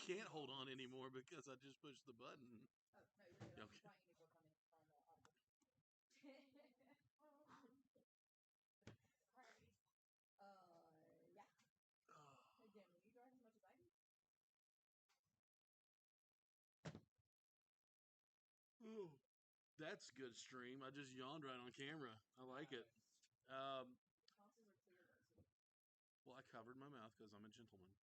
can't hold on anymore because I just pushed the button. Oh, no, you're good. Okay. I'm just wanting you to work on it on the Alright. Yeah. Again, will you drive as much as I do? Oh, that's a good stream. I just yawned right on camera. I like it. Um, Tonsils are clear though, so well, I covered my mouth because I'm a gentleman.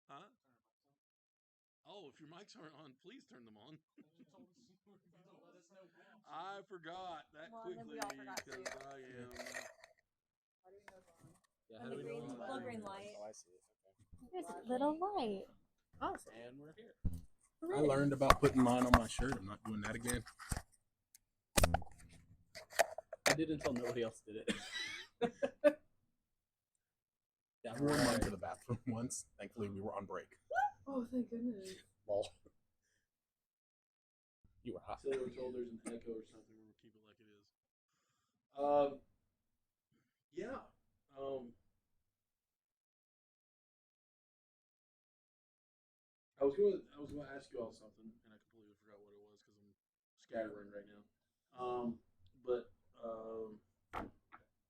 Huh? Oh, if your mics aren't on, please turn them on. I forgot that well, and then quickly we all forgot because too. I am. How do you know it's on? Yeah, When the green, little green light. Oh, I see it. Okay. There's a little light. Awesome. And we're here. I learned about putting mine on my shirt. I'm not doing that again. I did until nobody else did it. Yeah, I wore mine to the bathroom once. Thankfully, we were on break. Oh, thank goodness. Well, you were hot. So we're told there's an echo or something. We'll keep it like it is. Yeah. I was going to ask you all something, and I completely forgot what it was because I'm scattering right now. But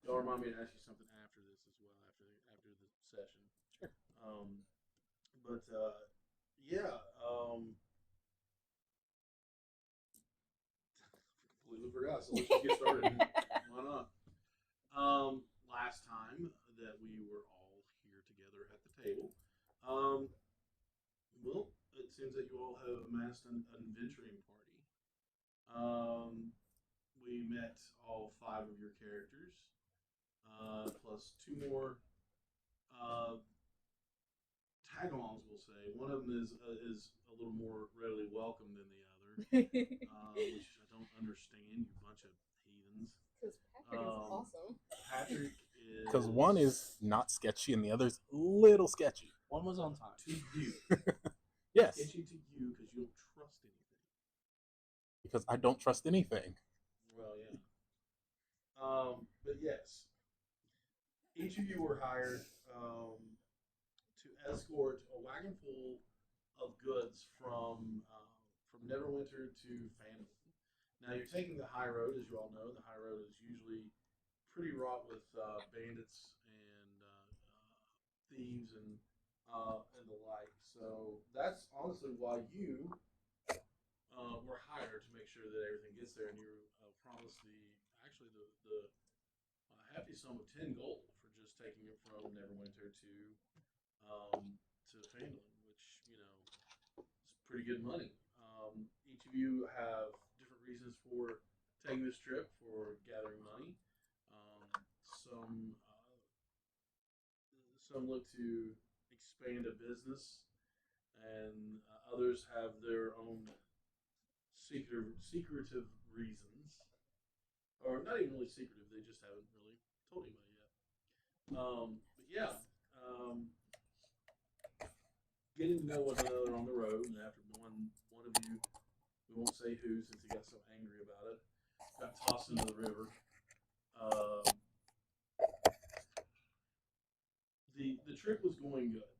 y'all remind me to ask you something after this as well, after the session. Sure. But yeah. Completely forgot. So let's just get started. Why not? Last time that we were all here together at the table, well, it seems that you all have amassed an adventuring party. We met all five of your characters, plus two more uh, tag-alongs. We'll say one of them is a little more readily welcome than the other, which I don't understand. You bunch of heathens. Because Patrick is awesome. Patrick is Because one is not sketchy and the other's a little sketchy. One was on time. to you. Yes. Sketchy to you because you don't trust anything. Because I don't trust anything. Well, yeah. But yes, each of you were hired to escort a wagon full of goods from Neverwinter to Phandelver. Now you're taking the high road, as you all know. The high road is usually pretty wrought with bandits and thieves and the like. So that's honestly why you were hired to make sure that everything gets there, and you promised the hefty sum of 10 gold for just taking it from Neverwinter to Phandalin, which is pretty good money. Each of you have different reasons for taking this trip for gathering money. Some some look to expand a business, and others have their own secretive reasons, or not even really secretive. They just haven't really told anybody yet. But yeah, getting to know one another on the road, and after one of you, we won't say who since he got so angry about it, got tossed into the river. The trip was going good,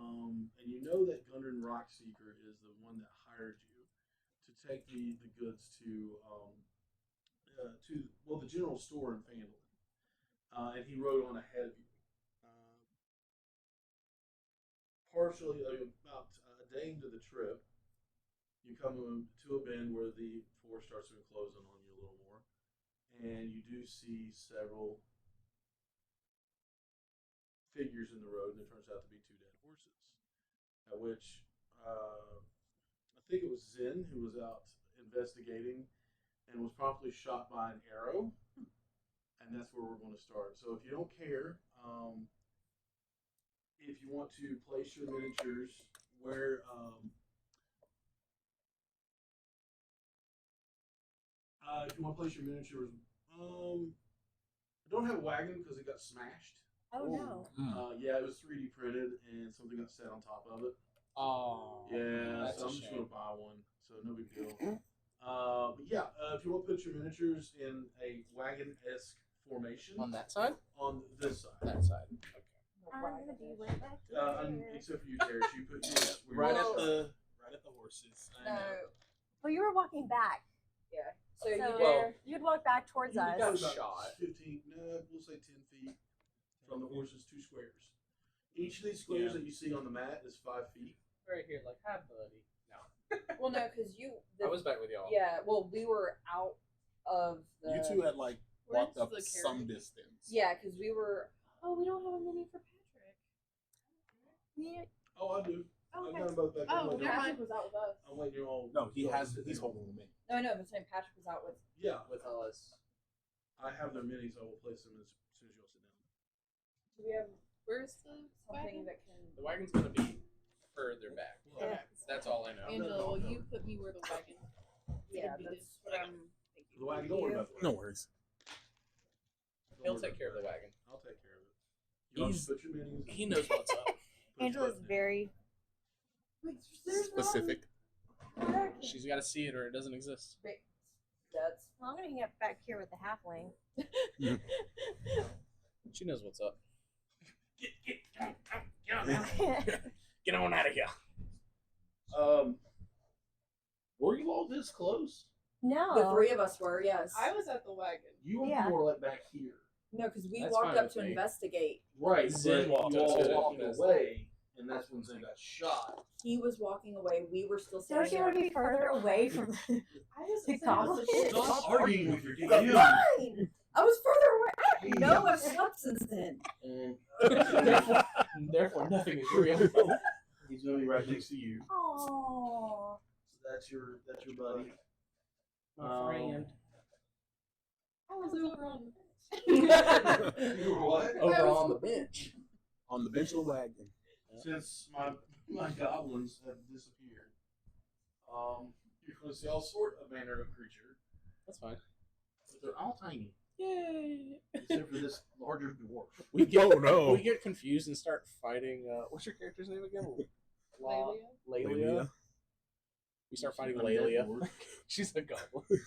and you know that Gundren Rockseeker is the one that hired you to take the goods to the general store in Phandalin, and he rode on ahead of you. Partially about a day into the trip, you come to a bend where the forest starts to enclose on you a little more, and you do see several figures in the road, and it turns out to be two dead horses. At which I think it was Zen who was out investigating and was promptly shot by an arrow, and that's where we're going to start. So if you don't care, if you want to place your miniatures where if you want to place your miniatures, I don't have a wagon because it got smashed. Oh no. Yeah, it was 3D printed and something got set on top of it. Oh. Yeah, that's so a I'm just shame. going to buy one. So no big deal. But yeah, if you want to put your miniatures in a wagon-esque formation On that side? on this side. That side. Okay. I'm gonna be way back Except for you, Terrace, you put yours where Right yours at the horses. I No. know. Well, you were walking back. Yeah. So, So you did. Well, you'd walk back towards You us. got about Shot. 15, no, we'll say 10 feet from the horses, 2 squares. Each of these squares that you see on the mat is 5 feet. Right here, like, hi, buddy. No. Well, no, because you. I was back with y'all. Yeah. Well, we were out of the. You two had like Where's walked up the some carriage? distance. Yeah, because we were. Oh, we don't have a mini for Patrick. Yeah. Oh, I do. Okay. I've got them both back. Oh, I'm waiting, never Patrick was out with us. I'm waiting you all. No, he you all has. to sit He's down. holding the mini. No, I know, but saying Patrick was out with Yeah, With us. I have their minis. I will place them as soon as you all sit down. Do we have Where's the something wagon? that can? The wagon's gonna be further back. Yeah. That's all I know. Angela, will you put me where the wagon? Yeah, It'd be that's this. what I'm thinking. The wagon, don't worry about the No wagon. worries. Don't He'll worry take about care of the wagon. I'll take care of it. You all He's- just put your minis. He knows what's up. Put your Angela's button in. very Specific. She's got to see it or it doesn't exist. That's Well, I'm gonna get back here with the halfling. She knows what's up. Yeah. Get on out of here. Were you all this close? No. the three of us were. Yes. I was at the wagon. You were Yeah. more like back here. No, because we That's walked fine up with to me. investigate. Right, Zen but walked you up all to it. walked away, and that's when Zen got shot. He was walking away. We were still Don't standing you there. want to be further away from I was the goblin? Stop arguing with your DM. Fine. I was further away. I know I've slept since then. And Therefore, nothing is real. he's gonna be right next to you. Oh. So that's your buddy. My friend. I was over on the You were what? Over on the bench. On the bench of the wagon. Since my goblins have disappeared, you're going to see all sort of manner of creature, That's fine. but they're all tiny, Yay. except for this larger dwarf. We get, Oh, no. We get confused and start fighting. What's your character's name again? Lelia. Lelia. We start fighting Lelia. She's a goblin.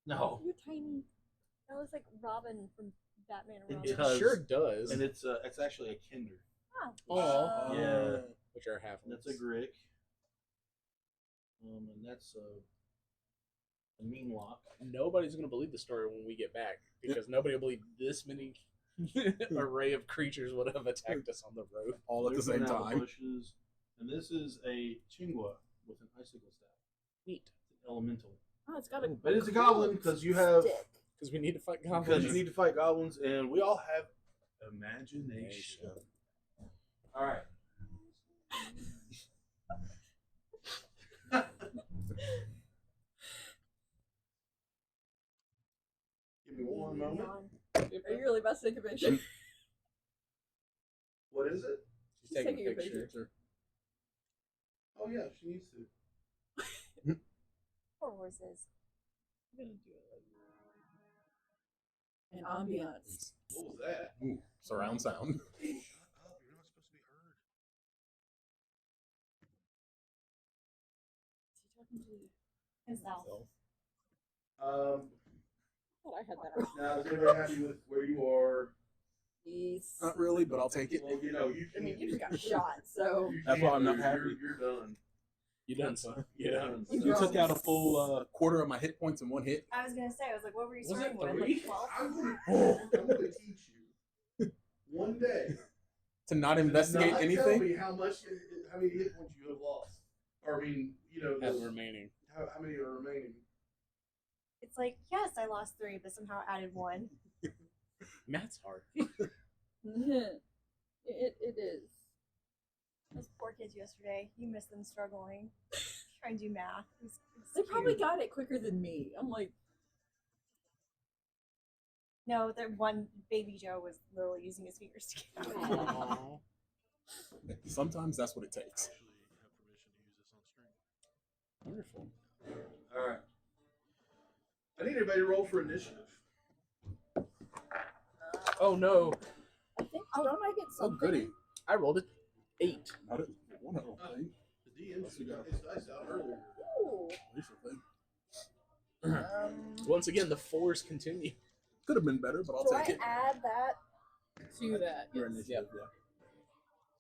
No, You're tiny. That was like Robin from Batman and It Robin. does. Sure does. and it's actually a kinder. Aw. Yeah. Which are half. And that's a Grick. And that's a mean lock. Nobody's gonna believe the story when we get back because nobody will believe this many array of creatures would have attacked us on the road. All at the They're same coming out of time. bushes. And this is a chingua with an icicle staff. Neat. It's an elemental. Oh, it's got a. But it's a goblin because you have stick. Because we need to fight because goblins. you need to fight goblins, and we all have imagination. All right. Give me one moment. Are you really about to take a picture? What is it? She's taking a a picture. picture. Oh yeah, she needs to. Poor horses. I'm gonna do it And ambiance. What was that? Ooh, surround sound. Shut up! You're not supposed to be heard. Himself. Um. thought I had that. Now is everybody happy with where you are? Yes. Not really, but I'll take it. Well, you know you. I mean, you just got shot, so. You That's can't why I'm not move. happy. You're done. You done, son? You're done. You took out a full quarter of my hit points in one hit. I was gonna say, I was like, what were you Was it starting with? 3? Like 12? I'm gonna teach you one day. To not investigate Not Tell anything? me how many hit points you have lost, or I mean, you know, Have remaining. how many are remaining. It's like, yes, I lost 3, but somehow added 1. Math's hard. it is. Those poor kids yesterday, you missed them struggling. Trying to do math. It's They probably cute. got it quicker than me. I'm like, No, the one baby Joe was literally using his fingers to get out. Aww. Sometimes that's what it takes. Actually, have permission to use this on stream. Wonderful. All right. I need everybody to roll for initiative. Oh no! I think, don't I get Oh, something? goody. I rolled it 8. I didn't want to play. The DM should have got his dice out earlier. Ooh. Could Once again, the 4s continue. have been better, but I'll Do I take it. add that To that. Your Yes. initiative, yeah.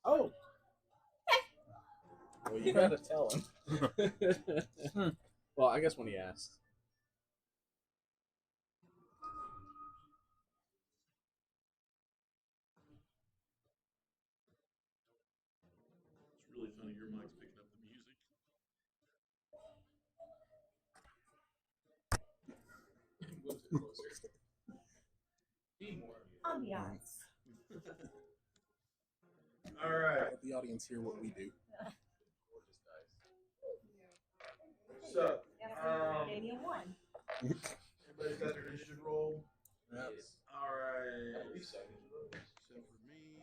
Oh, Well, you gotta tell him. Well, I guess when he asks. It's really funny. Your mic's picking up the music. Moves it closer. Be more. Ambiance. All right. let the audience hear what we do. So, Daniel won. everybody's got their initiative roll. Yes. All right. I believe so. Except for me.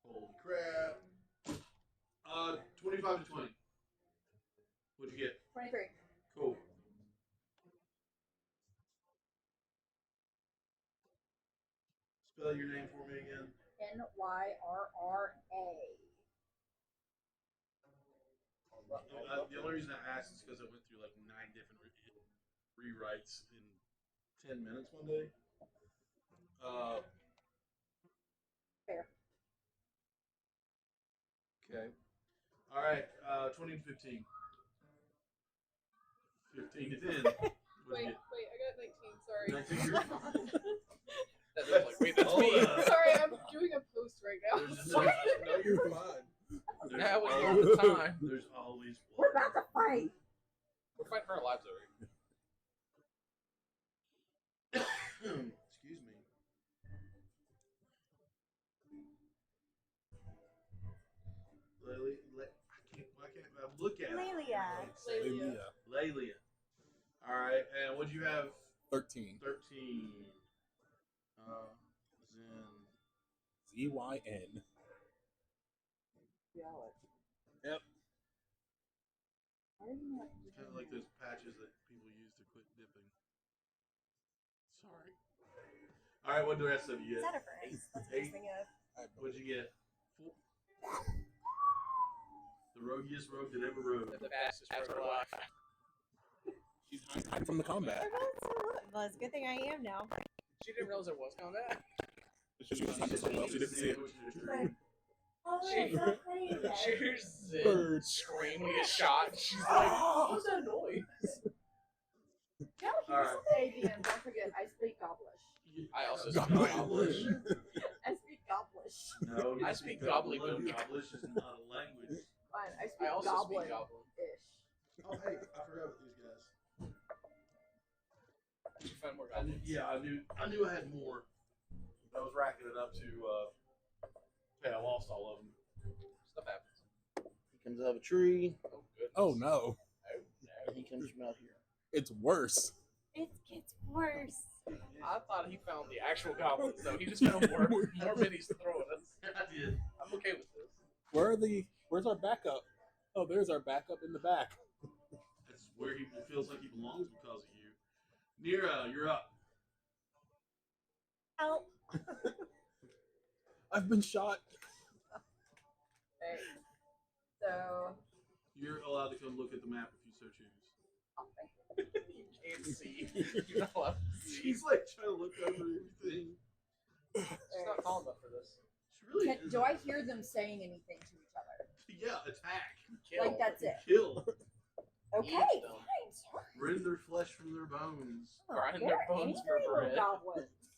Holy crap. 25 to 20. What'd you get? 23. Cool. Spell your name for me again. Nyrra. The only reason I asked is because I went through like 9 different rewrites in 10 minutes one day. Fair. Okay. All right. 20 to 15. 15 to 10. What'd you Wait, I got 19. Sorry. get? 19. That looks like, wait, that's Hold me. up. Sorry, I'm doing a post right now. No, you're fine. That was all the time. There's always We're about to fight. We're fighting for our lives over here. Excuse me. Lily, why can't I look at Lelia. it? Lelia. Lelia. All right, and what'd you have? 13. 13. Zen. ZYN. Yep. It's kind of like those patches that people use to quit dipping. Sorry. All right, what do the rest of you Is get? that a first? That's what I was thinking of. What'd you get? The roguiest rogue that ever rode. The fastest for life. She's hiding from the combat. Well, it's a good thing I am now. She didn't realize there was combat. She was hiding so well, she didn't see it. Oh, She- that's so funny. Cheers. Bird. Scream when he gets shot. She's like, what was that noise? All right. Hey, Dan, don't forget, I speak Gobblish. I also God. speak Gobblish. I speak Gobblish. No, you I speak gobbledygook. Gobblish is not a language. Fine, I I speak also Goblin. speak Goblin. Ish. Oh, hey, I forgot about these guys. Did you find more I knew, goblins? yeah, I knew I had more. I was racking it up to. I lost all of them. Stuff happens. He comes out of a tree, Oh, goodness. Oh no. and he comes from out here. It's worse. It gets worse. I thought he found the actual goblins, though. He just found more minis to throw at us. I did. I'm okay with this. Where's our backup? Oh, there's our backup in the back. That's where he feels like he belongs because of you. Nira, you're up. Help. I've been shot. Okay. So, You're allowed to come look at the map if you so choose. oh, thank you. You can't see. You're not allowed to see. She's like trying to look over everything. She's not tall enough for this. She really Can, is. do I hear them saying anything to each other? Yeah, attack. Kill. Like, that's it. Kill. Okay, Eat them. fine, sorry. Rend their flesh from their bones. Grind They're their bones for angry little bread. goblins.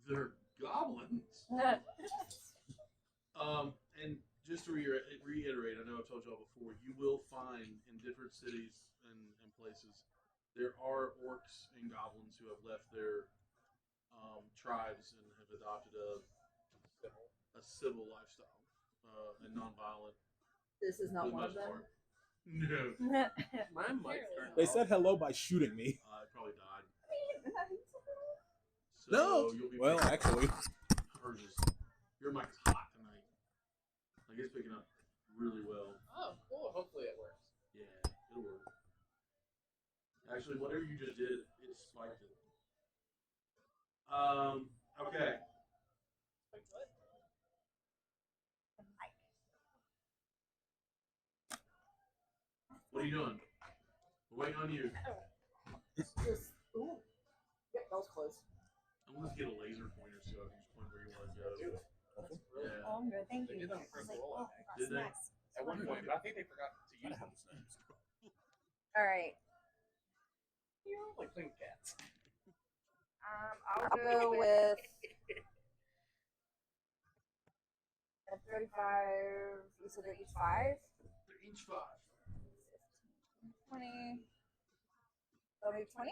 They're goblins. And just to reiterate, I know I've told y'all before, you will find in different cities and places, there are orcs and goblins who have left their tribes and have adopted a civil lifestyle and nonviolent. This is for not the one of most them. part. No, My mic turned They off. said hello by shooting me. it probably died. So No. you'll be Well, picking- actually, hers is, your mic's hot tonight. Like it's picking up really well. Oh, cool. Hopefully it works. Yeah, it'll work. Actually, whatever you just did, it spiked it. Okay. Wait, what? What are you doing? We're waiting on you. Just, ooh. Yep, that was close. I'm gonna get a laser pointer so I can just point where you want to go. Yeah. Oh, I'm good. Thank They you. did that on I was Crystal like, Roll, oh, I think. got Did they? snacks. At one point, but I think they forgot to use them. All right. You're like playing cats. I'll go with at 35. You said they're each 5. They're each 5. 20. So maybe 20?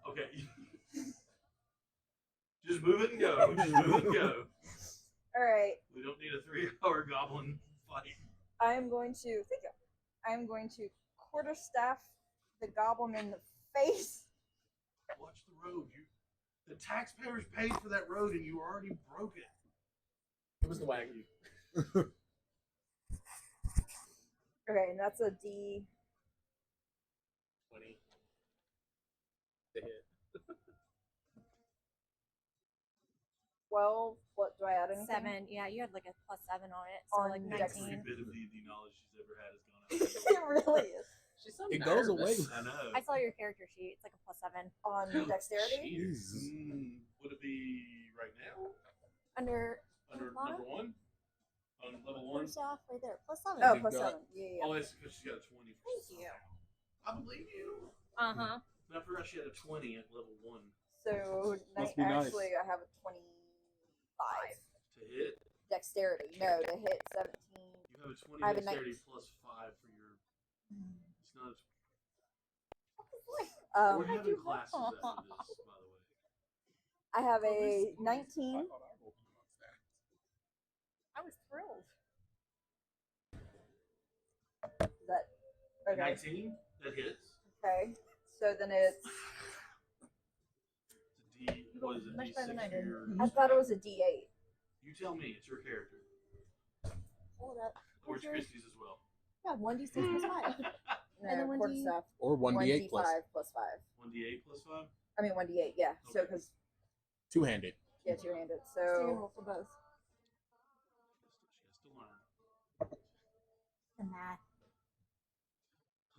Okay. Just move it and go. Just move it and go. All right. We don't need a 3-hour goblin fight. I am going to quarterstaff the goblin in the face. Watch the road. The taxpayers paid for that road and you already broke it. It was the Wagyu. Okay, and that's a D. 20. To hit. 12. What do I add? Anything? 7. Yeah, you had like a +7 on it, so On like dex. Every 19. bit of D&D knowledge she's ever had has gone It out. really is. She's so It goes away. nervous. I know. I saw your character sheet. It's like a +7 On dexterity. Cheaters. Would it be right now? under Under bottom? number 1? On level 1? First off, right there, +7. Oh, Big plus dot. 7. Yeah. Oh, that's because she's got a 20. Thank you. I believe you. Uh huh. And I forgot she had a 20 at level 1 So Must be nice. actually, I have a 25 to hit. dexterity. No, to hit 17. You have a 20 I have a dexterity plus 5 for your. It's not. We're having classes after this, by the way. I have a 19. I was thrilled. Is that okay? 19. That hits. Okay. So then it's. It's a D. What is it? Much better than I D6 did. or I thought it was a D8. You tell me. It's your character. Hold up. Or it's Christie's as well. Yeah, 1d6 plus 5. No, And then 1D quarterstaff. Or 1d8 plus 1d5 plus 5. 1d8 plus 5. I mean 1d8. Yeah. So Okay. because two-handed. yeah, two-handed. So you're gonna So roll for both. She has to learn. The math.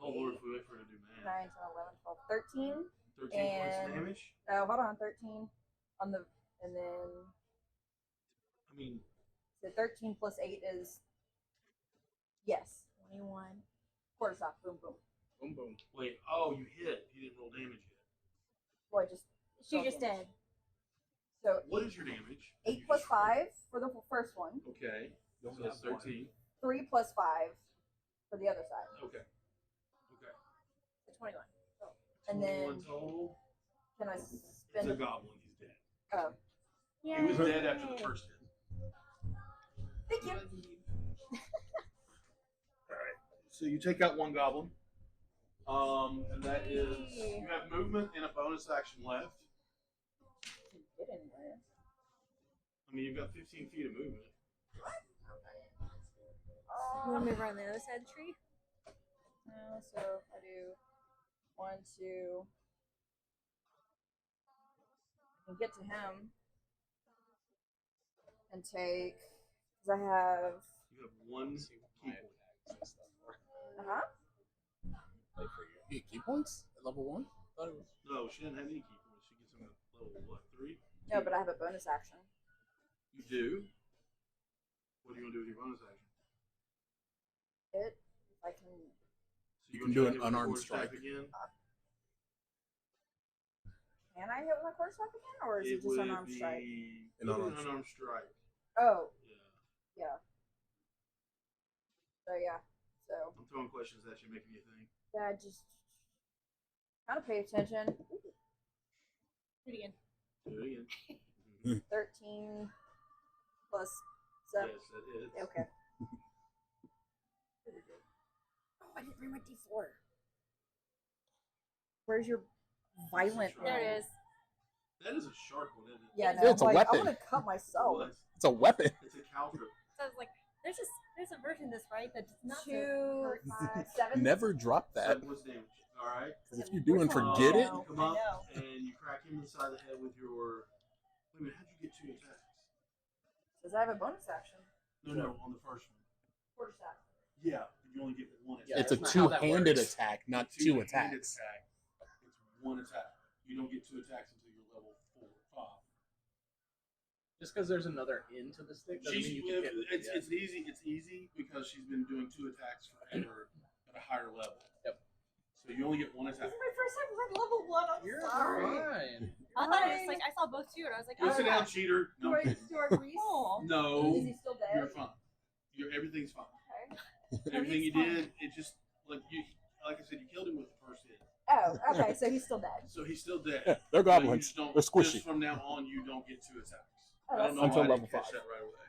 Oh Lord, if we wait for her to do 9, math. 10, 11, 12, 13. 13 points And- of damage. Oh, hold on, 13 on the, and then I mean, so 13 plus 8 is yes, 21. quarterstaff. Boom, boom. Boom, boom. wait. Oh, you hit. You didn't roll damage yet. Well, I just She just did. so What is your damage? 8 plus 5 for the first one. Okay. So that's 13. 3 plus 5 for the other side. Okay. Okay. So 21. And then 21 total. can I It's spend a it? goblin. He's dead. Oh, Yeah. He was dead after the first hit. thank you. Alright. So you take out one goblin. And that is you have movement and a bonus action left. Get anywhere. I mean, you've got 15 feet of movement. You want to move around the other side of the tree? So I do 1, 2. I can get to him and take because I have. You have one See what key my point. attacks and stuff are. Like for you get key points at level 1? Thought it was. No, she didn't have any key points. She gets them at level what? 3? No, but I have a bonus action. You do. What are you gonna do with your bonus action? It. If I can. So You gonna can do try an to hit with unarmed your quarterstaff strike. again. Can I hit with my quarterstaff again, or is it just would unarmed be strike? An unarmed unarmed strike. Oh, Yeah. yeah. So yeah. So I'm throwing questions at you, making you think. yeah, I just kind of pay attention. Do it again. Do it again. 13 plus 7. Yes, that is. Okay. Oh, I didn't bring my D4. Where's your violent There There one? it is. That is a sharp one, isn't it? Yeah, no, Yeah, it's a I'm like, I weapon. want to cut myself. Well, It's a weapon. it's a caltrip. So it's like there's a version of this, right? That's not 2, 5, 7. Never drop that. 7 was damage. All right. Because if you do and forget it, You come I up know. and you crack him in the side of the head with your. Wait a minute, how'd you get 2 attacks? Says I have a bonus action. No, on the first one. Quarterstaff. Yeah, but you only get 1 attack. Yeah, it's a that's not how that two-handed works. attack, not It's a 2 two-handed attacks. attack. It's one attack. You don't get 2 attacks until you're level 4 or 5. Just because there's another end to the stick doesn't mean you can hit it. It's easy. It's easy because she's been doing 2 attacks forever at a higher level. Yep. So you only get 1 This attack. is my first time we're level 1. I'm You're sorry. fine. I thought it was like I saw both too, and I was like, Go oh, sit down, cheater. Do No, I re- cool. no, Is he still you're dead? fine. Everything's fine. Okay. Everything you fine. did, it just like I said, you killed him with the first hit. Oh, okay. So he's still dead. So he's still dead. Yeah, they're So you goblins. just don't, They're squishy. Just from now on, you don't get 2 attacks. Oh, I don't know Until why I level didn't catch 5. that right away.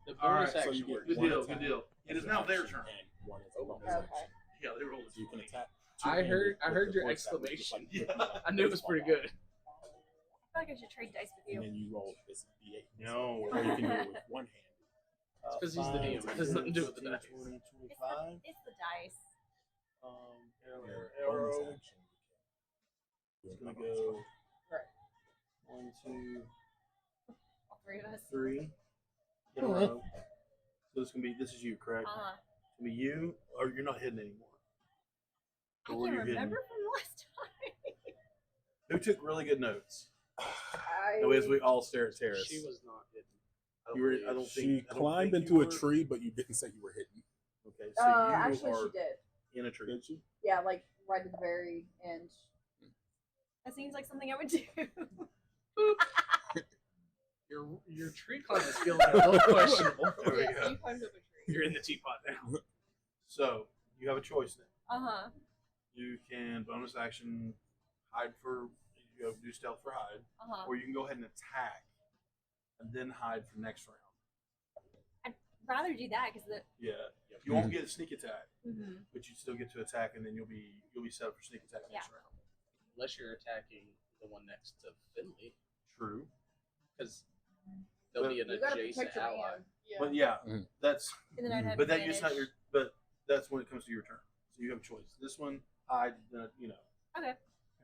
The All bonus right, so action you works. get Good one deal. attack Good deal. It as is an now their action turn. and one as a bonus Okay. action. Yeah, they rolled. So you can attack. I heard two-handed with your the voice that was exclamation. just Yeah. I knew it was pretty good. I feel like I should trade dice with And you. then you roll this D8. No. Or you can do it with one hand. It's 'cause he's the DM. It has nothing to do with the dice. 20, It's 25. it's the dice. Your Arrow. bonus action. You It's can gonna do go Right. 1, 2, All 3 of us. 3 in a row. So this is you, correct? It's gonna be you, or you're not hidden anymore. I Or were can't you hidden? remember from last time. Who took really good notes? I, As we all stare at Terrace. She was not hidden. You were, I don't She think. I don't climbed think into you a were. tree, but you didn't say you were hidden. Okay, so you actually, are she did. in a tree. Did she? Yeah, like right at the very end. That seems like something I would do. Your tree climbing skills are a little questionable. There we Yes, go. you climbed up a tree. You're in the teapot now. So you have a choice then. Uh-huh. You can bonus action hide for do stealth for hide, Uh-huh. or you can go ahead and attack, and then hide for next round. I'd rather do that because the Yeah, you won't get a sneak attack, mm-hmm. but you still get to attack, and then you'll be set up for sneak attack next round. Unless you're attacking the one next to Finley, True, because there'll be an You gotta adjacent protect your ally. man. Yeah. but yeah, Mhm. that's. And then I'd have But that's not advantage. that's when it comes to your turn. So you have a choice. This one, hide. Okay.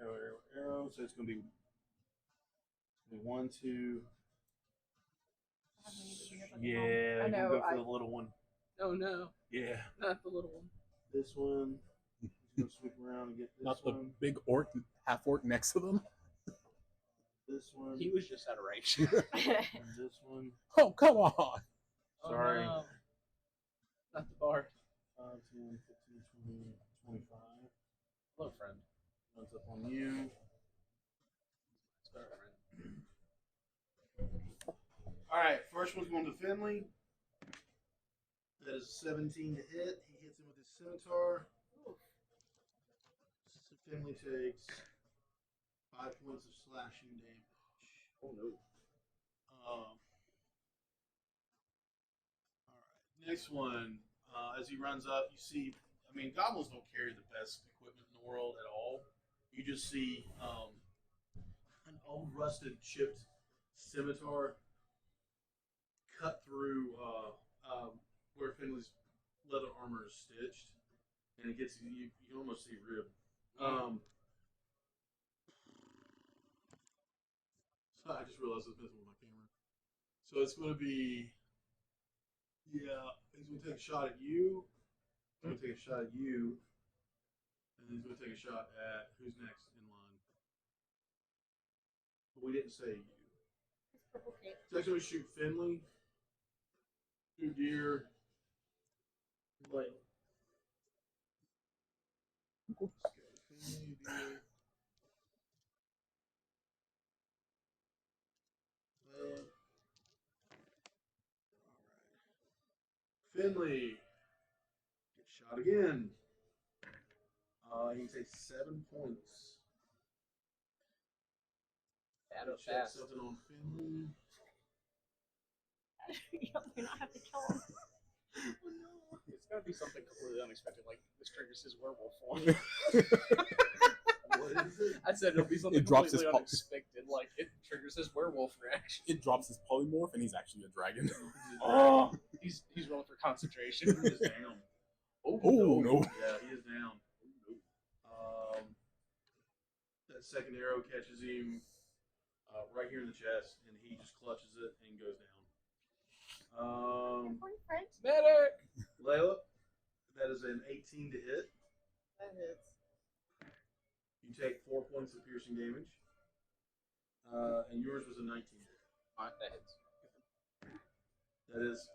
Arrow. So it's gonna be 1, 2. I have to use it because Yeah, I you know, go for I- the little one. Oh no, Yeah, not the little one. this one. He's gonna sweep around and get this Not the one. big orc, half orc next to them. This one. He was just out of range. And this one. Oh, come on. Sorry. Oh, no. Not the bard. 5, 10, 15, 20, 25. Hello, friend. Runs up on you. Sorry, friend. All right, first one's going to Finley. That is 17 to hit. He hits him with his scimitar. So Finley takes 5 points of slashing damage. Oh no. All right, next one. As he runs up, you see. I mean, goblins don't carry the best equipment in the world at all. You just see an old, rusted, chipped scimitar cut through where Finley's leather armor is stitched, and it gets you can almost see rib. So I just realized I was messing with my camera. So it's going to be, he's going to take a shot at you. He's going to take a shot at you, and then he's going to take a shot at who's next in line. But we didn't say you. It's purple cape. So actually, we shoot Finley, two deer. Wait. Finley, deer. Finley gets shot again. He takes 7 points. Shadow Check fast. something on Finley. You don't do not have to kill him. It's gotta be something completely unexpected, like this triggers his werewolf form. What is it? I said it'll be something It drops completely his unexpected, like it triggers his werewolf reaction. It drops his polymorph, and he's actually a dragon. Oh, he's rolling for concentration. He is down. Oh, no. Yeah, he is down. That second arrow catches him right here in the chest, and he just clutches it and goes down. Boyfriend. Medic. Layla, that is an 18 to hit. That hits. You take 4 points of piercing damage. And yours was a 19. Alright, that hits. That is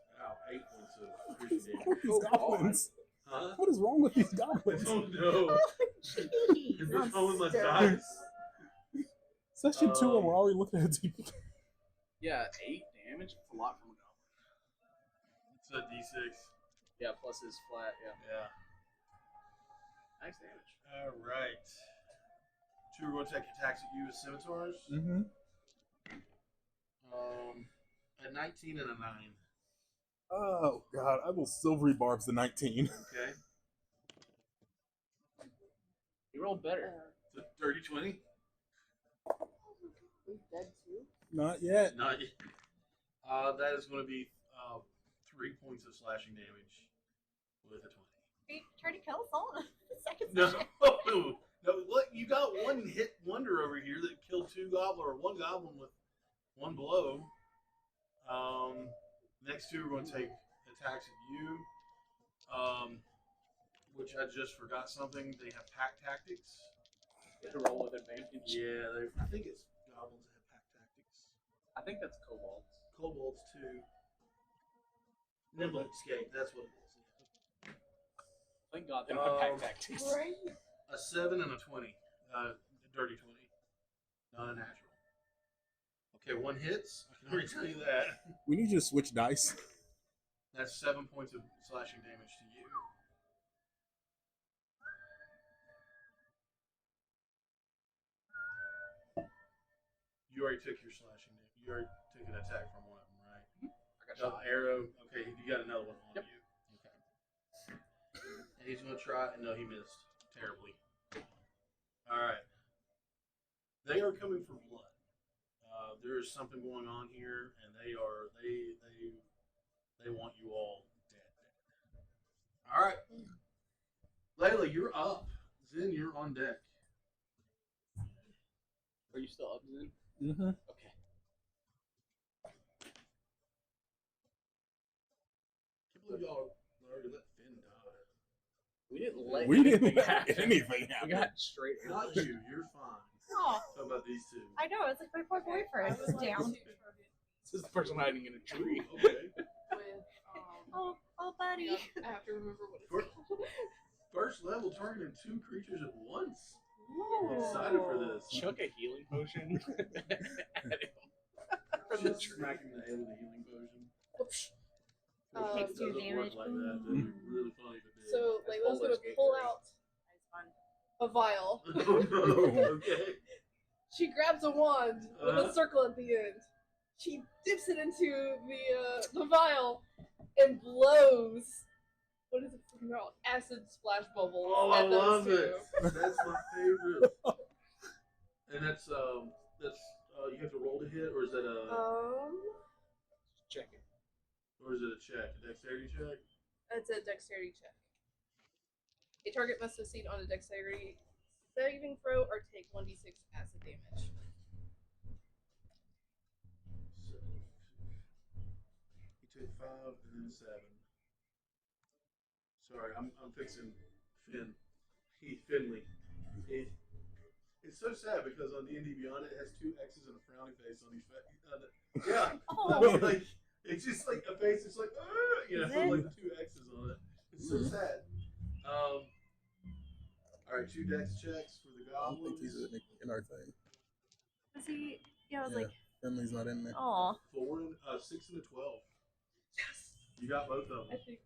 8 points of piercing What are damage. these goblins? Huh? What is wrong with these I goblins? don't know. Jeez. What's wrong with my Monster. dice? Session 2 and we're already looking at TV. Yeah, 8 damage. It's a lot from a goblin. It's a D6. Yeah, plus his flat. Yeah, Yeah. nice damage. All right. Two are going to take attacks at you with scimitars. Mm-hmm. A 19 and a 9. Oh, God. I will silvery barbs the 19. Okay. You rolled better. It's a dirty 20. He's dead too. Not yet. Not yet. That is going to be 3 points of slashing damage with a 20. You tried to kill us all in a second. No, session. no. Look, you got one hit wonder over here that killed one goblin with one blow. Next two are going to take attacks at you. Which I just forgot something. They have pack tactics. Get to roll with advantage. Yeah, I think it's goblins that have pack tactics. I think that's kobolds. Kobolds too. Nimble escape. That's what it is. Thank God they don't have pack Um, tactics. Right? A 7 and a 20. Dirty 20. Not a natural. Okay, one hits. I can already tell you that. We need you to switch dice. That's 7 points of slashing damage to you. You already took your slashing damage. You already took an attack from one of them, right? I got Another shot. arrow. Okay, you got another one on Yep. you. Okay. And he's gonna try. No, he missed terribly. All right. They are coming for blood. There is something going on here, and they want you all dead. All right, Layla, you're up. Zen, you're on deck. Are you still up, Zen? Mm-hmm. Okay. Can't believe y'all already let Finn die. We didn't let We didn't anything let happen. anything We happen. got straight Not arrows. you. You're fine. Oh, Talking about these two. I know. It's like my poor boyfriend. I would like Down. to target This is the person hiding in a tree. Okay. with Oh, buddy. I have to remember what it's For- called. First level, targeting 2 creatures at once. Ooh. I'm excited for this. Chuck a healing potion. From the Just tree. smacking the head with a healing potion. Takes It 2 doesn't damage. work like that. That'd be really funny if it did. So That's Layla's gonna Boulder's Gate pull theory. out That's fun. a vial. Okay. She grabs a wand with Uh-huh. a circle at the end. She dips it into the vial and blows. What is it freaking called? Acid splash bubbles. Oh, I at those love two. it. That's my favorite. And that's you have to roll to hit, or is that Check it. or is it a check, a dexterity check? It's a dexterity check. A target must succeed on a dexterity saving throw or take 1d6 acid damage. So, you take 5 and then 7. Sorry, I'm fixing Finn. Finley. It's so sad because on D&D Beyond it has 2 X's and a frowny face on his face. Yeah. Oh. Like it's just like a face. It's like you know, Is it? like the 2 X's on it. It's so sad. All right, 2 dex checks for the I don't think goblins. he's in our thing. Was he? Yeah, I was Yeah. like, Finley's not in there. oh. 4 and 6 and a 12. Yes! You got both of I them. think.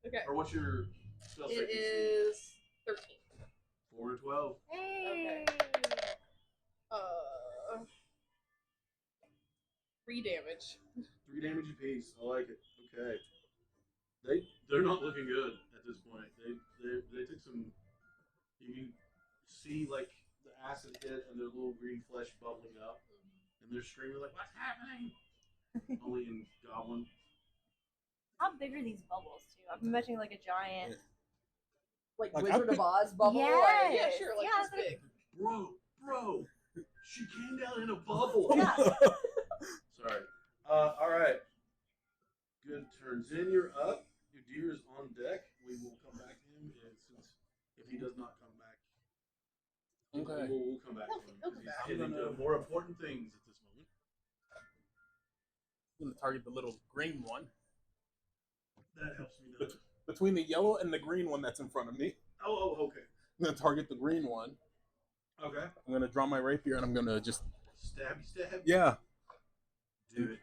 Okay. Or what's your spell save It DC? is 13. 4 and 12. Hey. Uh, 3 damage. 3 damage apiece. I like it. Okay. They're not looking good at this point. They took some. You can see like the acid hit and their little green flesh bubbling up, and they're screaming like, "What's happening?" Only in Goblin. How big are these bubbles too? I'm imagining like a giant. Like, Like, Wizard I of Oz bubble. Yes. Yeah, sure, like Yeah, this that's- big. Bro, she came down in a bubble. Yeah. Sorry. All right. Good turn. Zen, you're up. Your deer is on deck. We will come back to him if he does not come back. Okay. We'll come back to him. He'll come 'Cause back. He's getting into more important things at this moment. I'm gonna target the little green one. That helps me know. Between the yellow and the green one that's in front of me. Okay. I'm gonna target the green one. Okay. I'm gonna draw my rapier and I'm gonna just Stab. yeah. Do it.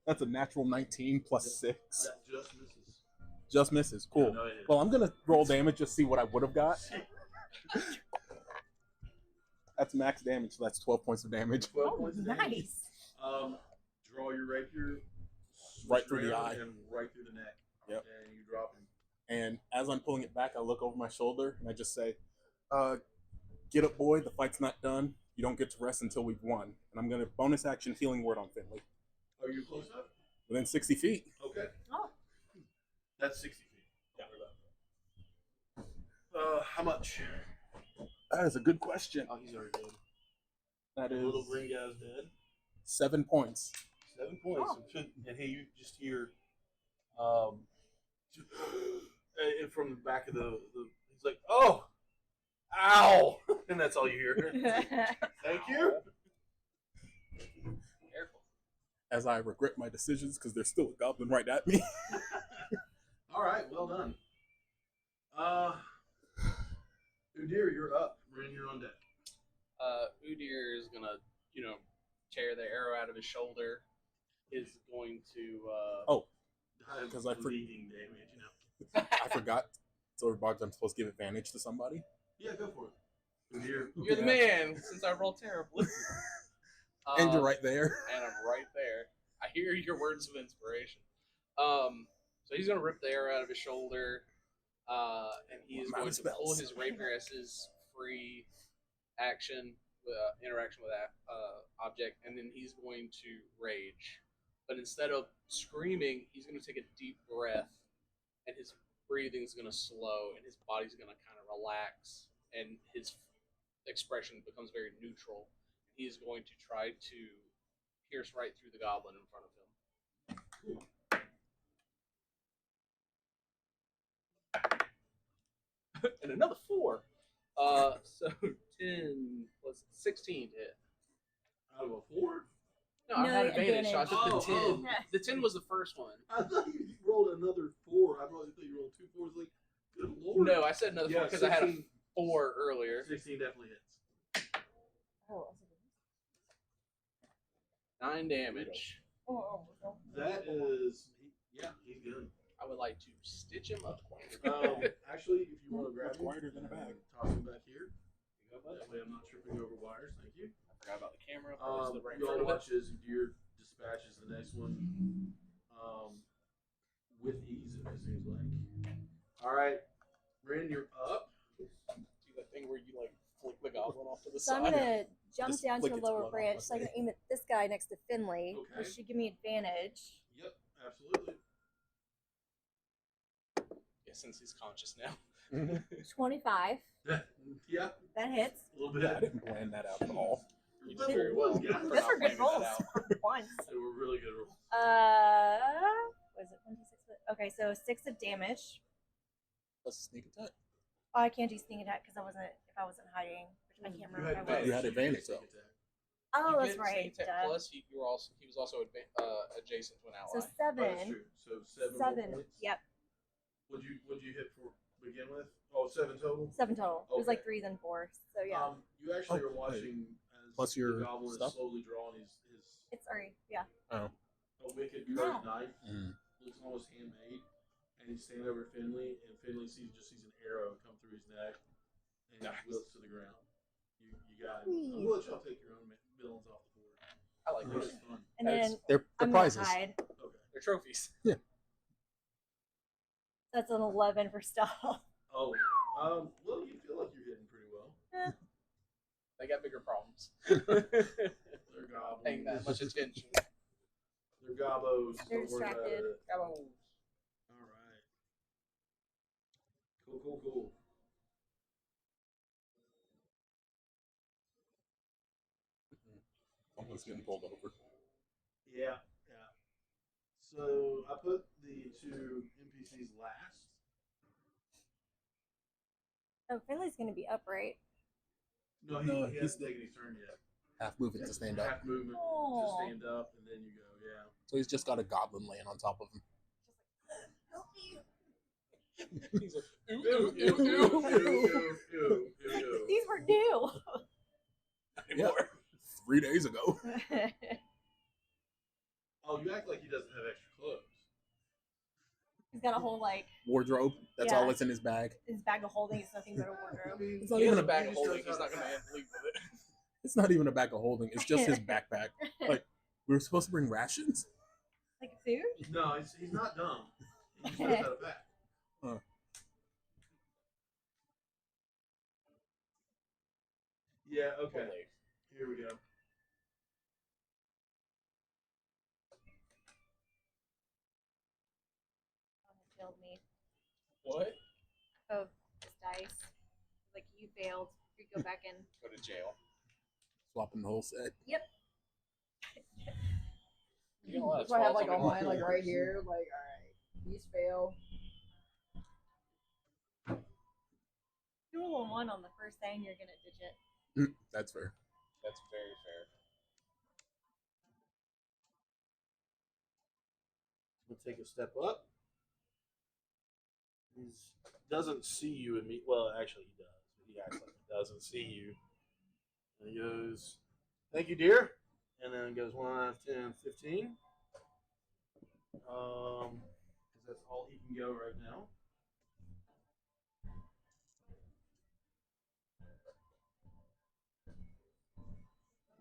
That's a natural 19 plus 6. That just misses. Just misses. Cool. Yeah, no, it is. Well, I'm gonna roll damage just see what I would have got. That's max damage, so that's 12 points of damage. 12 Oh, points of damage. nice. Draw your rapier Right through the around eye. and right through the neck. Yep. And you drop him. And as I'm pulling it back, I look over my shoulder and I just say, get up, boy. The fight's not done. You don't get to rest until we've won. And I'm going to bonus action healing word on Finley. Are you close enough? Within 60 feet. Okay. Oh. That's 60 feet. Yeah. How much? That is a good question. Oh, he's already dead. That The is little green guy's dead. 7 points. 7 points. Oh. And hey, you just hear, and from the back of the he's like, oh, ow, and that's all you hear. Thank you. Careful. As I regret my decisions because there's still a goblin right at me. All right. Well done. Udir, you're up. Rin, you're on deck. Udir is gonna, tear the arrow out of his shoulder. Is going to. Oh, I'm 'Cause I bleeding damage, I forgot. Silver Barge, I'm supposed to give advantage to somebody. Yeah, go for it. Udir. You're the man. Since I rolled terribly. And you're right there. And I'm right there. I hear your words of inspiration. So he's gonna rip the arrow out of his shoulder, and he is I'm out going of to pull spells. his rapier as his free action, interaction with that object, and then he's going to rage. But instead of screaming, he's going to take a deep breath, and his breathing's going to slow, and his body's going to kind of relax, and his expression becomes very neutral. He's going to try to pierce right through the goblin in front of him. And another 4. So 10 plus 16 to hit. Out of a 4? No, I No, had advantage, so I advantage. took the 10. Oh. The 10 was the first one. I thought you rolled another 4. I probably thought you rolled 2 4s. Like, good lord. No, I said another 4 because I had a 16 4 earlier. 16 definitely hits. Oh, 9 damage. That is, he's good. I would like to stitch him up. Actually, if you want to grab Much him, wider than a bag. toss him back here. That way I'm not tripping over wires. Thank you. I forgot about the camera. You all watch as Deer dispatches the next one with ease, it seems like. All right, Rin, you're up. Do that thing where you like flick the goblin off to the So I'm side. gonna jump Just down to flick a its lower blood off branch my so I can face. aim at this guy next to Finley. Okay. Which should give me advantage. Yep, absolutely. Yeah, since he's conscious now. 25. Yeah, That hits. a little bit. Yeah, I didn't plan that out at all. You did very well. Yeah. for Those not were good planning rolls that out. for once. They were really good rolls. Was it 26? Okay, so 6 of damage. Plus sneak attack. Oh, I can't do sneak attack because if I wasn't hiding, which I can't remember. if I was. You had advantage, though. Oh, You that's get right. sneak attack duh. Plus, he was also adjacent to an ally. So Oh, that's 7. true. So 7 more points. Yep. What'd you hit for begin with? Oh, 7 total. 7 total. It was like Okay. 3 then 4. So yeah. You actually Oh, are watching as Plus your the goblin stuff? is slowly drawing his It's already yeah. Oh. a wicked No. curved knife. Mm. Looks almost handmade, and he's standing over Finley, and Finley sees an arrow come through his neck, and Nice. he wilts to the ground. You got him. I'm gonna let y'all take your own villains off the board. I like This those. is fun. And then They're I'm gonna prizes. hide. Okay. They're trophies. That's an 11 for stealth. Oh, well, you feel like you're hitting pretty well. They got bigger problems. They're goblins. Paying that much attention. They're gobos. They're Don't worry about distracted. it. Come on. All right. Cool. Someone's getting pulled over. Yeah. So I put the 2 NPCs last. Oh, Finley's gonna be upright. No, No, he hasn't taken his turn yet. Half movement to stand up. Half movement Aw. to stand up, and then you go. Yeah. So he's just got a goblin laying on top of him. Help me. He's like, Ew, ew, ew, ew, ew, ew, ew. These were new. Yeah. 3 days ago. Oh, you act like he doesn't have extra clothes. He's got a whole like Wardrobe. That's Yeah. all that's in his bag. his bag of holding is nothing but a wardrobe. It's not he has even a bag he of just holding. does He's not have going a to leave with it. It's not even a bag of holding. It's just his backpack. Like, we were supposed to bring rations? Like food? No, he's not dumb. He just knows how to back. Huh. Yeah. Okay. Holy. Here we go. Killed me. What? Oh, this dice. Like you failed. You go back in. Go to jail. Swapping the whole set. Yep. You know what? That's why I have like all Swallow mine something like right here. Like, all right, these fail. You roll a 1 on the first thing, you're gonna ditch it. That's fair. That's very fair. We'll take a step up. He doesn't see you and me. Well, actually, he does. But he acts like he doesn't see you. And he goes, "Thank you, dear." And then goes 1, 10, 15. Because that's all he can go right now.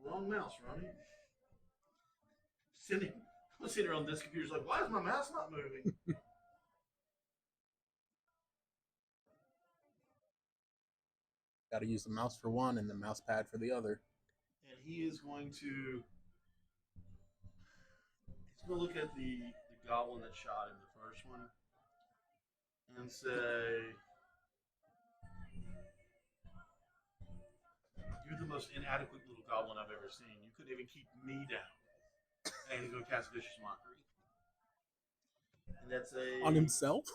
Wrong mouse, Ronnie. I'm sitting here on this computer, like, why is my mouse not moving? Got to use the mouse for one and the mouse pad for the other. And he is going to. He's going to look at the goblin that shot him, the first one, and say, "You're the most inadequate little goblin I've ever seen. You couldn't even keep me down." And he's going to cast Vicious Mockery. And that's a. On himself?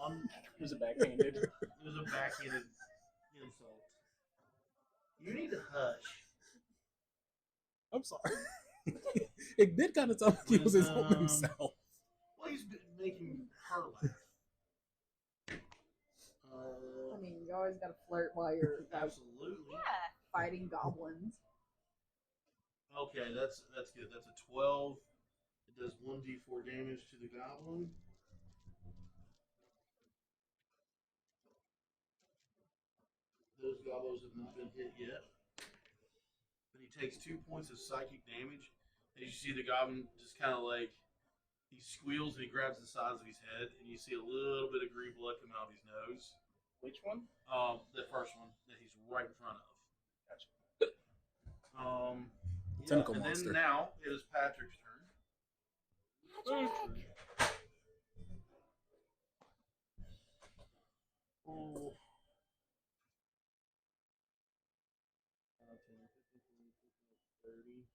On, It was a backhanded. it was a backhanded insult. You need to hush. I'm sorry. It did kind of sound like he was his own himself. Well, he's been making her laugh. I mean, you always gotta flirt while you're Absolutely. Yeah. fighting goblins. Okay, that's good. That's a 12. It does 1d4 damage to the goblin. Those goblins have not been hit yet. But he takes 2 points of psychic damage. As you see the goblin just kind of like, he squeals and he grabs the sides of his head, and you see a little bit of green blood come out of his nose. Which one? The first one that he's right in front of. Gotcha. Tentacle and monster. then now it is Patrick's turn. Patrick. Oh. 30.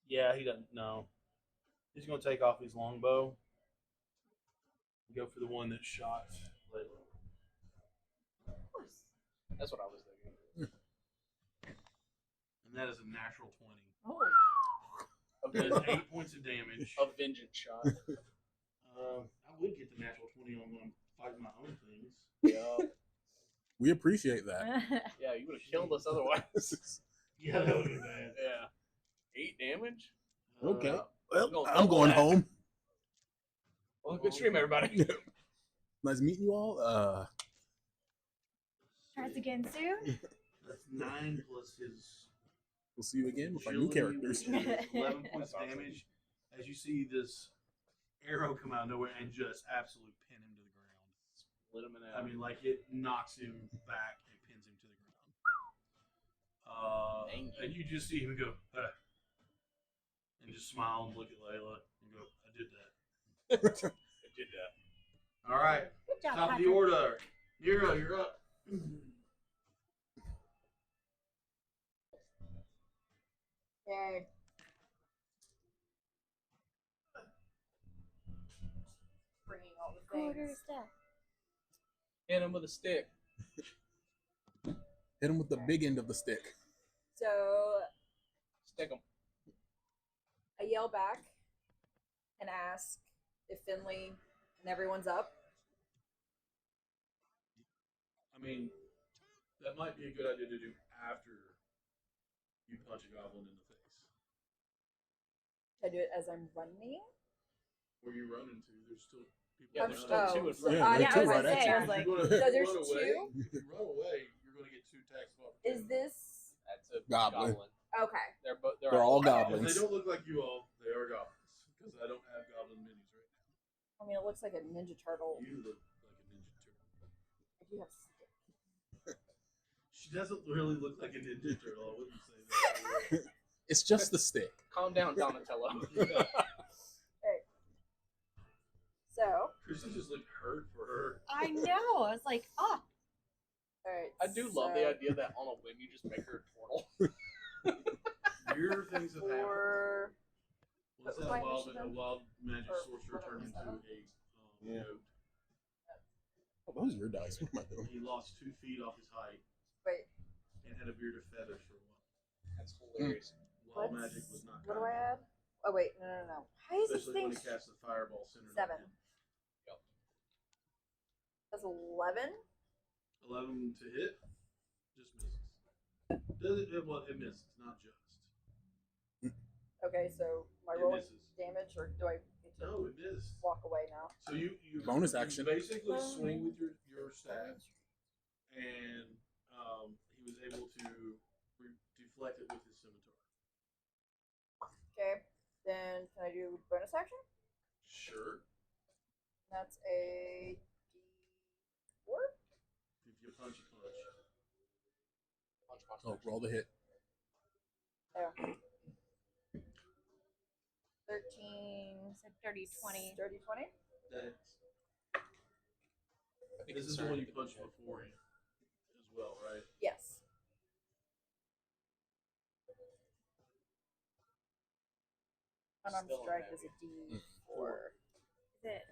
Yeah, he doesn't. No, he's going to take off his longbow. And go for the one that shot Layla. Of course. That's what I was thinking. And that is a natural 20. Oh. That is 8 points of damage. A vengeance shot. I would get the natural 20 on when I'm fighting my own things. Yeah. We appreciate that. Yeah, you would have killed us otherwise. Yeah, that would be bad. Yeah. 8 damage? Okay. Uh, Well, I'm going home. Well, good stream, everybody. Nice meeting you all. Try us again soon. That's 9 plus his. We'll see you again with our new agility, characters. which is 11 points That's of awesome. damage. As you see this arrow come out of nowhere and just absolutely pin him to the ground. Split him in half. I mean, like it knocks him back and pins him to the ground. And you just see him go, and just smile and look at Layla and go, "I did that." I did that. All right, Good job, top of Patrick. the order. Nero, you're up. Yay. Bringing all the Quarter things. staff. Hit him with a stick. Hit him with the big end of the stick. So Stick him. I yell back and ask if Finley and everyone's up. I mean, that might be a good idea to do after you punch a goblin in the face. Should I do it as I'm running? Where you run into, there's still people. Yeah, around there's you. still two in front. Yeah, yeah, two I was right gonna at say, you. I was like, If you so run there's away, two? If you run away, you're going to get 2 attacks of opportunity. Is this That's a Goblin. goblin. okay? They're all If goblins. they don't look like you all, they are goblins. Because I don't have goblin minis right now. I mean, it looks like a Ninja Turtle. You look like a Ninja Turtle. I do have stick. She doesn't really look like a Ninja Turtle. I wouldn't say that. It's just the stick. Calm down, Donatello. So, Chrissy just looked hurt for her. I know. I was like, oh. all right. I do love the idea that on a whim you just make her a turtle. Weird things have happened. For Once what was that my a wild magic Or sorcerer what turned was into that? a Yeah. goat. Oh, those are your dice. What am I doing? He lost 2 feet off his height wait, and had a beard of feathers for a while. That's hilarious. Wild what's, magic was not what do kind. I add? Oh wait, no. Why is this Especially thing when he cast the fireball centered on 7? him. That's 11. 11 to hit, just misses. Does it? Well, it misses, not just. Okay, so my It roll misses. damage, or do I get to No, it missed. walk away now? So you Bonus you action. basically swing with your staff, and he was able to deflect it with his scimitar. Okay, then can I do bonus action? Sure. That's a D4. If you punch, you punch. Oh, roll the hit. Oh. 13, So 30, 20. 30, 20. That's, I'd be this is the concerned one you if it punched did. beforehand as well, right? Yes. Unarmed Still strike unhappy. is a D4. Is it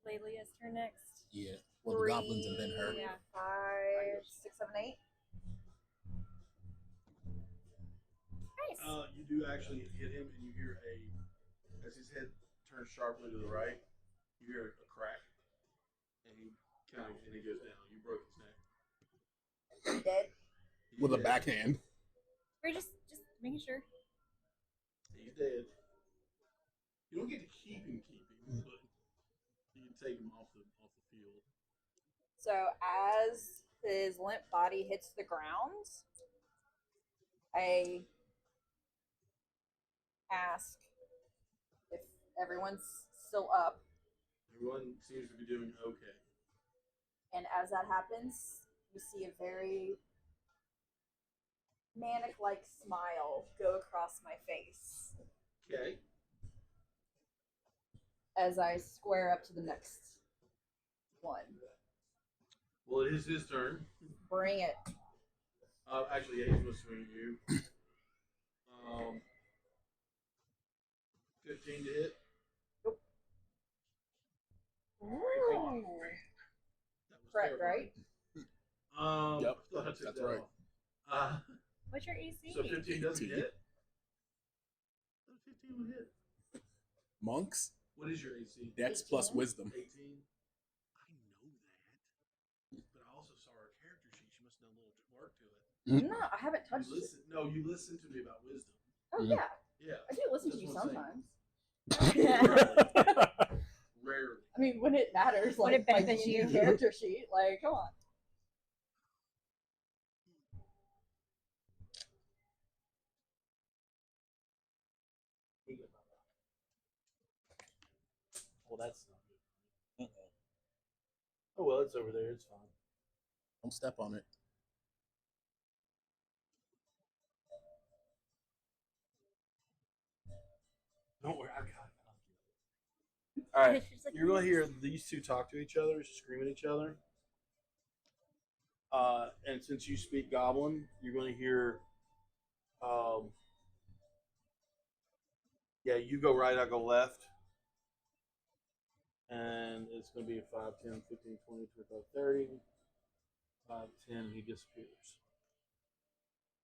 Lelia's turn next? Yeah. Well, the goblins and then her. Yeah. 5, 6, 7, 8. Nice. You do actually hit him, and you hear as his head turns sharply to the right, you hear a crack, and he goes down. You broke his neck. Dead. He's With a dead. backhand. We're just making sure. He's dead. You don't get to keep him, but you can take him off the field. So as his limp body hits the ground, I ask if everyone's still up. Everyone seems to be doing okay. And as that happens, you see a very manic-like smile go across my face Okay. as I square up to the next one. Well, it is his turn. Bring it. Actually, yeah, he's going to swing at you. 15 to hit. Ooh. That was Correct, terrifying. right? Yep, I thought I took that's that right. off. What's your AC? So 15 doesn't 18. hit. 15 would hit. Monks, What is your AC? Dex plus 18. wisdom. 18. I know that, but I also saw her character sheet. She must have done a little work to it. No, I haven't touched You it. listen. No, you listened to me about wisdom. Oh, Mhm. yeah. Yeah. I do listen to That's you what I'm saying. sometimes. Rarely. I mean, when it matters, When like it my benefits D&D you. character sheet, like, come on. Well, that's not good. Oh well, it's over there. It's fine. Don't step on it. Don't worry, I got it. All right, She's like, you're gonna hear these two talk to each other, scream at each other. And since you speak Goblin, you're gonna hear. Yeah, you go right, I go left. And it's going to be 5, 10, 15, 20, 25, 30. 5, 10, he disappears.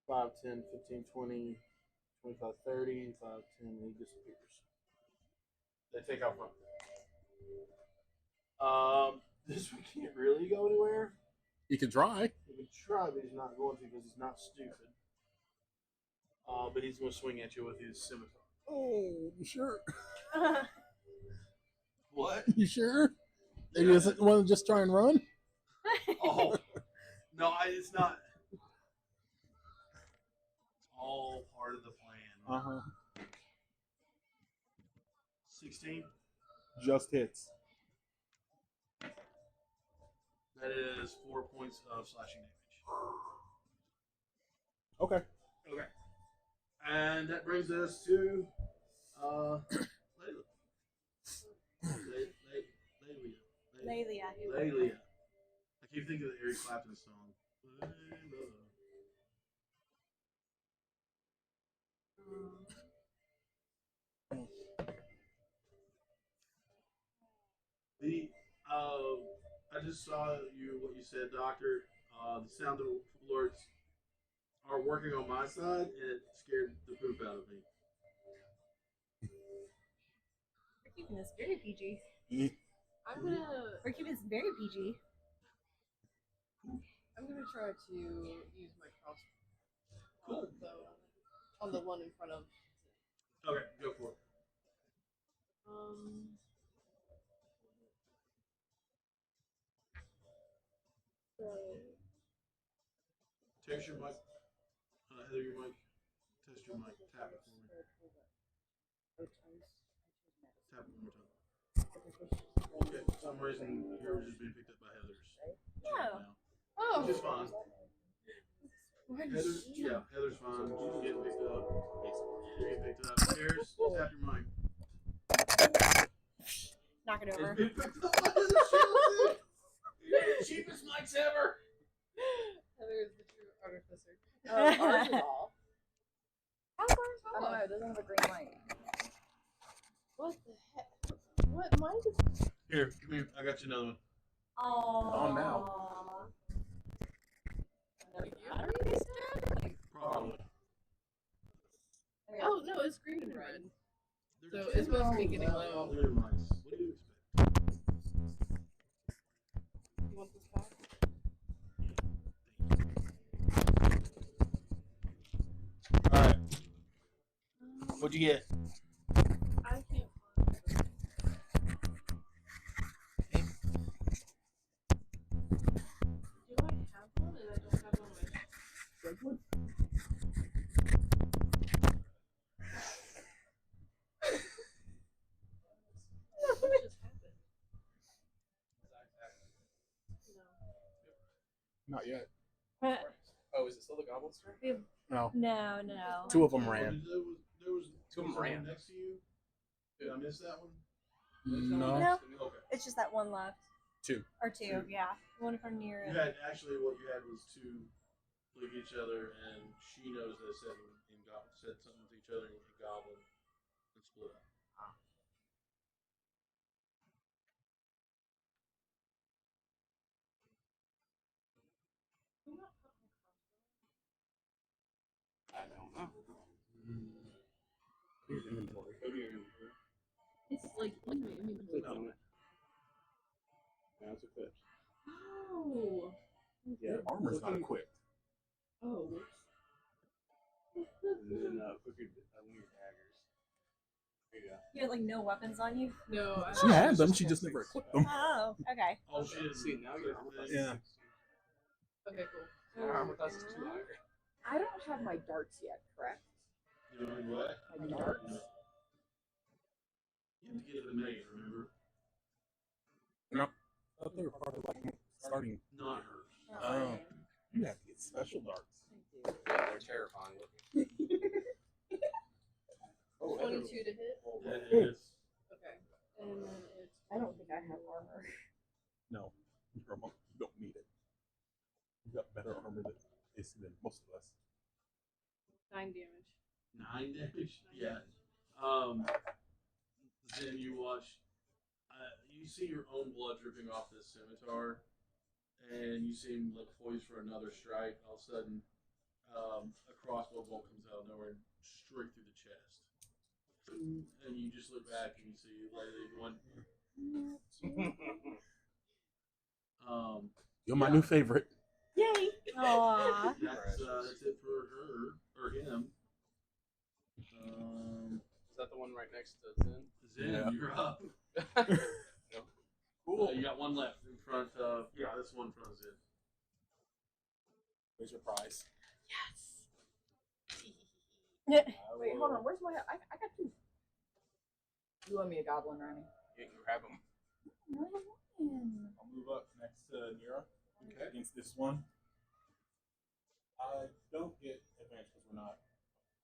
5, 10, 15, 20, 25, 30. 5, 10, he disappears. They take off running. This one can't really go anywhere. You can try. He can try, but he's not going to because he's not stupid. But he's going to swing at you with his scimitar. Oh, you sure? What? You sure? Maybe he doesn't want to just try and run? Oh, no, it's not. It's all part of the plan. Uh-huh. 16. Just hits. That is 4 points of slashing damage. Okay. Okay. And that brings us to Layla. Lelia. Layla. I keep thinking of the Eric Clapton song. Layla. The I just saw what you said, Doctor. The sound of lords are working on my side, and it scared the poop out of me. We're keeping this very PG. I'm gonna We're keeping this very PG. try to use my crossbow Cool. on the one in front of. Okay, go for it. So Test your mic. Heather, your mic. Test your mic. Tap it for me. Tap it one more time. Okay, for some reason yours is being picked up by Heather's. Oh. Oh. Which is fine. Heather's, yeah, Heather's fine. She's getting picked up. You're getting picked up. Harris, tap your mic. Knock it It's over. been picked up by Heather Sheldon. You're the cheapest mics ever. Heather is the true artificer. Ours is off. How's ours I don't know. It doesn't have a green light. What the heck? What? Mine is. Here, come here. I got you another one. On now. Probably. Oh no, it's green and red. They're So it's supposed to be getting cheap, low. clear mics. What do you expect? You want this back? All right. What'd you get? I can't. Do I have one? And I don't have one on my. What just happened? Not yet. Oh, is it still the goblin story? No. No. Two of them ran. There was Two of them someone ran. next to you. Did I miss that one? No. No. Okay. It's just that one left. Two. Or two, yeah. One from near You it. had actually what you had was two look at each other, and she knows they said said something to each other in goblin and split up. I don't know. Here's inventory. It's like in my inventory. Click on it. Now it's equipped. Oh. Yeah, armor's not equipped. Oh. And then equip one of your daggers. There you go. You had like no weapons on you? No. She had them, she just never equipped them. Oh, okay. Oh shit! See, now your armor class is Yeah. 16. Okay, cool. Your armor class is 2 higher. I don't have my darts yet, correct? You know what? My darts. You have to get to the maze, remember? No. I thought they were part of like starting. Not hers. Oh. You have to get special darts. Yeah, they're terrifying looking. Oh, 22 to hit. That is. Okay. And then it's. I don't think I have armor. No. You're a monk. You don't need it. You got better armor than most of us. 9 damage. 9 damage? Yeah. Then you watch You see your own blood dripping off this scimitar, and you see him like poised for another strike. All of a sudden, a crossbow bolt comes out of nowhere and straight through the chest. And you just look back and you see literally one. You're my yeah, new favorite. Yay! Aww. That's it for her or him. Is that the one right next to Zen? Zen, Yeah. you're up. Cool. You got one left in front of. Yeah, this one in front of Zen. Where's your prize? Yeah. Wait, hold on. Where's my? I got two. You owe me a goblin, Ronnie. You can grab them. I'll move up next to Nira. Okay. Against this one. I don't get advantage because we're not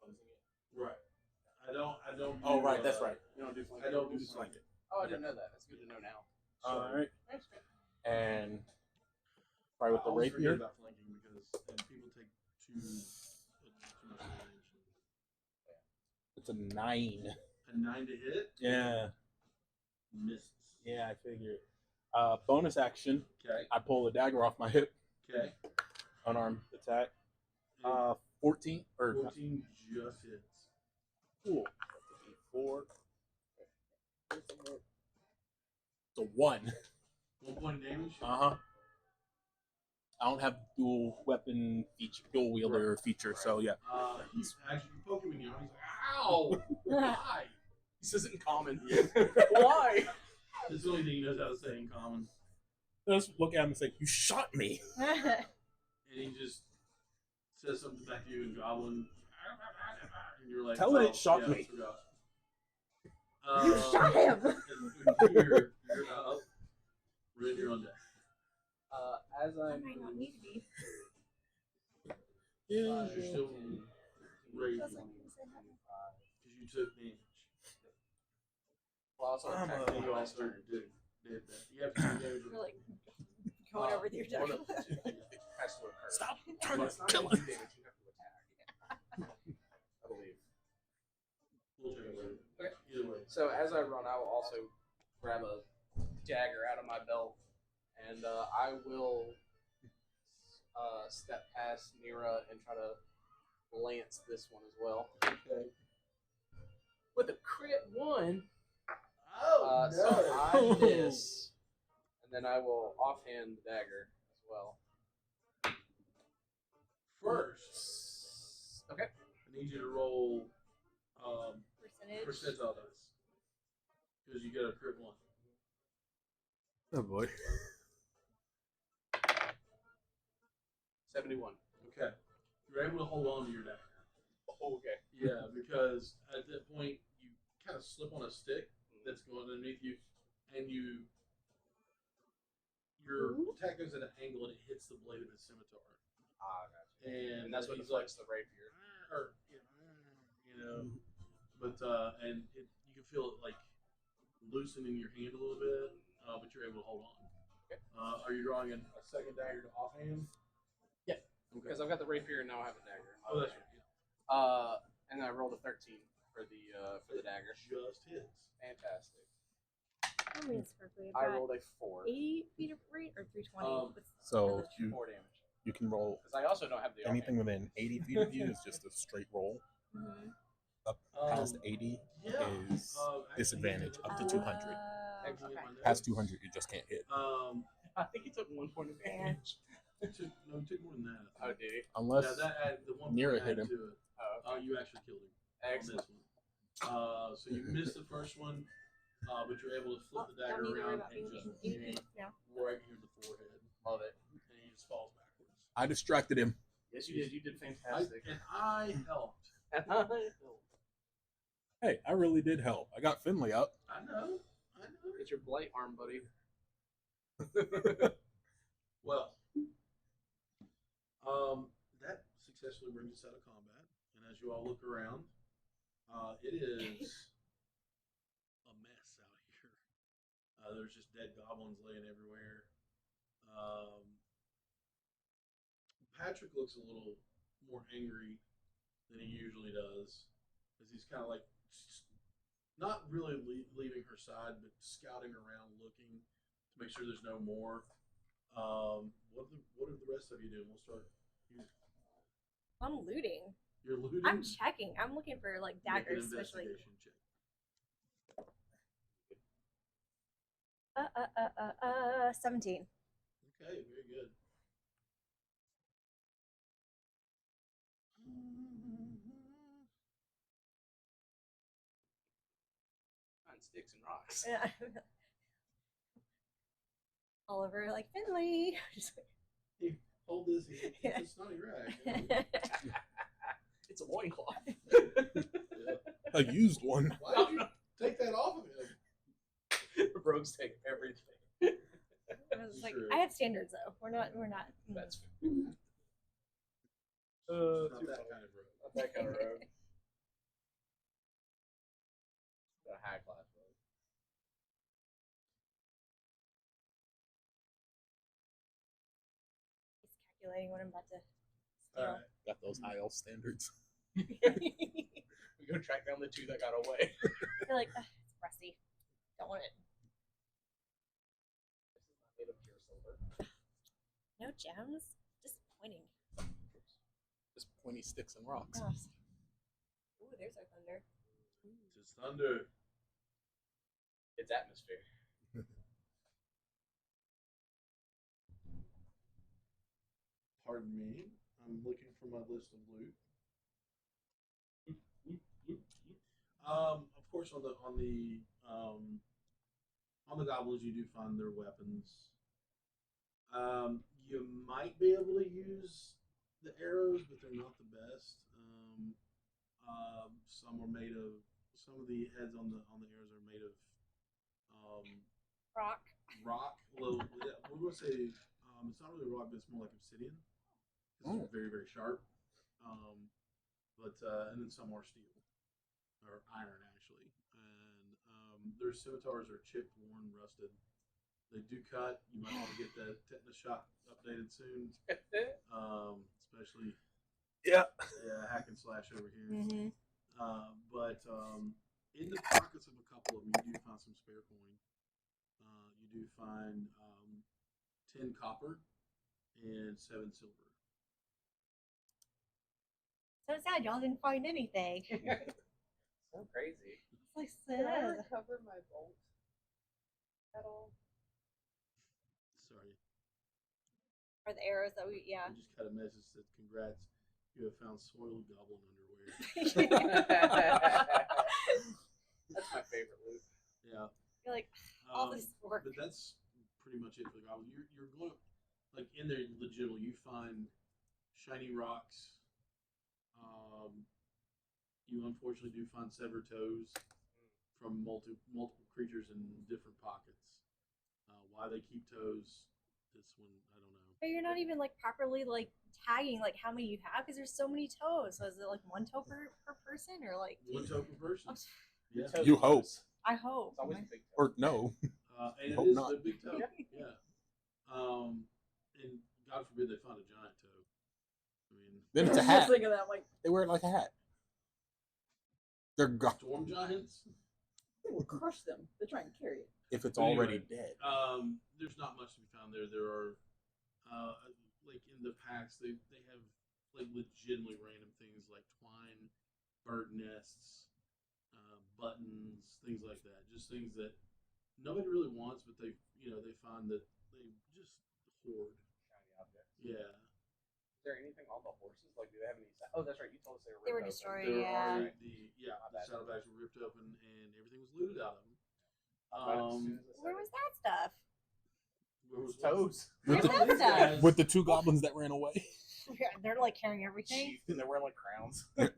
closing it. Right. I don't. Oh, right, that's right. You don't do flank. I don't do flank it. Oh, I didn't know that. That's good to know now. All right. That's good. And try with the I always forget rapier. about flanking because people take too much damage. It's a 9. A 9 to hit. Yeah. Misses. Yeah, I figured. Bonus action. Okay. I pull the dagger off my hip. Okay. Unarmed attack. 14 or 14 just hits. cool. 4. It's a 1. 1 point of damage. I don't have dual weapon feature, dual wielder feature, so yeah. He's actually poking me. He's like, "Ow! Why?" He says it in common. Yeah. Why? That's the only thing he knows how to say in common. Just look at him and say, "You shot me." And he just says something back to you in Goblin. And you're like, Tell it shot yeah, me. You shot him. You're up. Rin, you're on deck. As I'm might not need to be. You're still raging Doesn't because you took damage. well, also I'm attack And me you last also turn. did that. You have to do damage. You're like going over with your One dagger. of the two has to occur. Stop But trying to it's not kill gonna him. do damage, you have to attack. I believe. We'll check it later. Okay. Either way. So as I run, I will also grab a dagger out of my belt, and I will step past Nira and try to lance this one as well. Okay. With a crit 1, Oh, so I miss, and then I will offhand the dagger as well. First, Okay. I need you to roll Percentage. percentile dice because you get a crit 1. Oh boy. 71. Okay. You're able to hold on to your dagger. Okay. Yeah, because at that point you kind of slip on a stick that's going underneath you, and your attack goes at an angle and it hits the blade of his scimitar. Gotcha. And that's what he's like, deflects the rapier. or you know, but and you can feel it like loosening your hand a little bit, but you're able to hold on. Okay. Are you drawing a second dagger to offhand? Yeah. Okay. Because I've got the rapier and now I have a dagger. Oh, that's right. Yeah. And I rolled a 13 for the dagger. Just hits. Fantastic. I mean, it's perfectly. I rolled a 4. 80 feet of rate or 320. So you 4 damage. you can roll Because I also don't have the anything within 80 feet of you is just a straight roll. Mm-hmm. Up past 80 Yeah. is disadvantage up to 200. Actually, Okay. my notes. Past 200, you just can't hit. I think he took 1 point of damage. It took more than that. Oh, did he? Unless Yeah, that added the one Nira point hit added him. to it. Oh, okay. You actually killed him on Excellent. this one. So you missed the first one, but you're able to flip the dagger Don't need to worry around about and being just getting aim now. right here in the forehead, Love it. and he just falls backwards. I distracted him. Yes, you did. You did I fantastic. helped. Hey, I really did help. I got Finley up. I know. It's your blight arm, buddy. Well, that successfully brings us out of combat, and as you all look around, it is a mess out here. There's just dead goblins laying everywhere. Patrick looks a little more angry than he usually does, because he's kind of like not really leaving her side, but scouting around, looking to make sure there's no more. What are the rest of you doing? We'll start. I'm looting. You're looting. I'm checking. I'm looking for like Make an daggers, especially. investigation check. 17. Okay, very good. On sticks and rocks. Oliver, like Finley. Just Hey, hold this. It's a snotty rag. It's a loincloth. A used one. Why did you take that off of him? Rogues take everything. I was like, True. I have standards though. We're not. That's It's not too that funny. kind of rogue. Not that kind of rogue. Got a high class rogue. He's calculating what I'm about to All steal. right. Got those high elf standards. We go track down the two that got away. You're like, "Ugh, it's rusty. Don't want it. This is not made of pure silver. No gems. Disappointing. Just pointy sticks and rocks. Oh. Ooh, there's our thunder. It's thunder. It's atmosphere. Pardon me. I'm looking for my list of loot. Of course, on the goblins, you do find their weapons. You might be able to use the arrows, but they're not the best. Some are made of. Some of the heads on the arrows are made of Rock. rock. Well, yeah, we're going to say it's not really rock, but it's more like obsidian. It's very, very sharp. And then some are steel or iron actually. And their scimitars are chipped, worn, rusted. They do cut. You might want to get that tetanus shot updated soon. Especially Yeah. hack and slash over here. Mm-hmm. But in the pockets of a couple of them, you do find some spare coin. You do find 10 copper and 7 silver. So sad y'all didn't find anything. So crazy. It's like Can I sad. recover my bolt at all? Sorry. Or the arrows that we, yeah. I just got a message that said, "Congrats, you have found soiled goblin underwear." That's my favorite loot. Yeah. You're like, all this work. But that's pretty much it for the goblin. You're going to, like, in there legitimately, you find shiny rocks. You unfortunately do find severed toes from multiple creatures in different pockets. Why they keep toes, this one I don't know. But you're not even like properly like tagging like how many you have because there's so many toes. So is it like one toe per person or like One toe per person. Yeah. Toe You hope. toes. I hope. It's always a big toe. Or no. And it Hope is not. the big toe. Yeah. And God forbid they find a giant toe. I mean, Then it's a Just hat. think of that like They wear it like a hat. They're gone storm giants. They will crush them. They try and carry it. if it's But already anyway, dead. There's not much to be found there. There are, like in the packs, they have like legitimately random things like twine, bird nests, buttons, things like that. Just things that nobody really wants, but they find that they just hoard. Shiny objects. Yeah. Is there anything on the horses? Like, do they have any? Oh, that's right. You told us they were. They were ripped open. destroyed. There Yeah. are the saddlebags were ripped open and everything was looted out of them. Where was that stuff? Where was Toes? Where's Some of that these stuff? guys- With the 2 goblins that ran away. Yeah, they're like carrying everything. Sheathed, and they're wearing like crowns. Fooled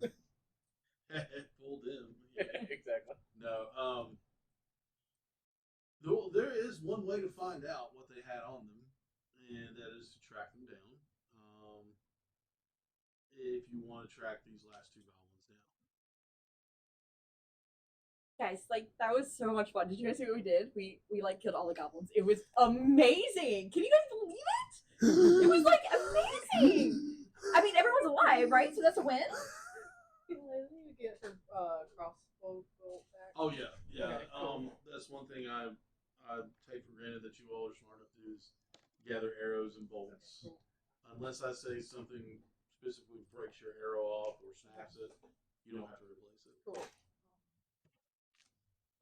them. Yeah. Exactly. No. There is one way to find out what they had on them, and that is to track them down. If you want to track these last 2 goblins down. Guys, like that was so much fun. Did you guys see what we did? We like killed all the goblins. It was amazing. Can you guys believe it? It was like amazing. I mean, everyone's alive, right? So that's a win. I need to get her crossbow bolt back. Oh yeah, yeah. Okay, cool. That's one thing I take for granted that you all are smart enough to do is gather arrows and bolts. Unless I say something specifically breaks your arrow off or snaps it, you don't have to replace it. Cool.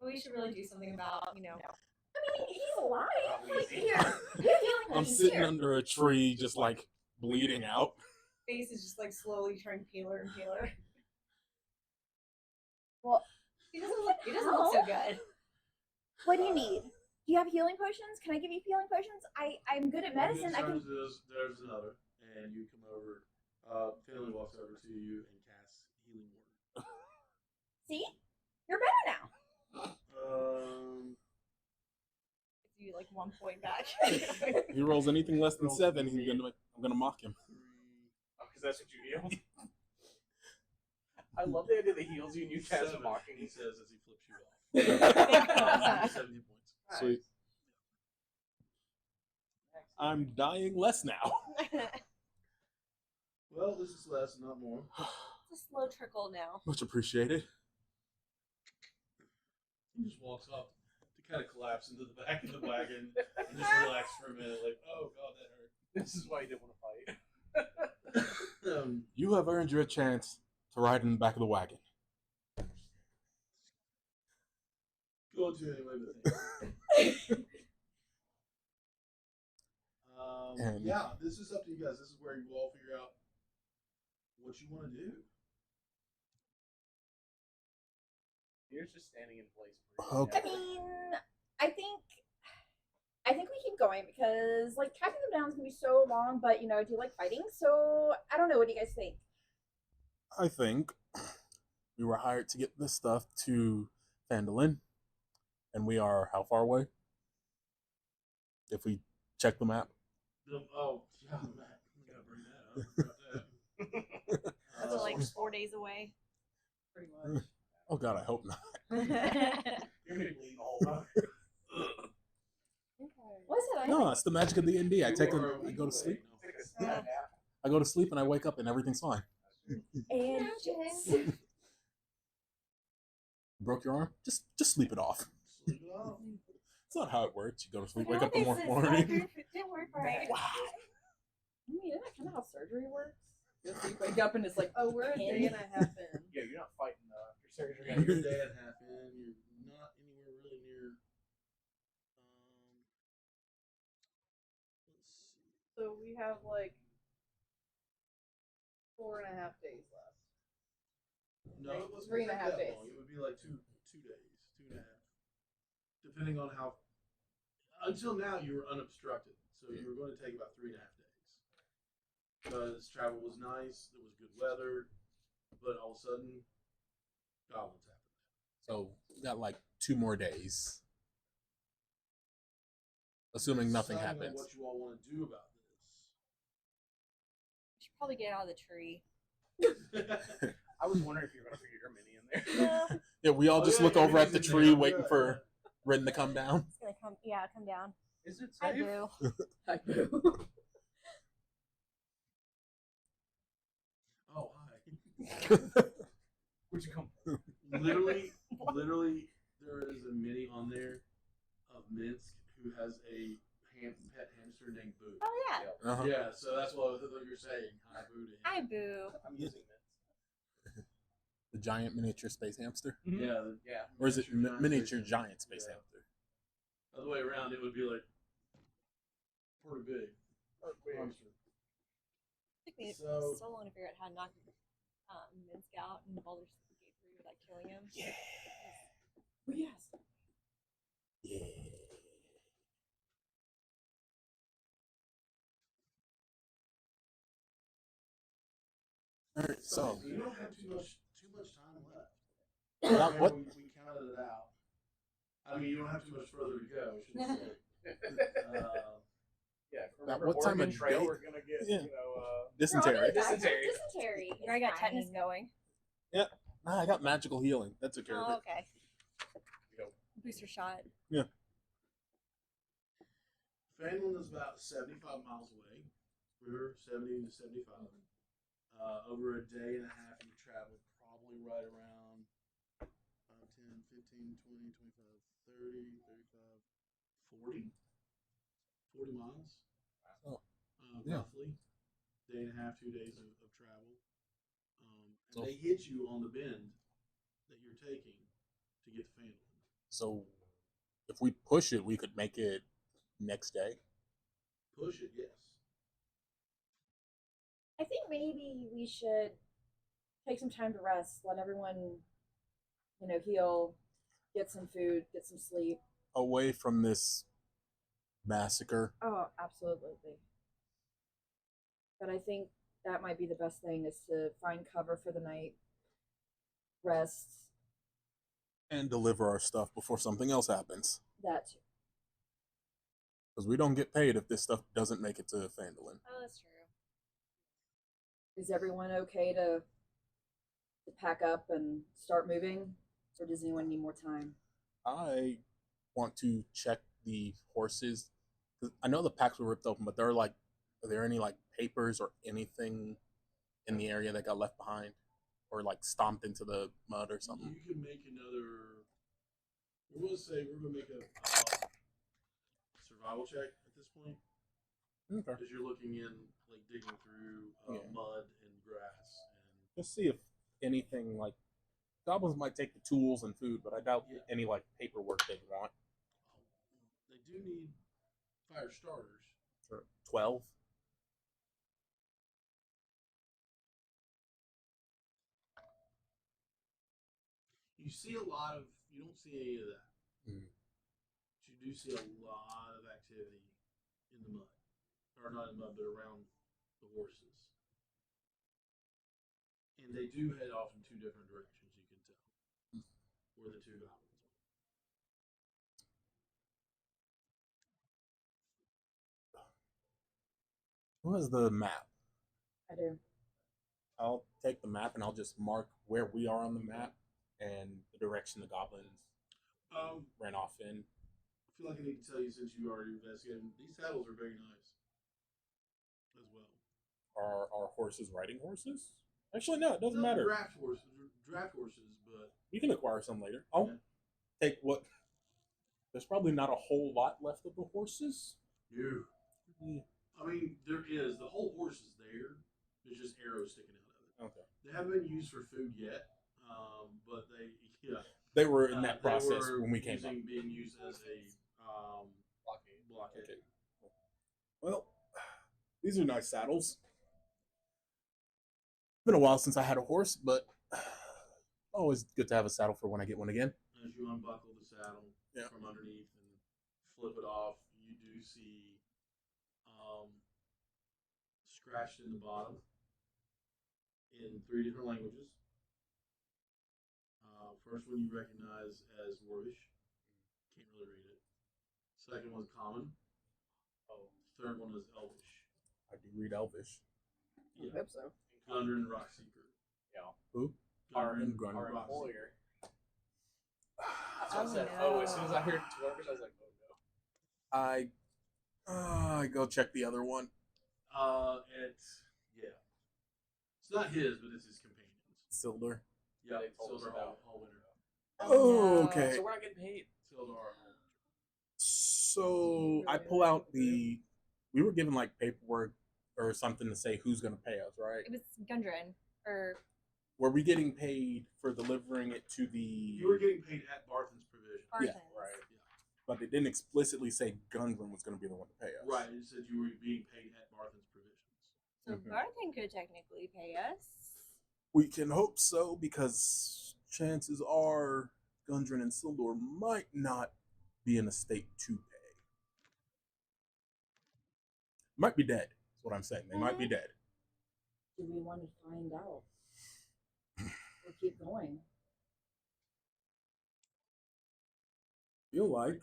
We should really do something about, you know. I mean, he's alive. Like, Easy. here. You're feeling I'm he's sitting here. under a tree, just like bleeding out. Face is just like slowly turning paler and paler. Well, He doesn't look so good. what do you need? Do you have healing potions? Can I give you healing potions? I'm good at medicine. I can. There's another, and you come over. Finley walks over to you and casts healing word. See, you're better now. Give you like 1 point back. If he rolls anything less than 7, I'm gonna mock him. Because that's what you heal. I love the idea that he heals you and you cast a mocking. He says as he flips you off. 70 points. Sweet. I'm dying less now. Well, this is less, not more. It's a slow trickle now. Much appreciated. He just walks up to kind of collapse into the back of the wagon and just relax for a minute, like, oh god, that hurt. This is why you didn't want to fight. You have earned your chance to ride in the back of the wagon. Go to anyway, but thank you. And- Yeah, this is up to you guys. This is where you all figure out what you want to do. You're just standing in place. Okay. I mean, I think we keep going because like tracking them down is gonna be so long. But you know, I do like fighting, so I don't know. What do you guys think? I think we were hired to get this stuff to Phandelver, and we are how far away? If we check the map. Oh, yeah, Matt. We gotta bring that up. I forgot that. That's like 4 days away. Pretty much. Oh God, I hope not. You're gonna be bleeding all over. What is it? No, it's the magic of the ND. I go to sleep. Take a stab nap. I go to sleep and I wake up and everything's fine. And Broke your arm? Just sleep it off. Sleep it off. It's not how it works. You go to sleep, I wake don't up the think morning. didn't work right. I mean, isn't that kind of how surgery works? You wake up and it's like, oh, we're a day and a half in. Yeah, you're not fighting your surgery. Yeah, you're a day and a half in. You're not anywhere really near. Let's see. so we have like 4.5 days left. No, it wasn't 3.5 that days. long. It would be like two days, 2.5, depending on how. Until now, you were unobstructed, so you were going to take about 3.5 days. Because travel was nice, there was good weather, but all of a sudden, goblins happened. So we got like 2 more days. Assuming nothing Deciding on happens. What you all want to do about We should probably get out of the tree. this? I was wondering if you were going to figure your mini in there. Yeah, we all Oh, just yeah, look yeah, over it at is the in tree there. waiting Yeah, for Rin to come down. It's gonna come down. Is it I safe? do. I do. Oh, hi. Where'd you come literally, there is a mini on there of Minsk who has a pet hamster named Boo. Oh yeah. Uh-huh. Yeah, so that's what you're saying. Hi, Boo. to him. Hi, Boo. I'm using it. The giant miniature space hamster? Yeah, Yeah. Or is it miniature space giant space Yeah. hamster? Other way around, it would be like pretty big. Hamster. It took me So- so long to figure out how to knock Minsk out in Baldur's Gate 3 without killing him. Yeah. Yes. Yeah. Alright, so you don't have too much time left. About what? We counted it out. I mean, you don't have too much further to go. I shouldn't say. Yeah, About remember what time Oregon of Trail, day? we're going to get, Yeah. Dysentery. dysentery. Dysentery. You already got tetanus going. Nah, I got magical healing. That took care Oh, of it. okay. Booster shot. Fanlin is about 75 miles away. We're 70 to 75. Over a day and a half, you travel probably right around 5, 10, 15, 20, 25, 30, 35, 40. 40 miles, Oh, yeah. roughly. Day and a half, 2 days of travel. And So- they hit you on the bend that you're taking to get to Phandelver. So if we push it, we could make it next day. Push it, yes. I think maybe we should take some time to rest, let everyone, heal, get some food, get some sleep. Away from this massacre. Oh, absolutely. But I think that might be the best thing is to find cover for the night, rest, And deliver our stuff before something else happens. that too. Because we don't get paid if this stuff doesn't make it to Phandelin. Oh, that's true. Is everyone okay to pack up and start moving? Or does anyone need more time? I want to check the horses. 'Cause I know the packs were ripped open, but are there any like papers or anything in the area that got left behind, or like stomped into the mud or something? You can make another. We're going to say we're going to make a survival check at this point. Okay. As you're looking in, like digging through Yeah. mud and grass. And Just see if anything like goblins might take the tools and food, but I doubt Yeah. any like paperwork they'd want. they do need fire starters. For 12. You see a lot of. You don't see any of that. Mm. But you do see a lot of activity in the mud. Or not in the mud, but around the horses. And they do head off in two different directions, you can tell. Where the two goblins went. Who has the map? I do. I'll take the map and I'll just mark where we are on the map and the direction the goblins ran off in. I feel like I need to tell you since you already investigated. These saddles are very nice as well. Are our horses riding horses? Actually, no, it doesn't No, matter. Draft horses, but We can acquire some later. I'll Yeah. take what. There's probably not a whole lot left of the horses. no. Yeah. I mean, there is. The whole horse is there. There's just arrows sticking out of it. Okay. They haven't been used for food yet, but They were in that they process were when we came up. being used as a blockade. Okay. Well, these are nice saddles. Been a while since I had a horse, but always good to have a saddle for when I get one again. As you unbuckle the saddle Yeah. from underneath and flip it off, you do see scratched in the bottom in 3 different languages. First one you recognize as Dwarvish. Can't really read it. Second one's common. Third one is Elvish. I do read Elvish. I hope so. Gundren and Rockseeker. Yeah. Who? Gundren, Gundren. Our Rockseeker. employer. That's what I Oh, said. no. Oh, as soon as I heard Dwarvish, I was like, oh no. I go check the other one. It's not his, but it's his companions. Sildar. Yeah, They told us Sildar about. Hallwinter. Oh, no. okay. So we're not getting paid. Sildar Hallwinter. So I pull out the. We were given like paperwork or something to say who's going to pay us, right? It was Gundren. Or Were we getting paid for delivering it to the? You were getting paid at Barthen's provision. Yeah, Barthen's. Right. But they didn't explicitly say Gundren was going to be the one to pay us. Right. It said you were being paid at Barthen's provisions. So Mhm. Barthen could technically pay us. We can hope so because chances are Gundren and Sildor might not be in a state to pay. Might be dead. That's what I'm saying. They might be dead. Do we want to find out? Or keep going? Feel like,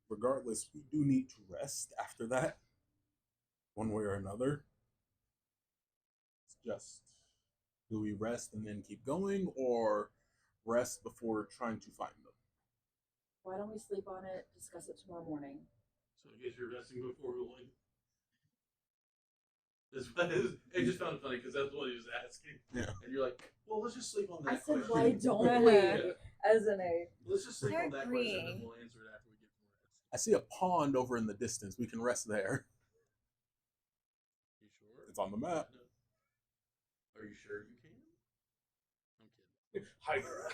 regardless, we do need to rest after that, one way or another. It's just, do we rest and then keep going, or rest before trying to find them? Why don't we sleep on it, discuss it tomorrow morning? So I guess you're resting before going. It just found it funny because that's what he was asking. Yeah. And you're like, well, let's just sleep on I that said, question. why don't Yeah. we? As in a, Let's just sleep They're on that question and agreeing. we'll answer it after we get some rest. I see a pond over in the distance. We can rest there. You sure? It's on the map. No. Are you sure you can? I'm kidding. Hydra.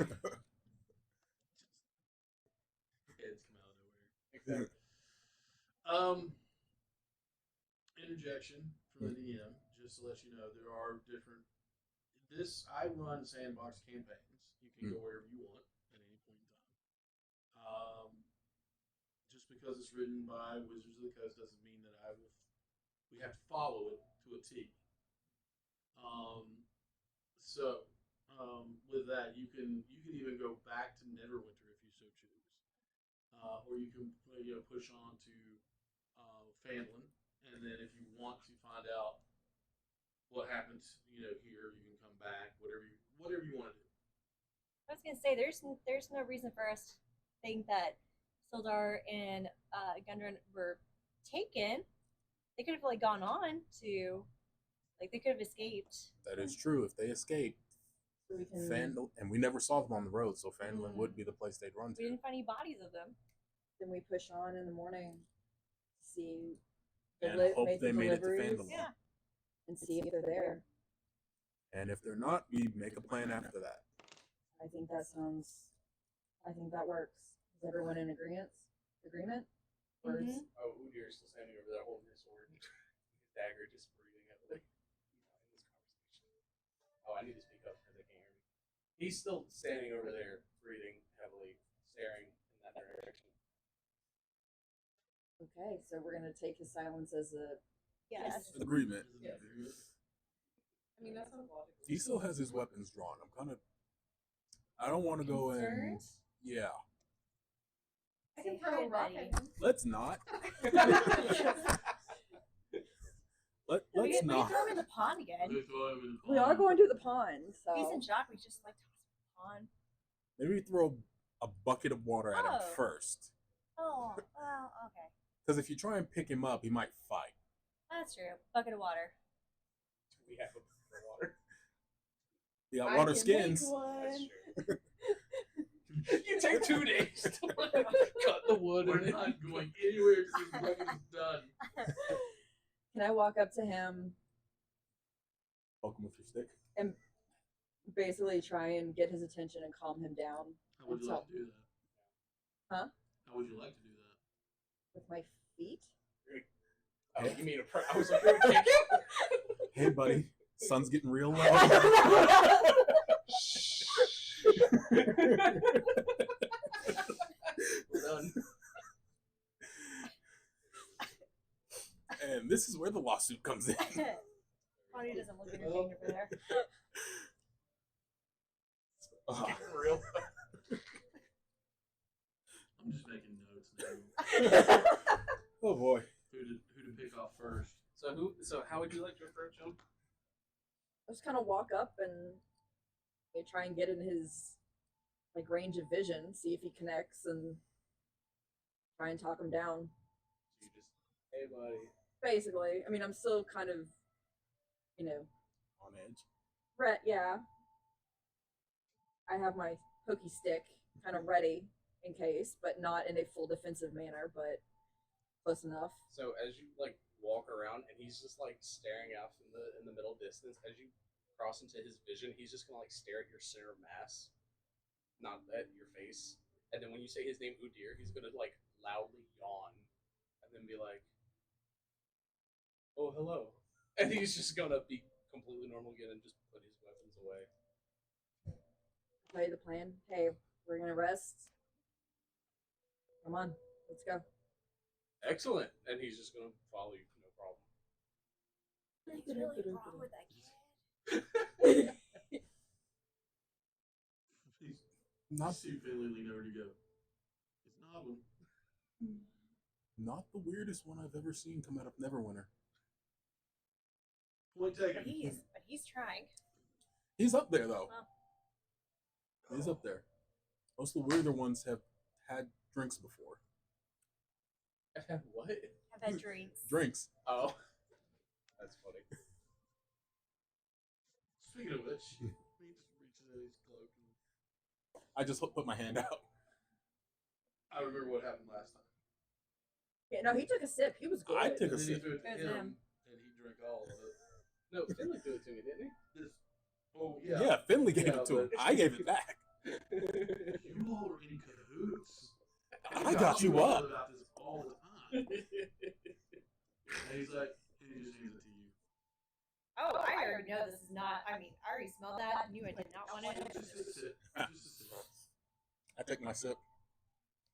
Heads come out of nowhere. Exactly. Interjection from the DM, just to let you know, there are different. I run sandbox campaigns. You can go wherever you want at any point in time. Just because it's written by Wizards of the Coast doesn't mean that we have to follow it to a T. So with that, you can even go back to Neverwinter if you so choose, or you can push on to Phandelver, and then if you want to find out what happens, here you can come back, whatever you want to do. I was gonna say there's no reason for us to think that Sildar and Gundren were taken. They could have like gone on to, like they could have escaped. That is true. If they escape, so we can. Fandel, and we never saw them on the road, so Phandalin would be the place they'd run We to. didn't find any bodies of them. Then we push on in the morning, see, And hope make the they made it to deliveries, Phandalin. Yeah. and see if they're there. And if they're not, we make a plan after that. I think that works. Is everyone in agreement? Or is- Mhm. Oh, Udir's still standing over there holding his sword. His dagger just breathing heavily. In this conversation. Oh, I need to speak up because they can't hear me. He's still standing over there, breathing heavily, staring in that direction. Okay, so we're gonna take his silence as a Yes. Agreement. Yes. I mean, that sounds logical. He still has his weapons drawn. I don't want to go in. Concerned? Yeah. I can Say throw hi, a rock buddy. at him. Let's not. We Let's can not. throw him in the pond again. We are going to the pond, so If he's in shock, we just like toss him in the pond. Maybe throw a bucket of water at him Oh. first. Oh, well, okay. Because if you try and pick him up, he might fight. That's true. Bucket of water. We have a water. Yeah, I water can skins. make one. That's true. You take 2 days to cut the wood. We're and not going anywhere because this weapon is done. can I walk up to him Poke him with your stick. and basically try and get his attention and calm him down How would you like to do that? Huh? How would you like to do that? with my feet? Oh, you mean I was like, kick him? Hey, buddy. Sun's getting real low. We're done. And this is where the lawsuit comes in. Bonnie doesn't look entertained over there. Getting real. I'm just making notes now. Oh boy. Who to pick off first? So how would you like to approach him? I just kind of walk up and try and get in his like range of vision, see if he connects, and try and talk him down. So you just, hey buddy. Basically, I mean, I'm still kind of, On edge. yeah. I have my pokey stick kind of ready in case, but not in a full defensive manner, but close enough. So as you like walk around and he's just like staring off in the middle distance, as you cross into his vision, he's just gonna like stare at your center of mass, not at your face. And then when you say his name Udir, he's gonna like loudly yawn and then be like, "Oh, hello." And he's just gonna be completely normal again and just put his weapons away. Tell you the plan. Hey, we're gonna rest. Come on, let's go. Excellent. And he's just gonna follow you, no problem. What's really wrong with that kid? Please, Not see Finley lean over to go. It's novel. Not the weirdest one I've ever seen come out of Neverwinter. Point taken. But he's trying. He's up there though. Well. He's up there. Most of the weirder ones have had drinks before. What? Have had drinks. Drinks. Oh. That's funny. Speaking of which, he just reaches in his cloak. And I just put my hand out. I remember what happened last time. Yeah, no, he took a sip. He was good. I took And a then he sip. threw it to It was him, him. and he drank all of it. No, Finley threw it to me, didn't he? This, oh Yeah, Finley gave Yeah, it to him. but- I gave it back. you all were in cahoots. I got you up. About this all the time. And he's like, and he just hands it to you. Oh, I already know this is not. I mean, I already smelled that. Knew I did not want it. Just a sip. Just a sip. I take my sip.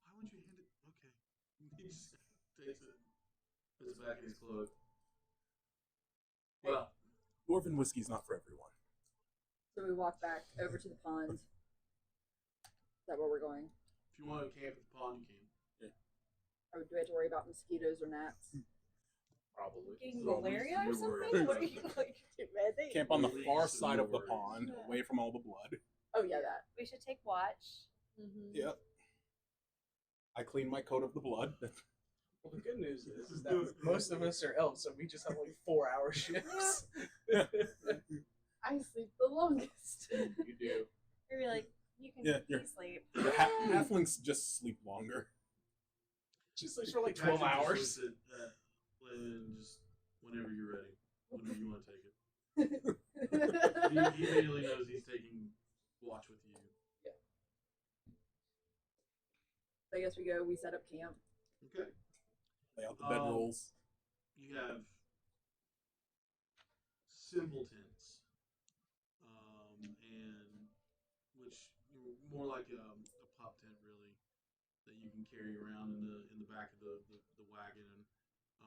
Why would you hand it? Okay. He just takes it, puts it back in his cloak. Well, Dwarven whiskey's not for everyone. So we walk back over to the pond. Is that where we're going? if you want to camp at the pond, you can. Or do we have to worry about mosquitoes or gnats? Probably. Getting So, malaria or you were- something? What are you like? Camp on the Release far the side of the words. pond, away from all the blood. Oh yeah, that. We should take watch. Mm-hmm. Yep. I clean my coat of the blood. Well, the good news is that most of us are elves, so we just have like 4-hour shifts. I sleep the longest. You do. Maybe like you can Yeah, you're- sleep. The halflings just sleep longer. She sleeps for like Patrick 12 just hours. looks at Lynn just whenever you're ready, whenever you want to take it. He immediately knows he's taking watch with you. I guess we go. We set up camp. Okay. Lay out the bedrolls. You have simple tents, and which more like a pop tent really that you can carry around in the back of the wagon.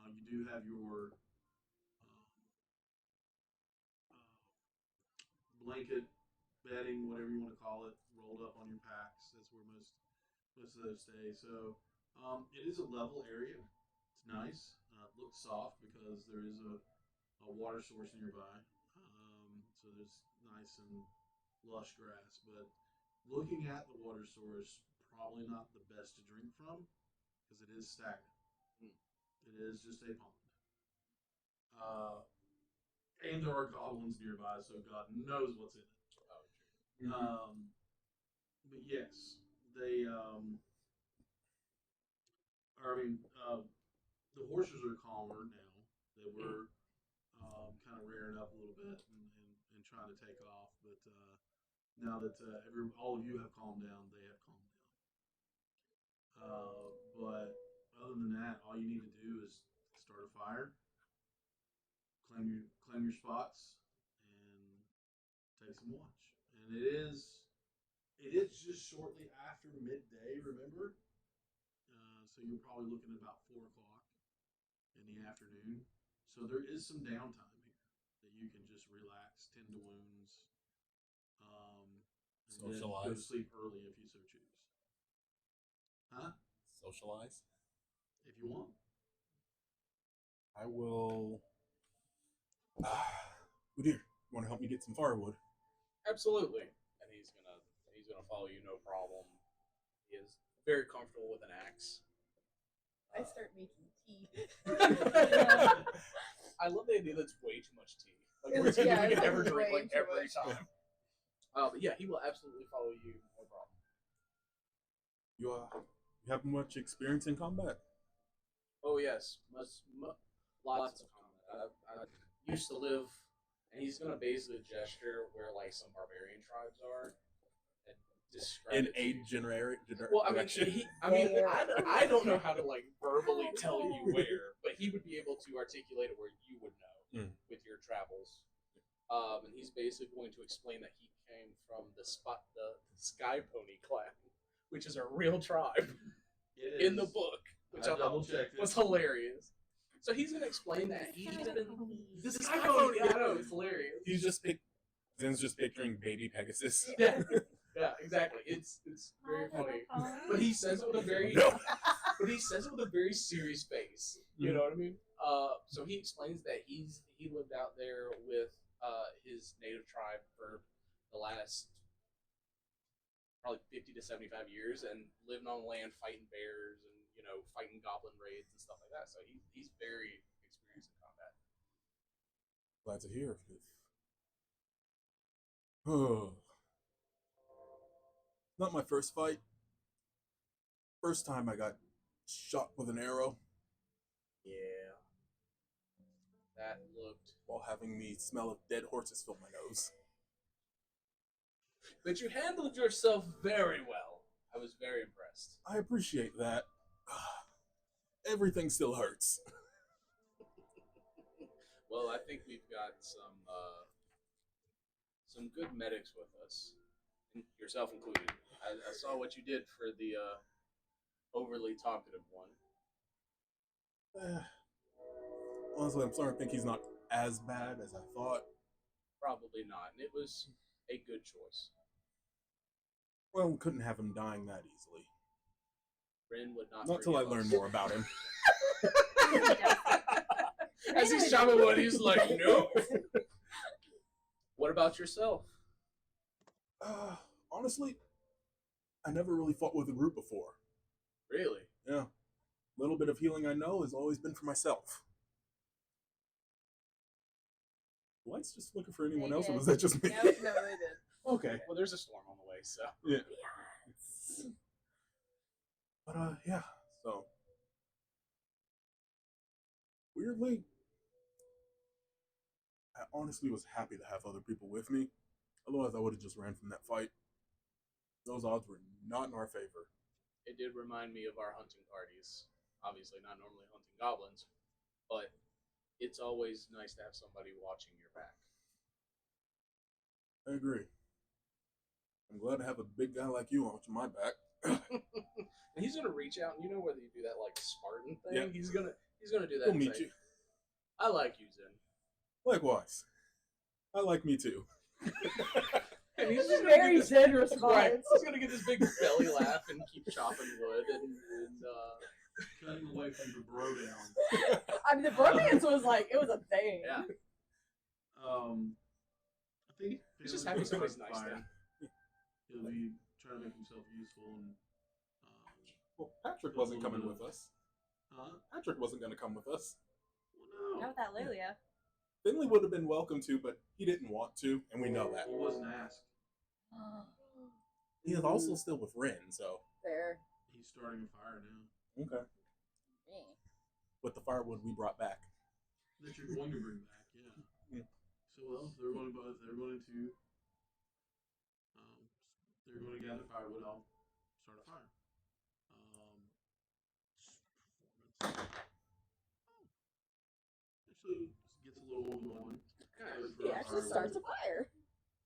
And you do have your blanket bedding, whatever you want to call it, rolled up on your packs. That's where most of those stay. So it is a level area. It's nice. It looks soft because there is a water source nearby. So there's nice and lush grass. But looking at the water source, probably not the best to drink from because it is stagnant. It is just a pond. And there are goblins nearby, so God knows what's in it. But yes, they the horses are calmer now. They were kind of rearing up a little bit and trying to take off, but now that all of you have calmed down, they have calmed down. But other than that, all you need to do is start a fire, claim your spots, and take some watch. And it is just shortly after midday. Remember, so you're probably looking at about 4 o'clock in the afternoon. So there is some downtime here that you can just relax, tend to wounds, and then go to Socialize. sleep early if you so choose. Huh? Socialize. If you want. I will. Udir, you want to help me get some firewood? Absolutely. And he's gonna follow you, no problem. He is very comfortable with an axe. I start making tea. I love the idea that's way too much tea. Like It's- we're saying yeah, we it's can ever like drink way like too every much. time. But yeah, he will absolutely follow you, no problem. You have much experience in combat? Oh yes, lots of combat. I used to live, and he's gonna basically gesture where like some barbarian tribes are, and describe In it to a you. generic Well, I mean, direction. I don't know how to like verbally tell you where, but he would be able to articulate it where you would know with your travels. And he's basically going to explain that he came from the Sky Pony clan, which is a real tribe It in the is. book, which I I thought double-checked it. was hilarious. So he's going to explain that he's been the Sky Sky Pony. Pony, I know, it's hilarious. He's just Zen's just picturing baby Pegasus. Yeah, yeah, exactly. It's very funny. But he says it with a very No. but he says it with a very serious face. You know what I mean? So he explains that he lived out there with his native tribe for the last probably 50 to 75 years and lived on land fighting bears and fighting goblin raids and stuff like that. So he's very experienced in combat. Glad to hear. Not my first fight. First time I got shot with an arrow Yeah, that looked. while having the smell of dead horses fill my nose. But you handled yourself very well. I was very impressed. I appreciate that. Everything still hurts. Well, I think we've got some good medics with us, yourself included. I saw what you did for the overly talkative one. Honestly, I'm starting to think he's not as bad as I thought. Probably not, and it was a good choice. Well, couldn't have him dying that easily. Rin would not. Not till I forgive learn us. more about him. As he's chopping wood, he's like, "Nope." What about yourself? Honestly, I never really fought with a group before. Really? Yeah. Little bit of healing I know has always been for myself. Lights just looking for anyone They else, or did. was that just me? No, they did. Okay. Well, there's a storm on the way, so. Yeah. But yeah. So weirdly, I honestly was happy to have other people with me. Otherwise, I would have just ran from that fight. Those odds were not in our favor. It did remind me of our hunting parties. Obviously, not normally hunting goblins, but it's always nice to have somebody watching your back. I agree. I'm glad to have a big guy like you watching my back. And he's gonna reach out, and you know whether you do that like Spartan thing. Yeah. He's gonna do that. He'll and meet say, you. I like you, Zen. Likewise. I like me too. And he's This just is gonna very get this, Zen response. right. He's gonna get this big belly laugh and keep chopping wood and Cutting away from the bro down. I mean, the bromance was like, it was a thing. yeah. I think He's just Phandelver happy somebody's starts nice fire. then. He'll be trying to make himself useful and. Well, Patrick wasn't coming with us. Patrick wasn't going to come with us. Well, Not with that Lilia. Finley would have been welcome to, but he didn't want to, and we know that. He wasn't asked. He is also still with Rin, so. Fair. He's starting a fire now. Okay. With the firewood we brought back. That you're going to bring back, yeah. Yeah. So well, they're going to gather firewood. I'll start a fire. Actually, gets a little overwhelming. He actually starts a fire.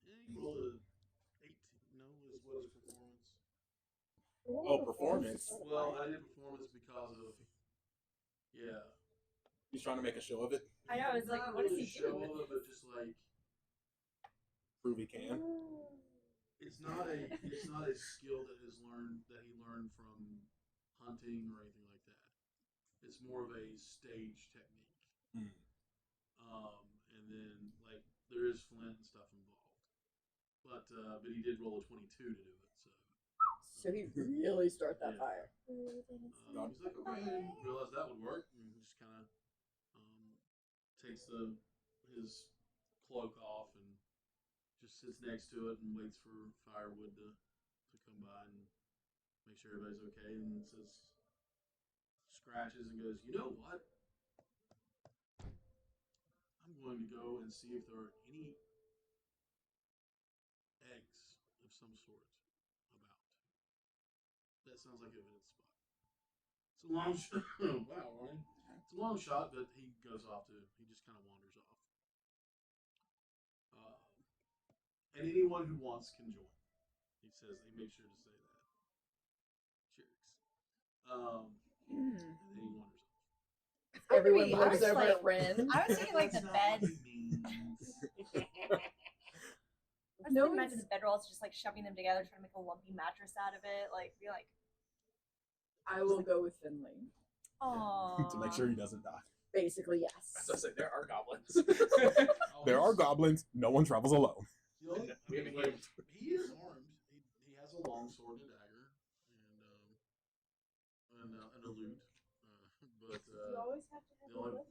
Yeah, you roll a 18. No, what is performance? Oh, performance. Well, I did performance because of. Yeah. He's trying to make a show of it. I know. I was like, Not what does really he show do? of it, but just like Prove he can. it's not a skill that he learned from hunting or anything like that. It's more of a stage technique. Hmm. And then like there is flint and stuff involved, but he did roll a 22 to do it. So he really start that Yeah. fire. He's like, okay, realized that would work, and he just kind of takes his cloak off and just sits next to it and waits for firewood to come by and make sure everybody's okay, and says, scratches and goes, you know what? I'm going to go and see if there are any eggs of some sort about. That sounds like a good spot. It's a long shot. Wow, Ryan. It's a long shot, but he goes off to. He just kind of wanders off. And anyone who wants can join. He says. He makes sure to say that. Cheers. And then he wanders off. Everyone I looks was over like- at Ren. I was thinking like the That's not bed. what he means. I was thinking imagine the bedrolls just like shoving them together, trying to make a lumpy mattress out of it. Like, be like, I will go with Finley. oh. To make sure he doesn't die. Basically, yes. As I say, there are goblins. There are goblins. No one travels alone. You know, We haven't like, he is armed. He has a long sword and a dagger, and a lute. But You always have to have the only,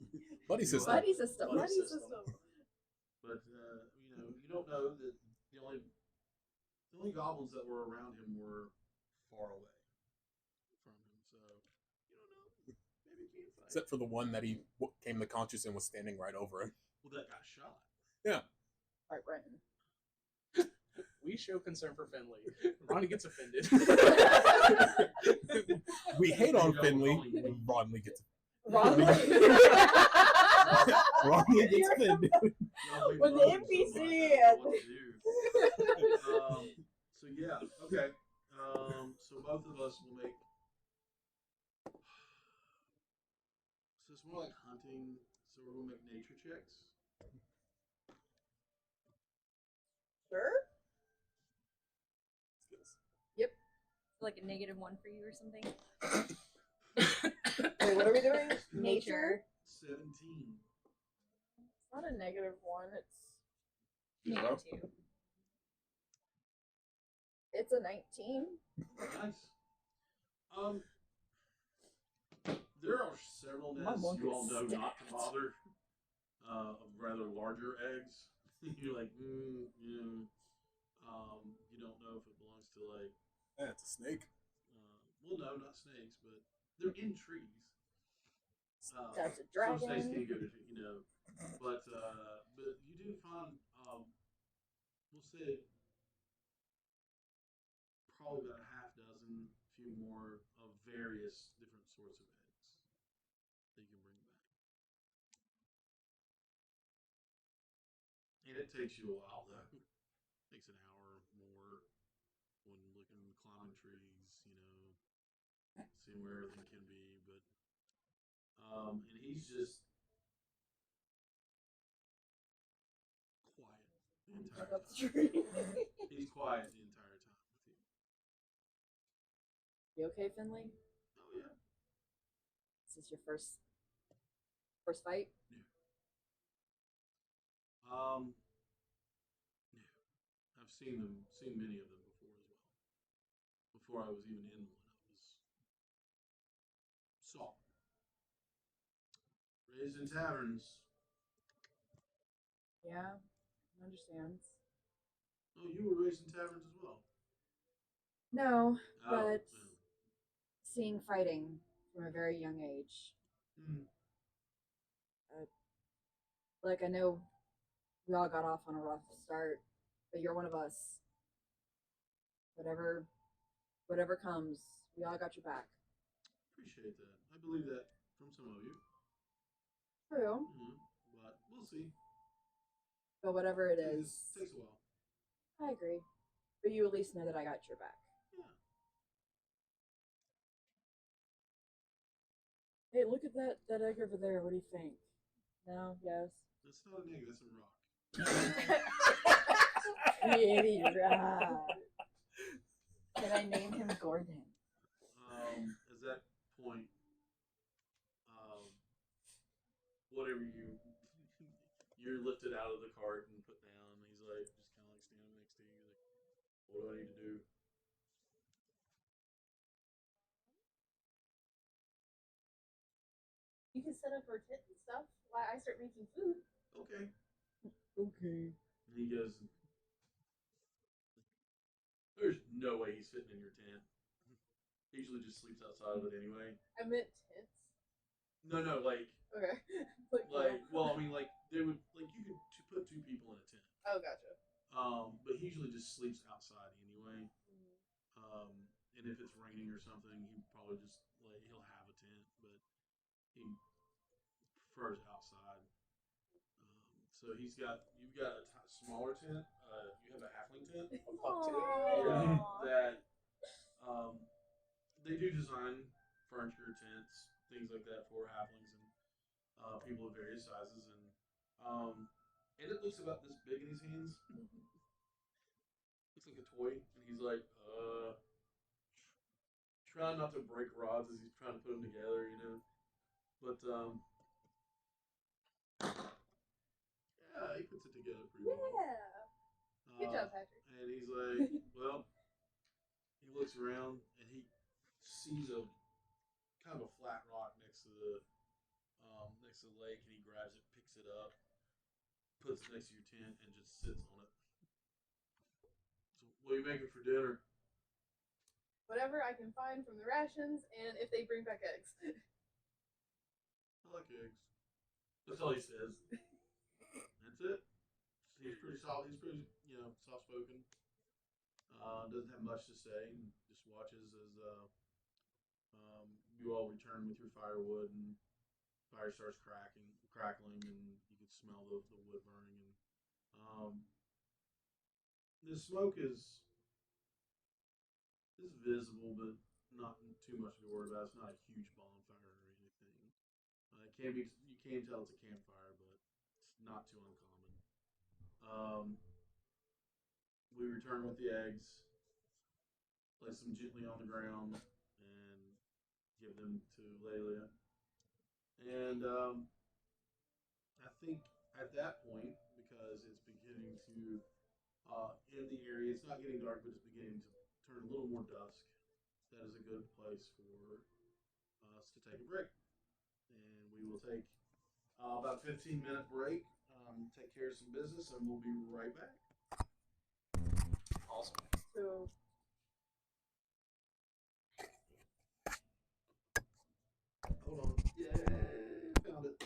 Buddy system. Buddy system. Buddy Buddy system. system. But you don't know that the only the only goblins that were around him were far away from him. So you don't know. Maybe he can't fight. Except for the one that he came to conscious and was standing right over him. Well, that got shot. Yeah. Right, right. We show concern for Finley. Ronnie gets offended. We hate on Finley. Ronley gets Wrongly. Ronley gets offended. When the NPC and- So yeah, okay. So both of us will make. So it's more like hunting. So we're gonna make nature checks. Sure. Like a -1 for you or something. Wait, what are we doing? Nature. 17. It's not a -1. -2. It's a 19. Nice. There are several My nests monk you all is know not to stacked. bother. Of rather larger eggs. You're like, you don't know if it belongs to like. Yeah, it's a snake. Well, no, not snakes, but they're in trees. That's a Some snakes dragon. can't go to, but you do find, we'll say, probably about a half dozen, few more of various different sorts of eggs that you can bring back. And it takes you a while, though. It takes an hour more when looking, climbing trees, seeing where everything can be. But and he's just quiet the entire That's time. true. He's quiet the entire time with you. You okay, Finley? Oh yeah. Is this your first fight? Yeah. I've seen many of them before as well. Before I was even in one, I was saw raised in taverns. Yeah, understands. Oh, you were raised in taverns as well. No, Oh, but no. seeing fighting from a very young age. Hmm. Like, I know we all got off on a rough start, but you're one of us. Whatever comes, we all got your back. Appreciate that. I believe that from some of you. True, But we'll see. but whatever it is, Takes a while. I agree. But you at least know that I got your back. Yeah. Hey, look at that egg over there. What do you think? No? Yes? That's not an egg. That's a rock. Pretty rock. Can I name him Gordon? At that point, whatever you're lifted out of the cart and put down. He's like just kind of like standing next to you. He's like, what do I need to do? You can set up our tent and stuff while I start making food. Okay. Okay. And he goes, there's no way he's fitting in your tent. He usually just sleeps outside of it anyway. I meant tents. No, like Okay. well, I mean, like they would like you could put two people in a tent. Oh, gotcha. But he usually just sleeps outside anyway. And if it's raining or something, he probably just like he'll have a tent, but he prefers outside. So you've got a smaller tent. You have a halfling tent. Yeah, that they do design furniture, tents, things like that for halflings and people of various sizes, and it looks about this big in his hands. Looks like a toy, and he's like, trying not to break rods as he's trying to put them together, But yeah, he puts it together pretty well. Yeah. Good job, Patrick. And he's like, well, he looks around and he sees a kind of a flat rock next to the lake, and he grabs it, picks it up, puts it next to your tent, and just sits on it. So What are you making for dinner? Whatever I can find from the rations, and if they bring back eggs. I like eggs. That's all he says. That's it. He's pretty solid. He's pretty, soft spoken. Doesn't have much to say. And just watches as you all return with your firewood, and fire starts crackling, and you can smell the wood burning. And the smoke is visible, but not too much to be worried about. It's not a huge bonfire or anything. It can be. You can tell it's a campfire, but it's not too uncommon. Um, we return with the eggs, place them gently on the ground, and give them to Lelia. And I think at that point, because it's beginning to in the area, it's not getting dark, but it's beginning to turn a little more dusk. That is a good place for us to take a break. And we will take about a 15-minute break, take care of some business, and we'll be right back. Awesome. So Hold on. Yeah, found it.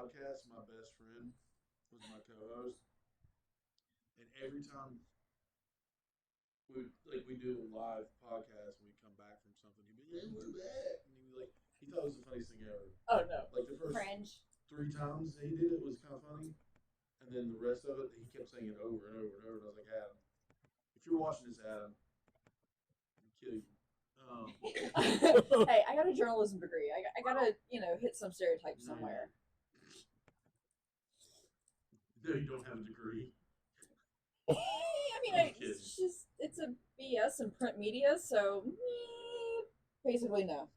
podcast, my best friend was my co-host, and every time we do a live podcast and we come back from something, he'd be like, "Hey, we're back," and he'd be like, he thought it was the funniest thing ever. Oh no. Like the first Cringe. 3 times he did it was kind of funny, and then the rest of it he kept saying it over and over and over. And I was like, Adam, if you're watching this, Adam, I'll kill you. Hey, I got a journalism degree. I gotta, hit some stereotypes somewhere. No, you don't have a degree. I mean, it's a BS in print media, so basically no.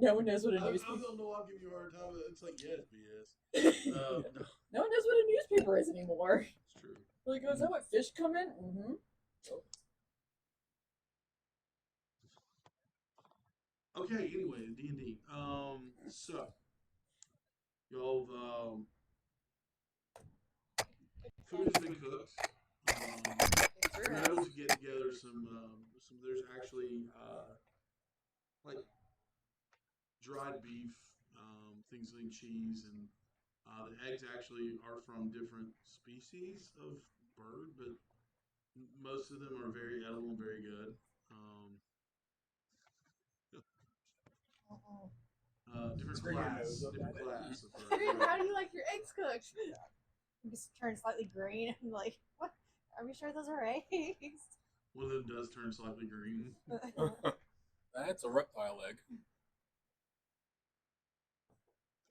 No one knows what a I newspaper. don't know. I'll give you a hard time. It's like yes, BS. No, No one knows what a newspaper is anymore. it's true. Like, oh, is that what fish come in? Mm-hmm. Okay. Anyway, D&D. So y'all food has been cooked. We're able to get together some. There's actually like dried beef, things like cheese, and the eggs actually are from different species of bird, but most of them are very edible and very good. Different Turn your class, nose up different at it. class of bird. How do you like your eggs cooked? You just turn slightly green. I'm like, what? Are we sure those are eggs? One of them does turn slightly green. That's a reptile egg.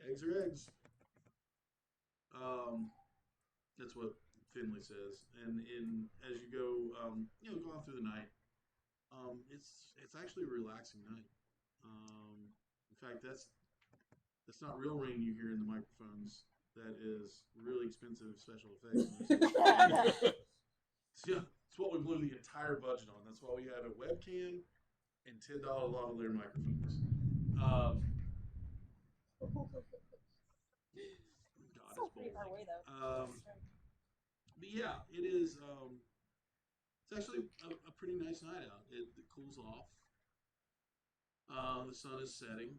Eggs are eggs. That's what Finley says. And as you go, going through the night, it's actually a relaxing night. In fact, that's not real rain you hear in the microphones. That is really expensive special effects. Yeah, it's what we blew the entire budget on. That's why we have a webcam and $10 lavalier microphones. God, Still it's pretty far boring. away though. But yeah, it is. It's actually a pretty nice night out. It cools off. The sun is setting.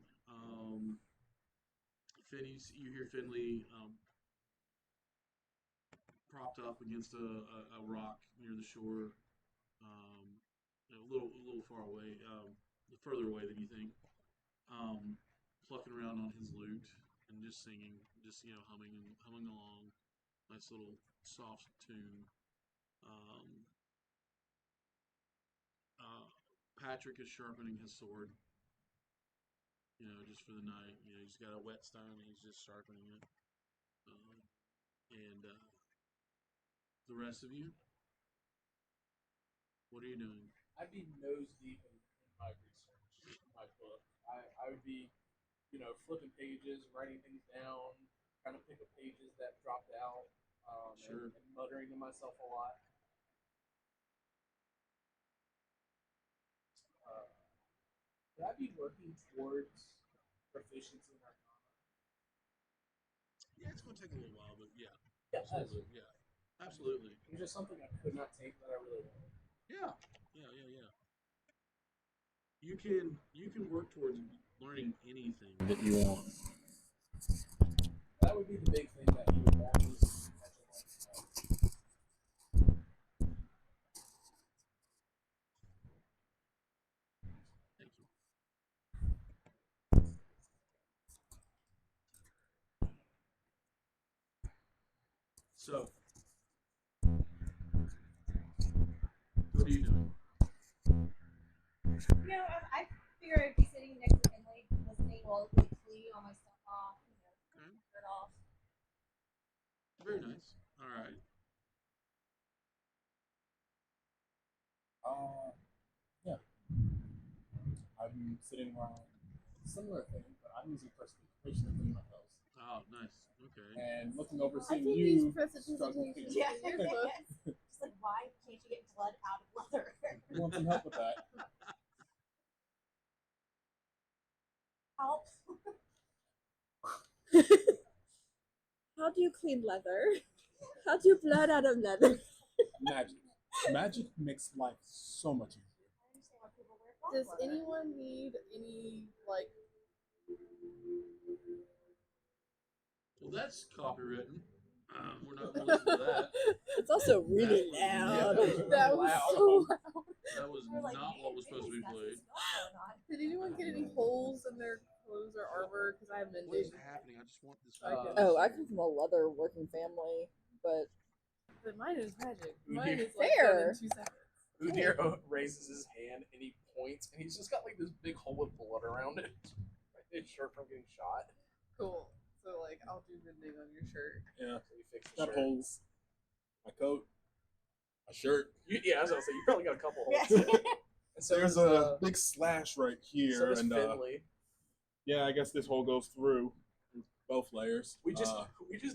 You hear Finley propped up against a rock near the shore, a little far away, further away than you think. Plucking around on his lute and just singing, just humming along, nice little soft tune. Um, Patrick is sharpening his sword, just for the night. He's got a whetstone and he's just sharpening it. And the rest of you, what are you doing? I'd be nose deep in my research, my book. I would be, flipping pages, writing things down, trying to pick up pages that dropped out, Sure. and muttering to myself a lot. Would I be working towards proficiency in Arcana? Yeah, it's going to take a little while, but yeah, Yeah, absolutely, yeah, absolutely, it was just something I could not take that I really wanted. yeah, yeah. You can work towards learning anything that you want. That would be the big thing that he would want me to catch up on. Thank you. So, what are you doing? I figure I'd be sitting next to Finley, listening while we clean all my stuff off, Okay. shirt off. Very nice. All right. Yeah. I'm sitting around similar thing, but I'm using prestidigitation to clean my house. Oh, nice. Okay. And looking over, I seeing can you use struggle to prestidigitation. Yeah. in your book. Just like, why can't you get blood out of leather? You want some help with that? Help. How do you clean leather? How do you blood out of leather? Magic. Magic makes life so much easier. I understand why people wear cloth Does leather. anyone need any Well, that's copywritten. We're not going to listen to that. It's also really That was- loud. that was That was so loud. That was We're like, not man, what was supposed to be Vinny's got some played. stuff going on. Did anyone get any holes in their clothes or armor? Because I have been What is digging. happening? I just want this. Oh, I come from a leather working family, but But mine is magic. Ooh, Mine dear. is like Fair. done in 2 seconds. Udir raises his hand and he points, and he's just got like this big hole with blood around it. His shirt from getting shot. Cool. So like, I'll do mending on your shirt. Yeah. So he fixed the Got shirt. holes. My coat. My shirt. Yeah, I was gonna say you probably got a couple holes. Yeah. And so There's a big slash right here, so does and Finley. yeah, I guess this hole goes through both layers. We just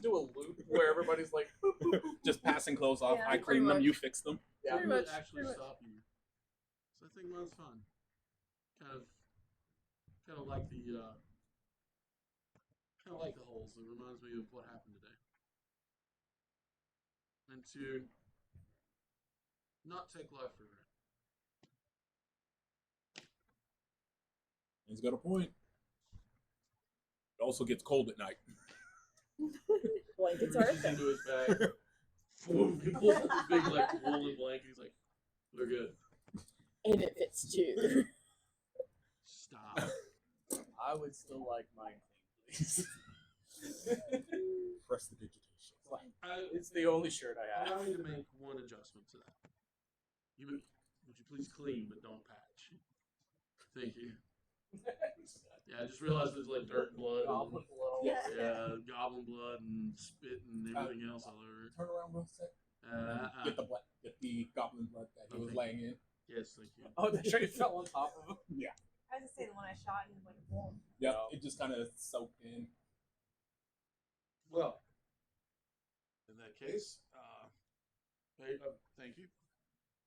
do a loop where everybody's like, boop, boop, boop. just passing clothes off. Yeah, I pretty clean them, much. you fix them. Yeah. Pretty Who would much, actually pretty much. stop you? So I think mine's fun. Kind of like the holes. It reminds me of what happened today. And to not take life for granted. He's got a point. It also gets cold at night. blankets He are a reaches thing. into his bag. Boom, he pulls out this big like woolen blanket. He's like, "We're good." And it fits too. Stop. I would still like mine clean, please. Press the digitation. It's the only shirt I Allow have. me to make one adjustment to that. Would you please clean but don't patch? Thank you. Yeah, I just realized there's like dirt and blood. Goblin blood. Yeah. Yeah, goblin blood and spit and everything else all over. Turn around real quick. Get Get the goblin blood that he was Okay. laying in. Yes, thank you. Oh, the shirt fell on top of him. Yeah. I was gonna say the one I shot and like boom. Yep. No. It just kind of soaked in. Well, in that case, thank you.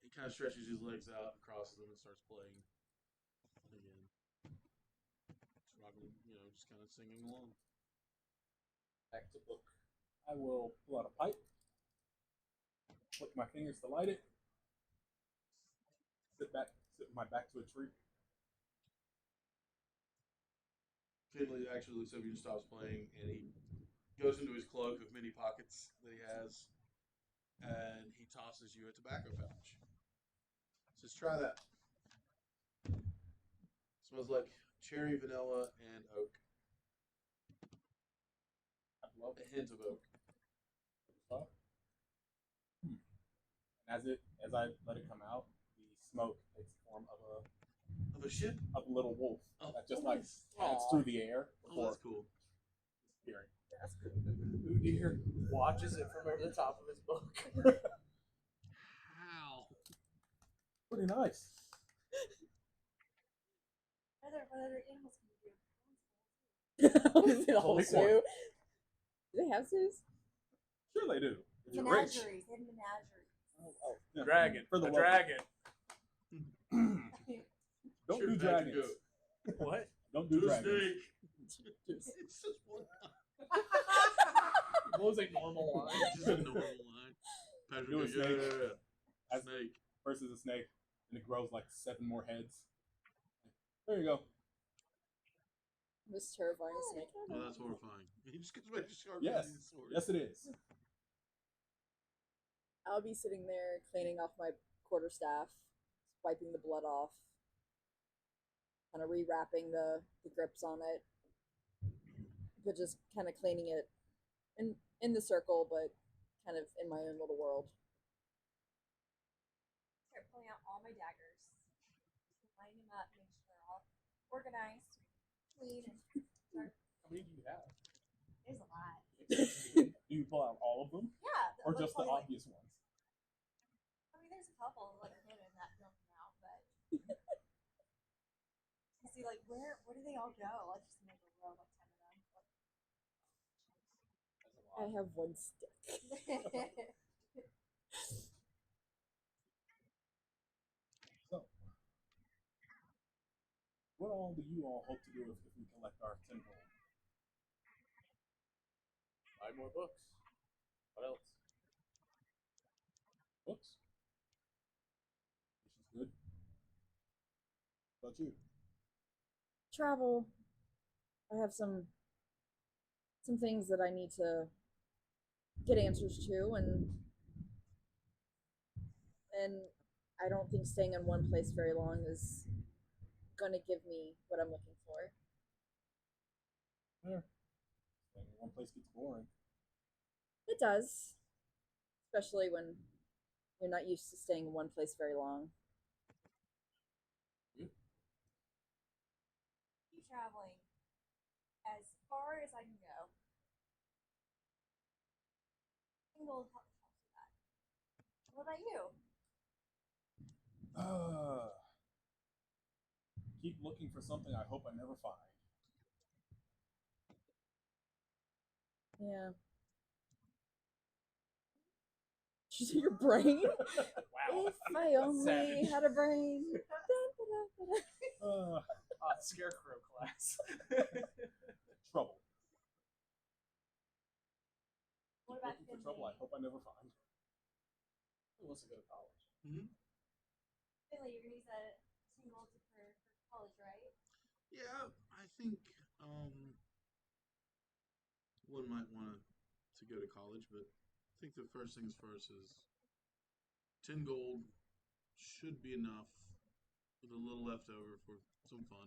He kind of stretches his legs out and crosses them and starts playing again. Just rocking, just kind of singing along. Back to book. I will pull out a pipe. Flick my fingers to light it. Sit with my back to a tree. Finley actually looks over you and stops playing, and he goes into his cloak with many pockets that he has, and he tosses you a tobacco pouch. Says, "Try that." Smells like cherry, vanilla, and oak. I love A hint of oak. stuff. And as I let it come out, the smoke takes the form of Of a ship? a little wolf Oh, that just nice. pads Aw. through the air Oh, before that's cool. disappearing. Udir watches it from over the top of his book. How? Pretty nice. What other animals can you do? Is it all Only zoo? one. Do they have zoos? Sure they do. If you're rich. Menageries. They have menageries. Oh, Yeah. Dragon. For the a wealthy. dragon. Don't Sure, do back to dragons. What? Don't do Do a dragons. snake. It's just one. What was a normal line? Just a normal line. Patrick Do a goes, snake. yeah. As- Snake. Versus a snake, and it grows like 7 more heads. There you go. this terrifying snake. Oh, that's horrifying. He just gets ready to sharpen Yes. his sword. Yes, it is. I'll be sitting there cleaning off my quarterstaff, wiping the blood off, kind of rewrapping the grips on it, but just kind of cleaning it in the circle, but kind of in my own little world. Start pulling out all my daggers, lining them up, make sure they're all organized, clean, and start. How many do you have? There's a lot. Do you pull out all of them, Yeah. or like, just the like- obvious ones? I mean, there's a couple like hidden that don't come out, but you see, like where do they all go? Let's just make a row, like 10 of them. I have one stick. So, what all do you all hope to do if we collect our 10 gold? Buy more books. What else? Books. Which is good. What about you? Travel. I have some some things that I need to get answers to, and I don't think staying in one place very long is gonna give me what I'm looking for. There. Staying in one place gets boring. It does, especially when you're not used to staying in one place very long. Keep traveling as far as I can go. Single helps with that. What about you? Keep looking for something I hope I never find. Yeah. Your brain? Wow. If I only Savage. had a brain. Scarecrow class. Trouble. What Keep about looking for trouble I Finley? hope I never find. Who wants to go to college? Finley, you're gonna use that single for college, right? Yeah, I think one might want to go to college, but I think the first things first is 10 gold should be enough with a little left over for some fun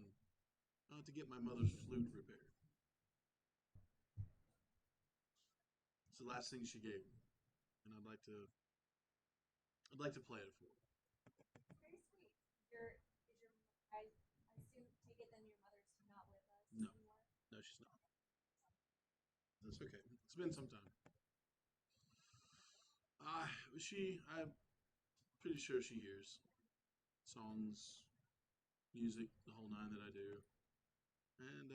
to get my mother's flute repaired. It's the last thing she gave me, and I'd like to play it for her. Very sweet. I assume take it then your mother's not with us No. anymore. No, she's not. That's okay. It's been some time. I'm pretty sure she hears songs, music, the whole nine that I do. And,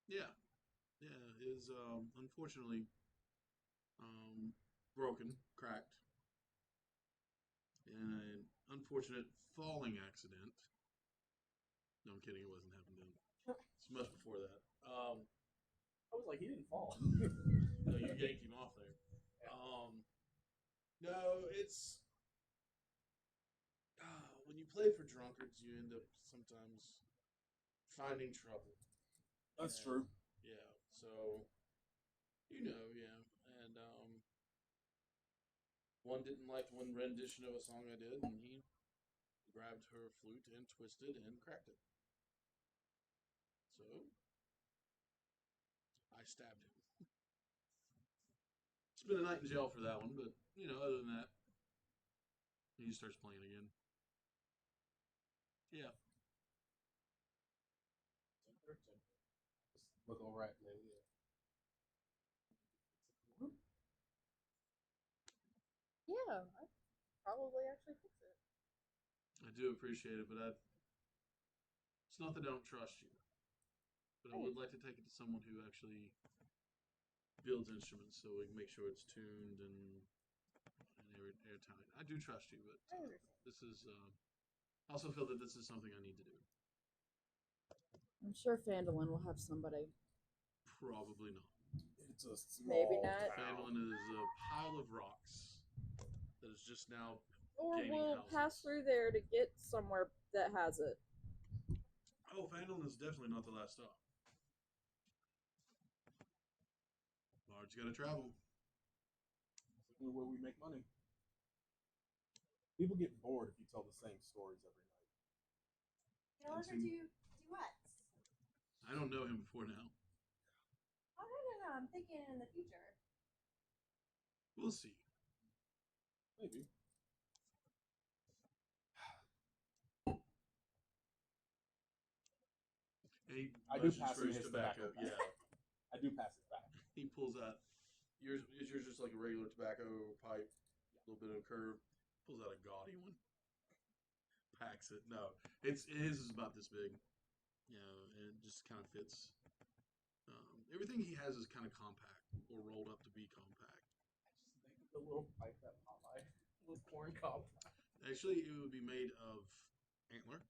yeah, yeah, is, unfortunately, broken, cracked, in an unfortunate falling accident. No, I'm kidding, it wasn't happened then. It's much before that. I was like, he didn't fall. No, you yanked him off there. No, it's when you play for drunkards, you end up sometimes finding trouble. That's And, true. Yeah, so yeah, and one didn't like one rendition of a song I did, and he grabbed her flute and twisted and cracked it. So I stabbed him. Spent a night in jail for that one, but other than that, he starts playing again. Yeah. Look all right, maybe. Yeah, I probably actually fix it. I do appreciate it, but it's not that I don't trust you, but I would like to take it to someone who actually builds instruments so we can make sure it's tuned and airtight. I do trust you, but I understand. this is. I also feel that this is something I need to do. I'm sure Phandelver will have somebody. Probably not. It's a small Maybe not. town. Phandalin is a pile of rocks that is just now Or gaining we'll houses. pass through there to get somewhere that has it. Oh, Phandalin is definitely not the last stop. Bard's got to travel. It's the only way we make money. People get bored if you tell the same stories every night. Tell her to do duets. I don't know him before now. Oh no. I'm thinking in the future. We'll see. Maybe. I do reaches pass for him his his tobacco. tobacco. Yeah. I do pass it back. He pulls out. Is yours just like a regular tobacco pipe? A little bit of a curve. Pulls out a gaudy one. Packs it. No, his is about this big. And it just kind of fits. Everything he has is kind of compact or rolled up to be compact. I just think of the little pipe that Popeye, little corn cob. Actually, it would be made of antler,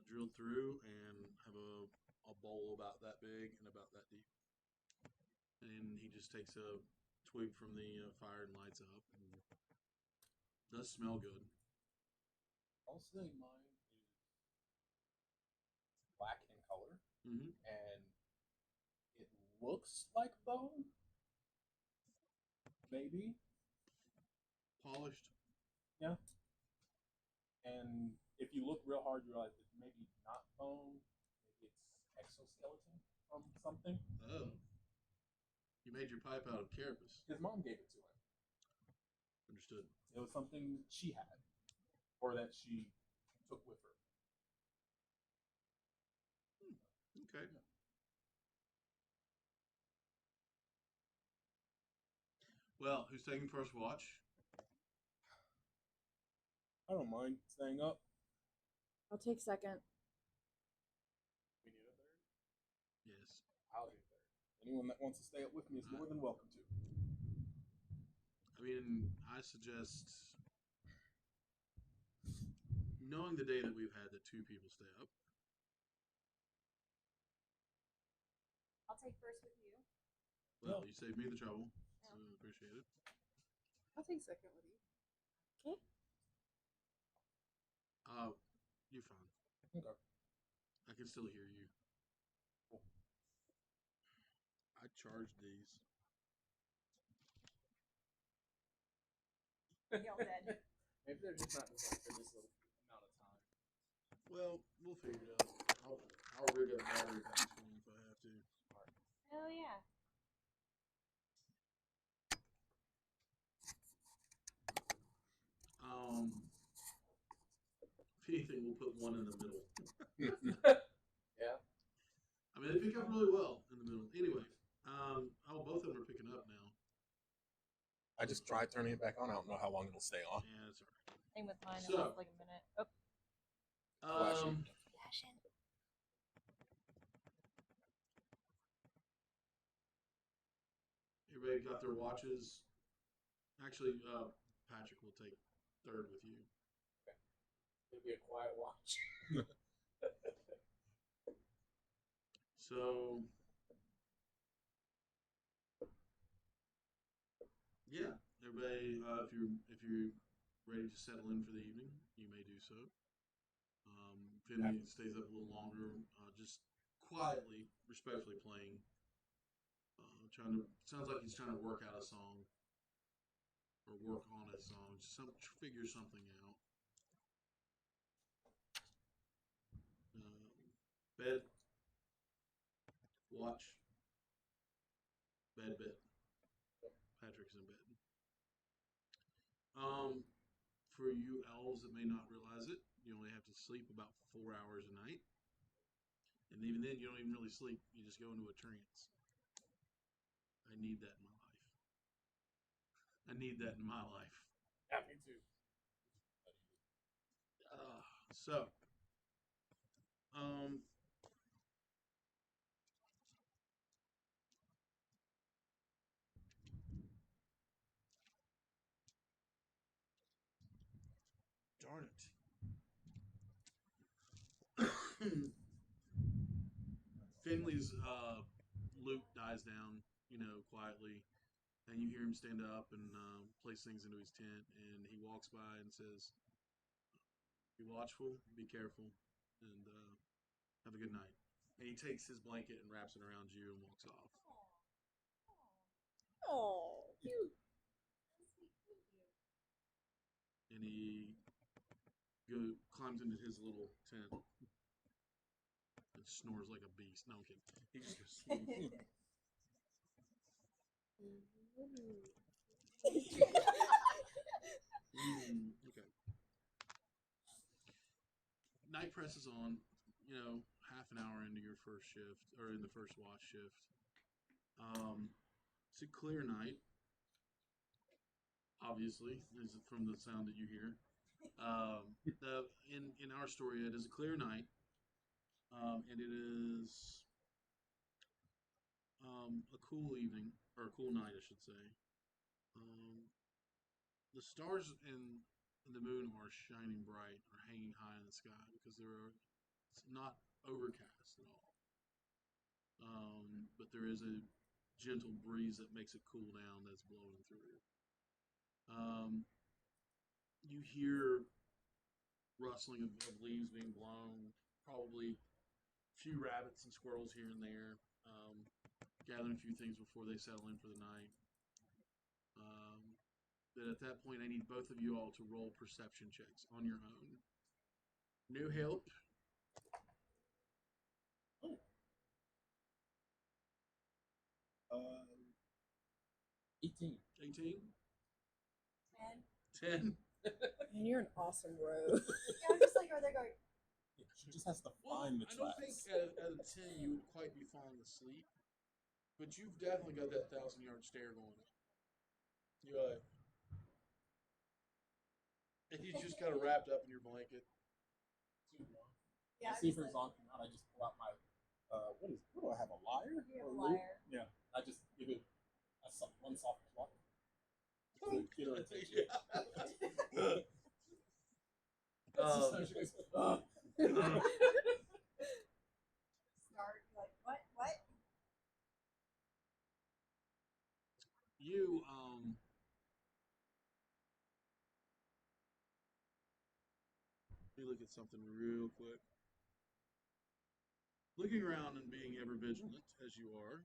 drilled through, and have a bowl about that big and about that deep. And he just takes a twig from the fire and lights up, and does smell good. I'll say mine is black in color Mm-hmm. and looks like bone, maybe. Polished. Yeah. And if you look real hard, you realize it's maybe not bone. Maybe it's exoskeleton from something. Oh. You made your pipe out of carapace. His mom gave it to him. Understood. It was something she had, or that she took with her. Okay. Well, who's taking first watch? I don't mind staying up. I'll take second. We need a third. Yes. I'll do third. Anyone that wants to stay up with me is more than welcome to. I mean, I suggest, knowing the day that we've had that two people stay up, I'll take first with you. well, you saved me the trouble, so I appreciate it. I'll take second with you. You're fine. Okay. I can still hear you. Cool. I charged these. Y'all dead. Maybe they're just not designed for this little amount of time. Well, we'll figure it out. I'll rig up battery packs for you if I have to. Hell yeah. If anything, we'll put one in the middle. Yeah. I mean, they pick up really well in the middle. Anyway, both of them are picking up now. I just tried turning it back on. I don't know how long it'll stay on. Yeah, that's all right. Same with mine. So- It was like a minute. Oh, Flashing. flashing. Everybody got their watches. Actually, Patrick will take third with you. It'll be a quiet watch. So, yeah, everybody, if you're ready to settle in for the evening, you may do so. Finley stays up a little longer, just quietly, respectfully playing. Sounds like he's trying to work out a song or work on a song, figure something out. Bed, watch, bed. Patrick's in bed. For you elves that may not realize it, you only have to sleep about 4 hours a night. And even then, you don't even really sleep. You just go into a trance. I need that in my life. I need that in my life. Yeah, me too. So, darn it. Finley's lute dies down, quietly, and you hear him stand up and place things into his tent, and he walks by and says, "Be watchful, be careful, and have a good night." And he takes his blanket and wraps it around you and walks off. Oh, cute. And he climbs into his little tent and snores like a beast. No, I'm kidding. He just goes sleep. Okay. Night presses on. Half an hour into your first shift, or in the first watch shift. It's a clear night. Obviously, from the sound that you hear. In our story, it is a clear night, and it is a cool evening, or a cool night, I should say. The stars and the moon are shining bright, are hanging high in the sky because it's not overcast at all. But there is a gentle breeze that makes it cool down that's blowing through. You hear rustling of leaves being blown, probably a few rabbits and squirrels here and there. gathering a few things before they settle in for the night. Then at that point, I need both of you all to roll perception checks on your own. New help. Uh, 18. 18. 10. 10. Man, you're an awesome rogue. Yeah, I'm just like, are they going? She just has to Well, find the I don't think traps. at a 10 you would quite be falling asleep, but you've definitely got that 1,000-yard stare going on. You're like, and you just kind of wrapped up in your blanket. Yeah, See if it's on or not. I just pull out my what do I have, a lyre? You have Or a lute? lyre. Yeah. I just give it one soft pluck. To get her attention. Yeah. That's just how she goes, Start like what? What? You let me look at something real quick. Looking around and being ever vigilant as you are.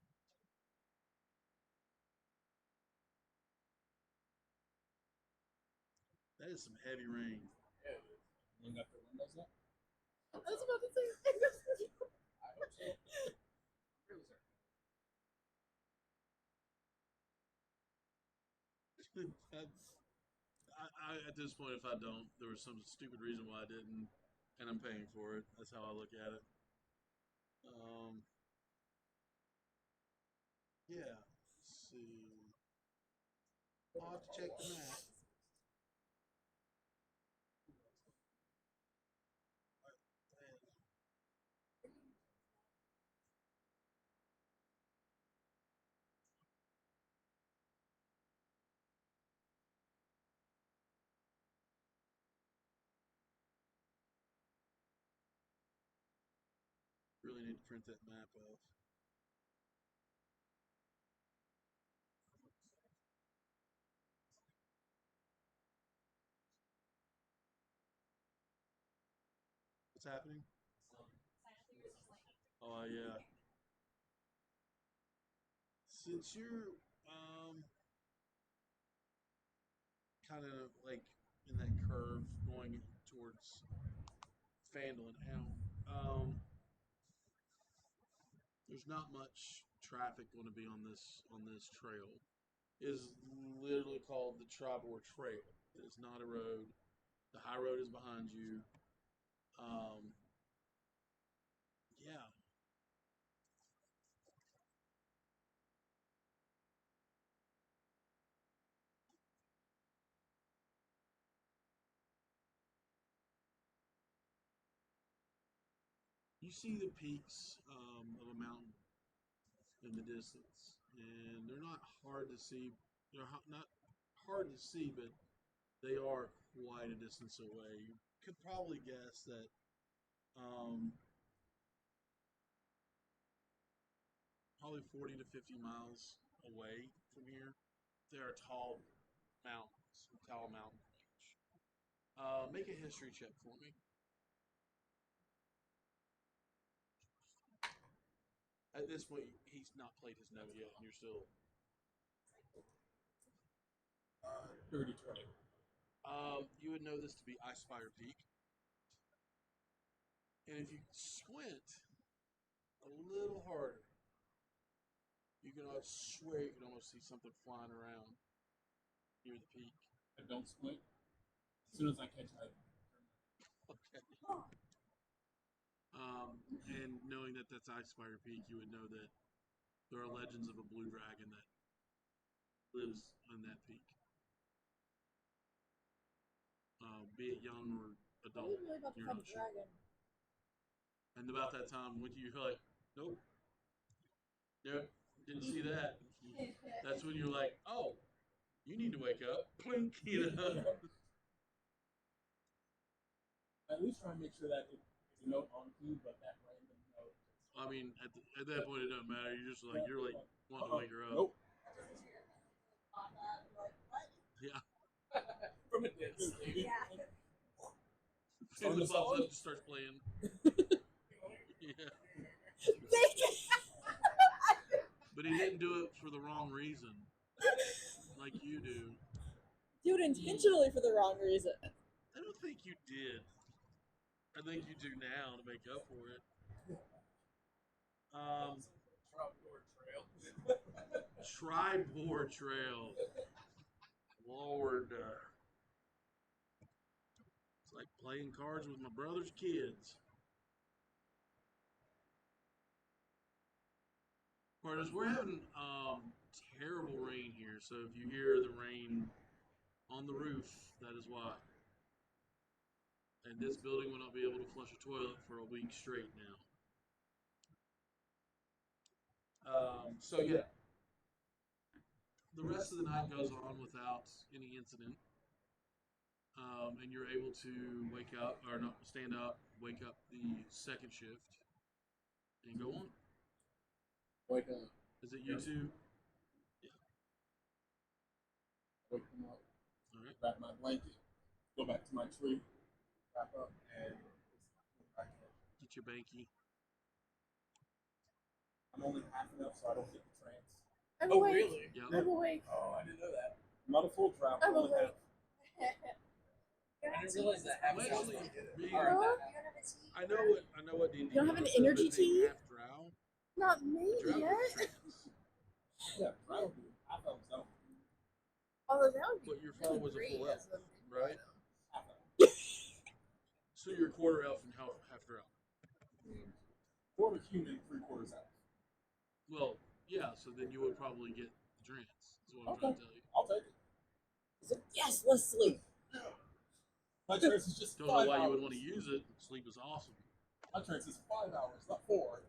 That is some heavy rain. You got the windows up? I was about to say. I hope so. At this point, if I don't, there was some stupid reason why I didn't, and I'm paying for it. That's how I look at it. Yeah. Let's see. I'll have to check the map. Really need to print that map off. What's happening? Oh yeah. Since you're kind of like in that curve going towards Phandelver now, there's not much traffic going to be on this trail. It is literally called the Tribor Trail. It is not a road. The high road is behind you. Yeah. You see the peaks of a mountain in the distance, and they're not hard to see. They're not hard to see, but they are quite a distance away. You could probably guess that um, probably 40 to 50 miles away from here, there are tall mountains, tall mountain range. Make a history check for me. At this point, he's not played his note yet, and you're still. 30-20. You would know this to be Ice Fire Peak. And if you squint a little harder, you can swear you can almost see something flying around near the peak. I don't squint. As soon as I catch it, Okay. And knowing that that's Ice Fire Peak, you would know that there are legends of a blue dragon that lives on that peak. Be it young or Are adult, you really about to you're fight not a sure. dragon? And about that time, when you're like, nope, didn't see that. That's when you're like, oh, you need to wake up. Plink, you know. at least try and make sure that it's a note on cue, but that random note. I mean, at that point, it doesn't matter. You're like wanting to wake her up. Nope. Yeah. From a dead sleep. Yeah. And the song? pops up starts playing. Yeah. But But he didn't do it for the wrong reason, like you do. Do it intentionally for the wrong reason. I don't think you did. I think you do now to make up for it. Tribord Trail. Lord. It's like playing cards with my brother's kids. Marcus, we're having terrible rain here, so if you hear the rain on the roof, that is why. And this building will not be able to flush a toilet for a week straight now. So yeah, the rest of the night goes on without any incident, and you're able to wake up or not stand up, wake up the second shift, and go on. Wake up. Is it you two? Wake them up. All right. Wrap my blanket. Go back to my tree. Wrap up and back in. Get your banky. I'm only half enough so I don't get the trance. I'm Oh, awake. really? Yep. I'm awake. Oh, I didn't know that. I'm not a full trap. I'm only awake. I didn't realize that half Well, was actually, me, Alright, Huh? I know what D&D You don't have an is, so energy they tea? half drow. Not me Drow yet. gets trance. Yeah, drow do. Half of them don't. Although that would be But your form was a great full elf, as a right? Half of them. So you're a quarter elf and half drow. Quarter human, 3/4 elf. Well, yeah. So then you would probably get the trance. Is what I'm Okay. trying to tell you. I'll take it. He's like, yes, let's sleep. My trance is just Don't 5 know hours. why you would want to use it. Sleep is awesome. My trance is 5 hours, not 4.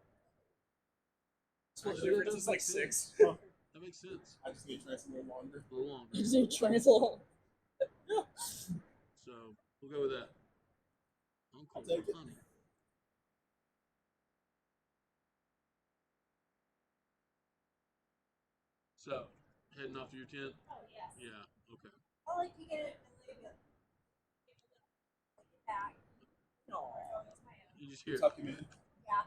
So the Actually, difference that is does like make sense. 6. That makes sense. I just need trance a little longer. A little longer. You just need translate. So we'll go with that. Uncle I'll take it. Honey. So heading off to your tent. Oh yes. Yeah. Okay. I like to get it and leave it. Back. No. You just hear Tuck him in. Yeah.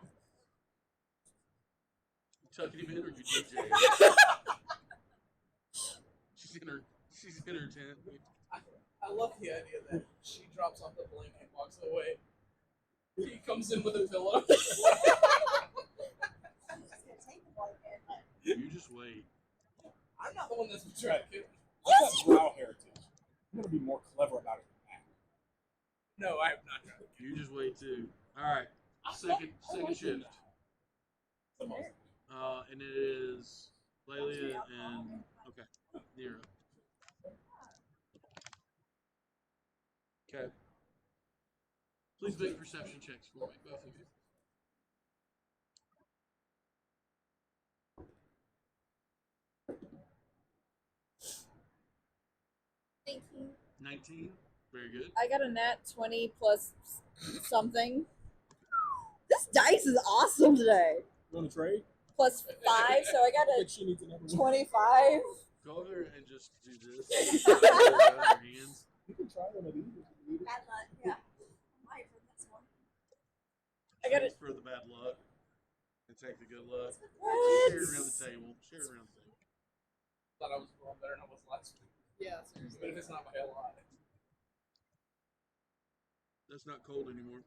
tucking him in, or you DJ. She's in her tent. I love the idea that she drops off the blanket and walks away. He comes in with a pillow. I'm just gonna take the blanket. You just wait. I'm not the one that's been trying to kill him. I've got drow heritage. I'm gonna be more clever about it than that. No, I have not tried to kill You just wait too. All right. Second shift. The most. And it is Lelia and okay, Nero. Okay. Please make perception checks for me, both of you. 19. Very good. I got a nat 20 plus something. This dice is awesome today. You want to trade? Plus 5, so I got I a think she needs another one. 25. Go over there and just do this. With your hands. You can try one of these if you need it. Bad luck. Yeah. Might for this one. I got it. For the bad luck and take the good luck. What? Share it around the table. Share it around the table. Thought I was going better than I was last week. Yeah, Even seriously. if it's not by a lot. That's not cold anymore.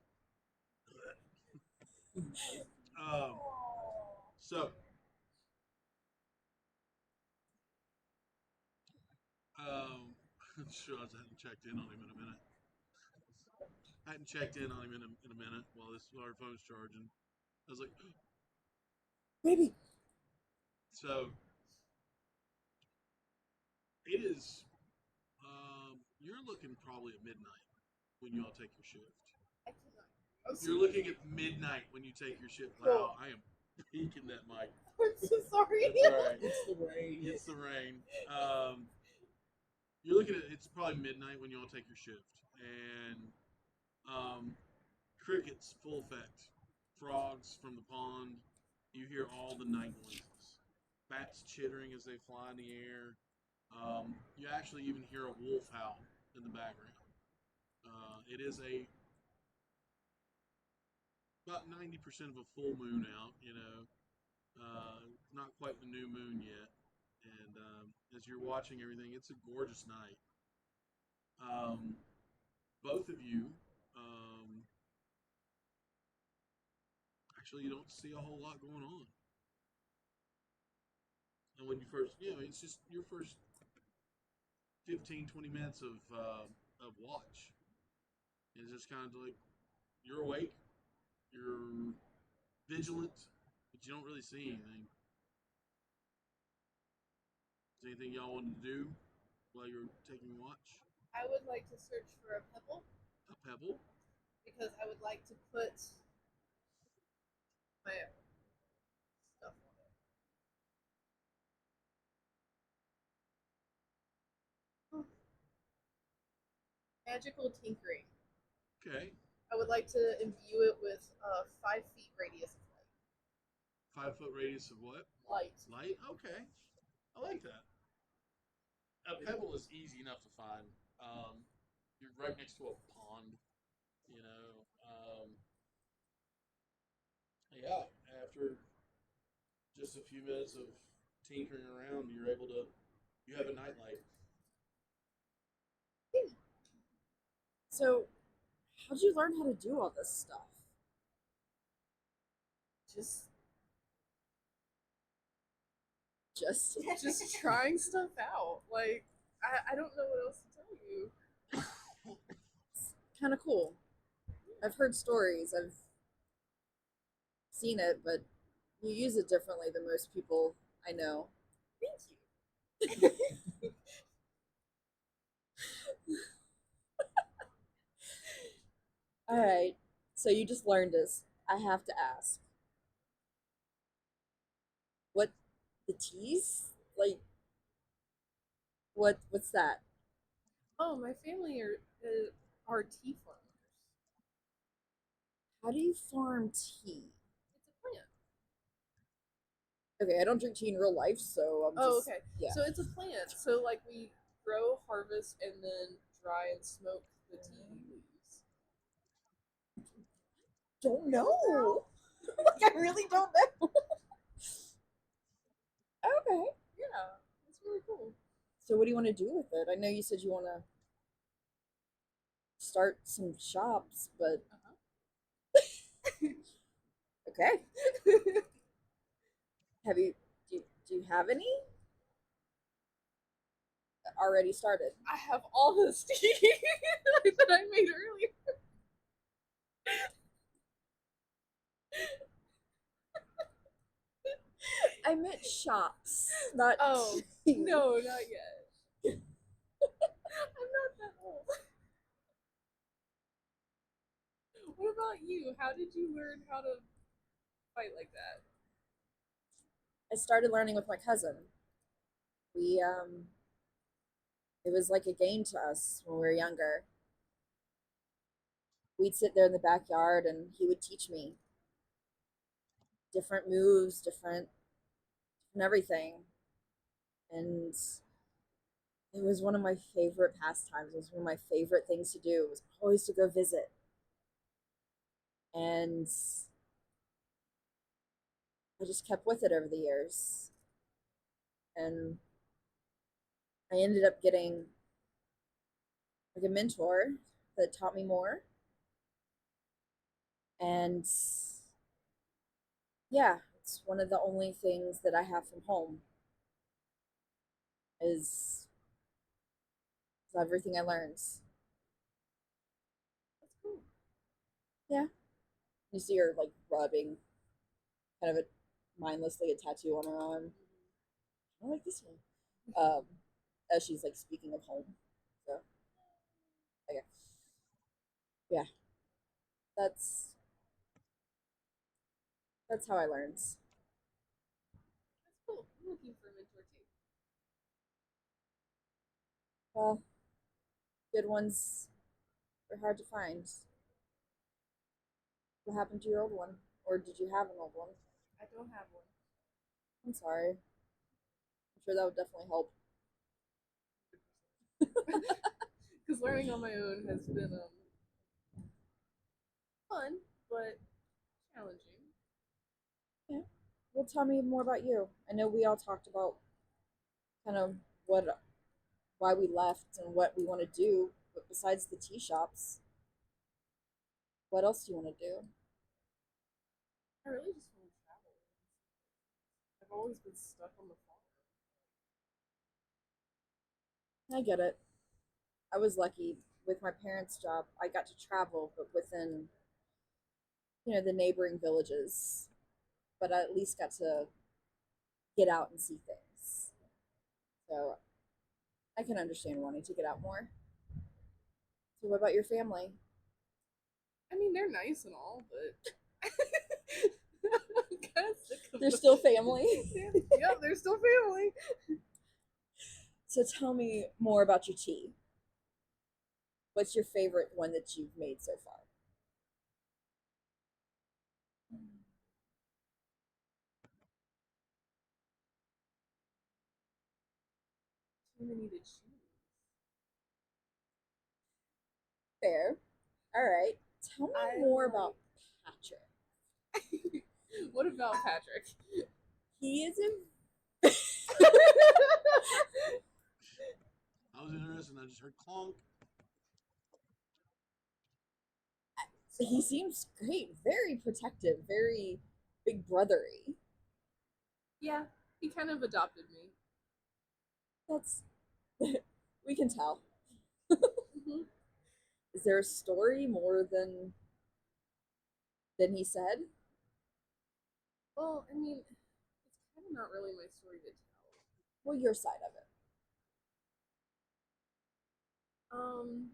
So, sure, I hadn't checked in on him in a minute. I hadn't checked in on him in a minute while our phone's charging. I was like, Baby. so it is. You're looking probably at midnight when you all take your shift. You're looking at midnight when you take your shift. Wow, I am peeking that mic. I'm so sorry. That's all right. It's the rain. It's the rain. You're looking at it's probably midnight when you all take your shift, and crickets full effect, frogs from the pond. You hear all the night noises, bats chittering as they fly in the air. You actually even hear a wolf howl in the background. It is about 90% of a full moon out, you know. Not quite the new moon yet, and as you're watching everything, it's a gorgeous night. Um, both of you, um, actually, you don't see a whole lot going on. And when you first, it's just your first 15, 20 minutes of watch. It's just kind of like you're awake, you're vigilant, but you don't really see anything. Is there anything y'all wanted to do while you're taking watch? I would like to search for a pebble A pebble? because I would like to put my stuff on it. Oh, magical tinkering. Okay. I would like to imbue it with a 5 feet radius of 5 foot radius of what? light. Light? Okay. I like that. A pebble is easy enough to find. You're right next to a pond, you know. Yeah, after just a few minutes of tinkering around, you have a nightlight. So, how'd you learn how to do all this stuff? Just Just just trying stuff out. Like I don't know what else to tell you. kind of cool. I've heard stories. I've seen it, but you use it differently than most people I know. Thank you. All right. So you just learned this. I have to ask. What the teas? Like what's that? Oh, my family are tea farmers. How do you farm tea? It's a plant. Okay, I don't drink tea in real life, so I'm Oh, just okay. yeah. So it's a plant. So like we grow, harvest, and then dry and smoke the tea leaves. Don't know. Like I really don't know. Okay. Yeah, it's really cool. So what do you want to do with it? I know you said you want to start some shops, but okay. Have you do you have any already started? I have all this tea that I made earlier. I meant shops, not Oh, tea. no, not yet. I'm not that old. What about you? How did you learn how to fight like that? I started learning with my cousin. We it was like a game to us when we were younger. We'd sit there in the backyard and he would teach me different moves, different everything. And it was one of my favorite pastimes. It was one of my favorite things to do. It was always to go visit. And I just kept with it over the years. And I ended up getting like a mentor that taught me more. And yeah, it's one of the only things that I have from home is everything I learned. That's cool. Yeah. You see her like rubbing kind of mindlessly a tattoo on her arm. I like this one. As she's like speaking of home. So okay. Yeah. That's that's how I learned. That's cool. I'm looking for a mentor too. Well, good ones are hard to find. What happened to your old one? Or did you have an old one? I don't have one. I'm sorry. I'm sure that would definitely help. Because learning on my own has been fun, but challenging. Yeah. Well, tell me more about you. I know we all talked about kind of what why we left and what we want to do, but besides the tea shops, what else do you want to do? I really just want to travel. I've always been stuck on the farm. I get it. I was lucky with my parents' job. I got to travel, but within the neighboring villages. But I at least got to get out and see things. So I can understand wanting to get out more. So what about your family? I mean, they're nice and all, but I'm kind of sick of They're them. still family. Yep, they're still family. So tell me more about your tea. What's your favorite one that you've made so far? Too many to choose. Fair. All right. Tell me I more like- about Patrick. What about Patrick? He is a I was interested, and I just heard clunk. he seems great, very protective, very big brothery. Yeah, he kind of adopted me. That's we can tell. Mhm. Is there a story more than he said? Well, I mean, it's kind of not really my story to tell. Well, your side of it. Um,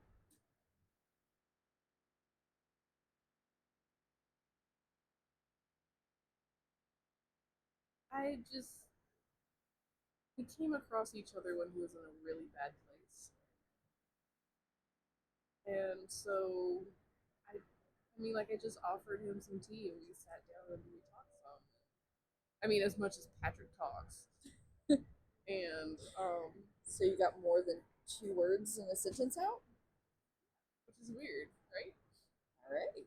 I just we came across each other when he was in a really bad place, and so I mean, like I just offered him some tea, and we sat down and we talked some. I mean, as much as Patrick talks, and So you got more than two words in a sentence out? which is weird, right? All right.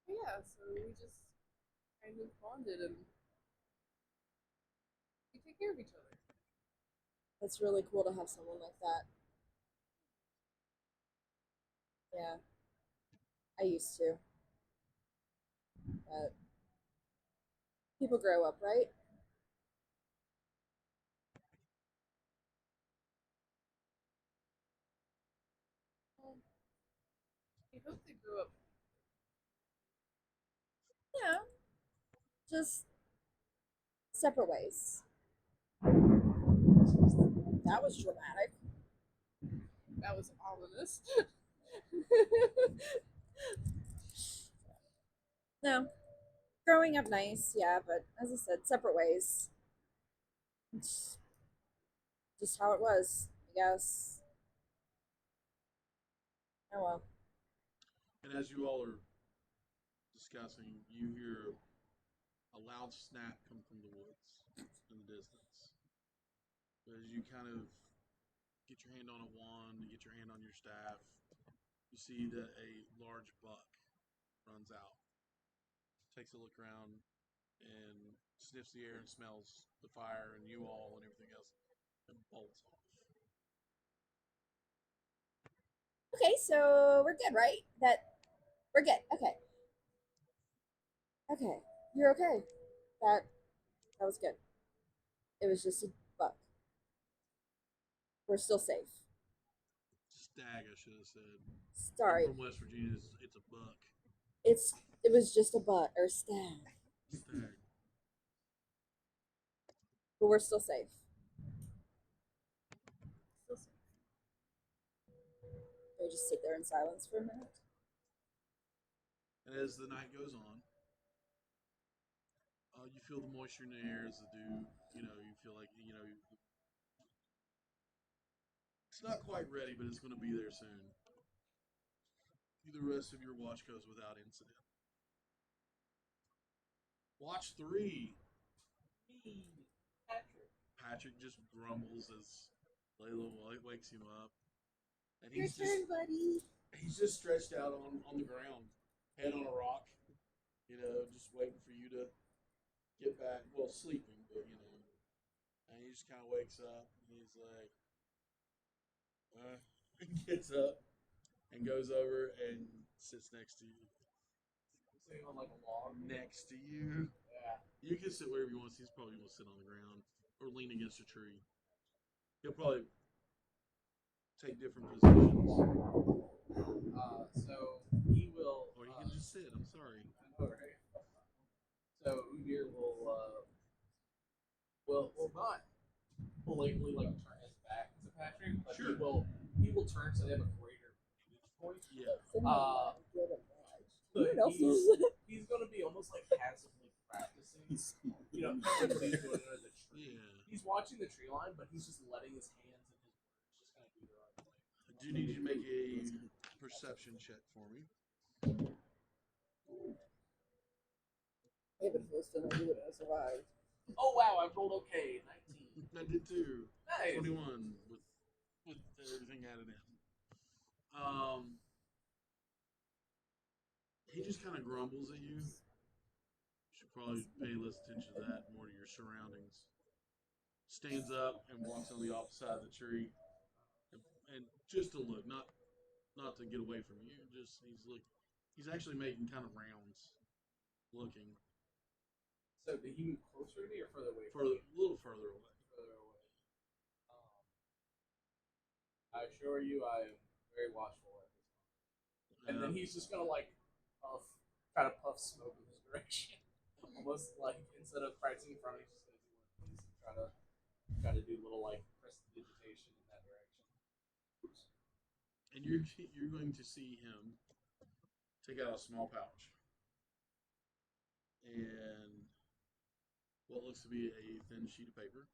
Yeah, so we just kind of bonded and we take care of each other. That's really cool to have someone like that. Yeah, I used to. But people grow up, right? I hope they grew up. Yeah, just separate ways. That was dramatic. That was ominous. No, growing up nice, yeah, but as I said, separate ways. It's just how it was, I guess. Oh well. And as you all are discussing, you hear a loud snap come from the woods in the distance. But as you kind of get your hand on a wand, you get your hand on your staff, you see that a large buck runs out, takes a look around, and sniffs the air and smells the fire and you all and everything else, and bolts off. Okay, so we're good, right? That we're good. Okay. Okay. You're okay. That was good. It was just a buck. We're still safe. Stag, I should have said. I'm Sorry. from West Virginia. It's a buck. It was just a buck or stag. Stag. But we're still safe. Still safe. We just sit there in silence for a minute. And as the night goes on, you feel the moisture in the air as the dew. You feel like it's not quite ready, but it's going to be there soon. The rest of your watch goes without incident. Watch 3. Patrick just grumbles as Layla wakes him up, and Your turn, buddy. he's just stretched out on the ground, head on a rock, just waiting for you to get back. Well, sleeping, but and he just kind of wakes up and he's like, gets up and goes over and sits next to you. Sitting on like a log. Next to you. Yeah. You can sit wherever you want. He's probably going to sit on the ground or lean against a tree. He'll probably take different positions. So he will. Or he can just sit. I'm sorry. I know, right? So Udir will not blatantly like turn his back to Patrick, but Sure. he will turn so they have a greater vantage point. Yeah. Good advantage. But What else he's, is he's gonna be almost like passively practicing. Kind of like what he's doing under the tree. Yeah. He's watching the tree line, but he's just letting his hands and his words just kind of do their own thing. I do need you to make a perception check for me. If it was still you would have survived. Oh wow, I rolled okay, 19. I did too. Nice. 21 with everything added in. He just kind of grumbles at you. You should probably pay less attention to that, more to your surroundings. Stands up and walks on the opposite side of the tree, and just to look, not to get away from you. Just he's actually making kind of rounds, looking So did he move closer to me or further away? for a little further away. Further away. I assure you, I am very watchful at this moment. And then he's just gonna like try to puff smoke in his direction, almost like instead of practicing in front, he's just gonna do one of these and try to do little like prestidigitation in that direction. Oops. And you're going to see him take out a small pouch and what looks to be a thin sheet of paper,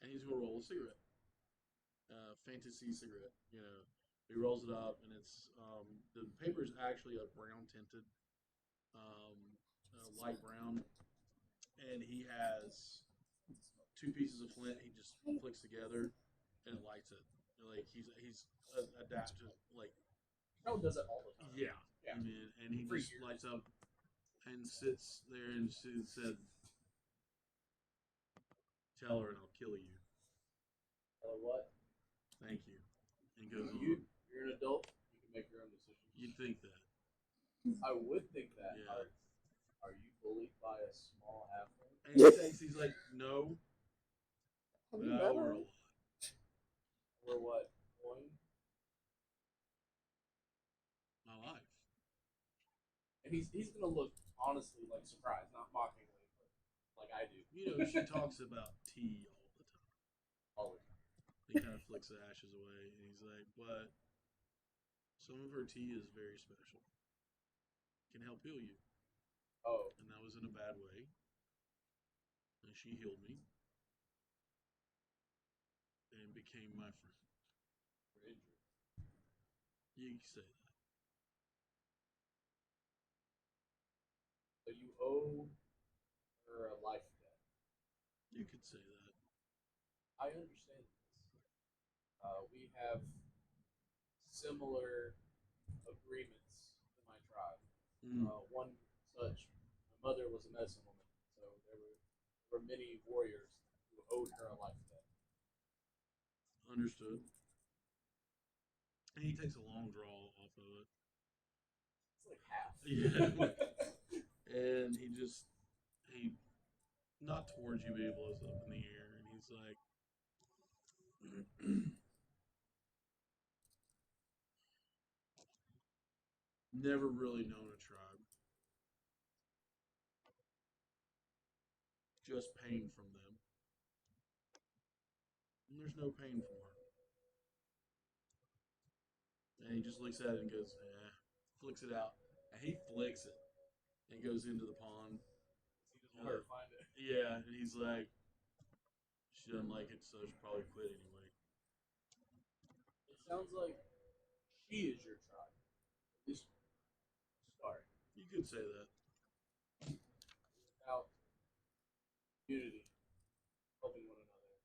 and he's going to roll a cigarette, fantasy cigarette. He rolls it up, and it's the paper is actually a brown tinted, light brown, and he has two pieces of flint. He just clicks together, and it lights it. Like he's adapted. Like No one does it all the time. yeah, Yeah. and he For just years. lights up and sits there and said, "Tell her, and I'll kill you." What? Thank you. And goes on. You're an adult. You can make your own decisions. You'd think that. I would think that. Yeah. Are you bullied by a small halfling? And he's like, no, Have but you I met owe her her? a lot. Or what? Coin? My life. And he's gonna look honestly like surprised, not mockingly, but like I do. She talks about tea all the time. All the time. He kind of flicks the ashes away, and he's like, but some of her tea is very special. Can help heal you. Oh. And that was in a bad way. And she healed me. And became my friend. We're injured. You can say that. So you owe her a life debt. You could say that. I understand this. We have similar agreements in my tribe. One such, my mother was a medicine woman, so there were many warriors who owed her a life debt. Understood. And he takes a long draw off of it. It's like half. Yeah. And he not towards you, but he blows up in the air, and he's like, never really known a tribe. Just pain from them. And there's no pain from her. And he just looks at it and goes, flicks it out. And he flicks it and goes into the pond. He doesn't want her to find it. Yeah, and he's like, she doesn't like it, so she'll probably quit anyway. It sounds like she is your tribe. At least start. You could say that. Without unity, helping one another.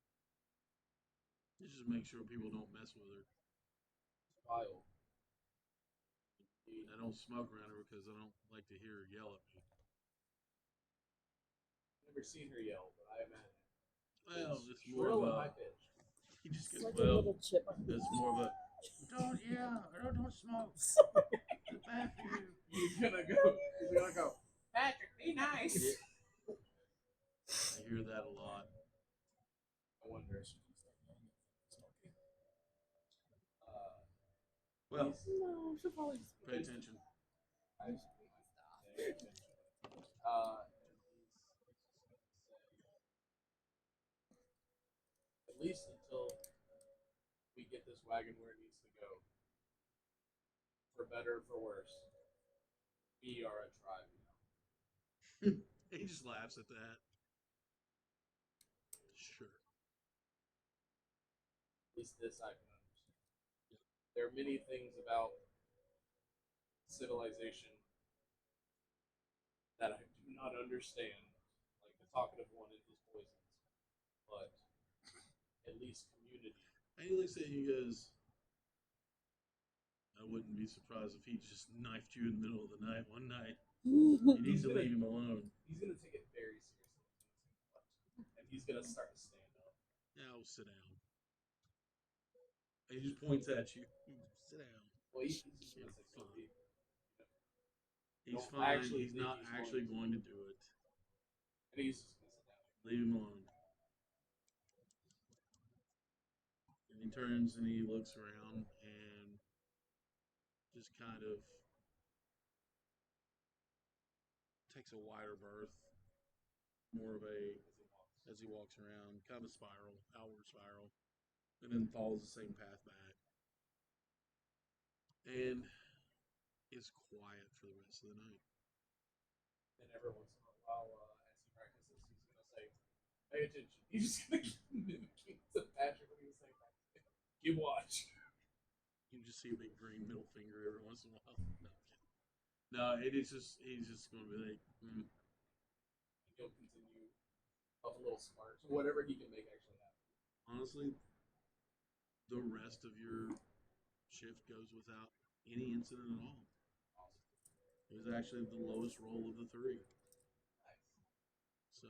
You just make sure people don't mess with her. Vile. I don't smoke around her because I don't like to hear her yell at me. Never seen her yell, but I imagine. Well, it's more shrill of and high a. pitched. He just It's goes, like a well, little chipmunk. it's more of a. Don't, yeah, don't smoke. It's bad for you. He's gonna go. Patrick, be nice. I hear that a lot. I wonder. Well, No, she'll probably just pay attention. I just at least until we get this wagon where it needs to go, for better or for worse, we are a tribe now. He just laughs at that. Sure. At least this I can understand. There are many things about civilization that I do not understand, like the talkative one and his poisons, but at least community. And he looks at you and goes, I wouldn't be surprised if he just knifed you in the middle of the night one night. You need to leave him alone. He's gonna take it very seriously, and he's gonna start to stand up. Now sit down. He just points at you. Sit down. Well, he's just gonna say, Fine. Don't He's fine. actually He's think not he's actually going going to do it. and he's just gonna sit down. Leave him alone. And he turns and he looks around and just kind of takes a wider berth, more of a, as he walks around, kind of a spiral, outward spiral, and then follows the same path back. And it's quiet for the rest of the night. And every once in a while, as he practices, he's gonna say, "Pay attention." He's just gonna keep mimicking to Patrick when he's saying that. Keep watch. You just see a big green middle finger every once in a while. No, it is just he's just going to be like, And he'll continue off a little smart, whatever he can make actually happen. honestly, the rest of your shift goes without any incident at all. It was actually the lowest roll of the three. So,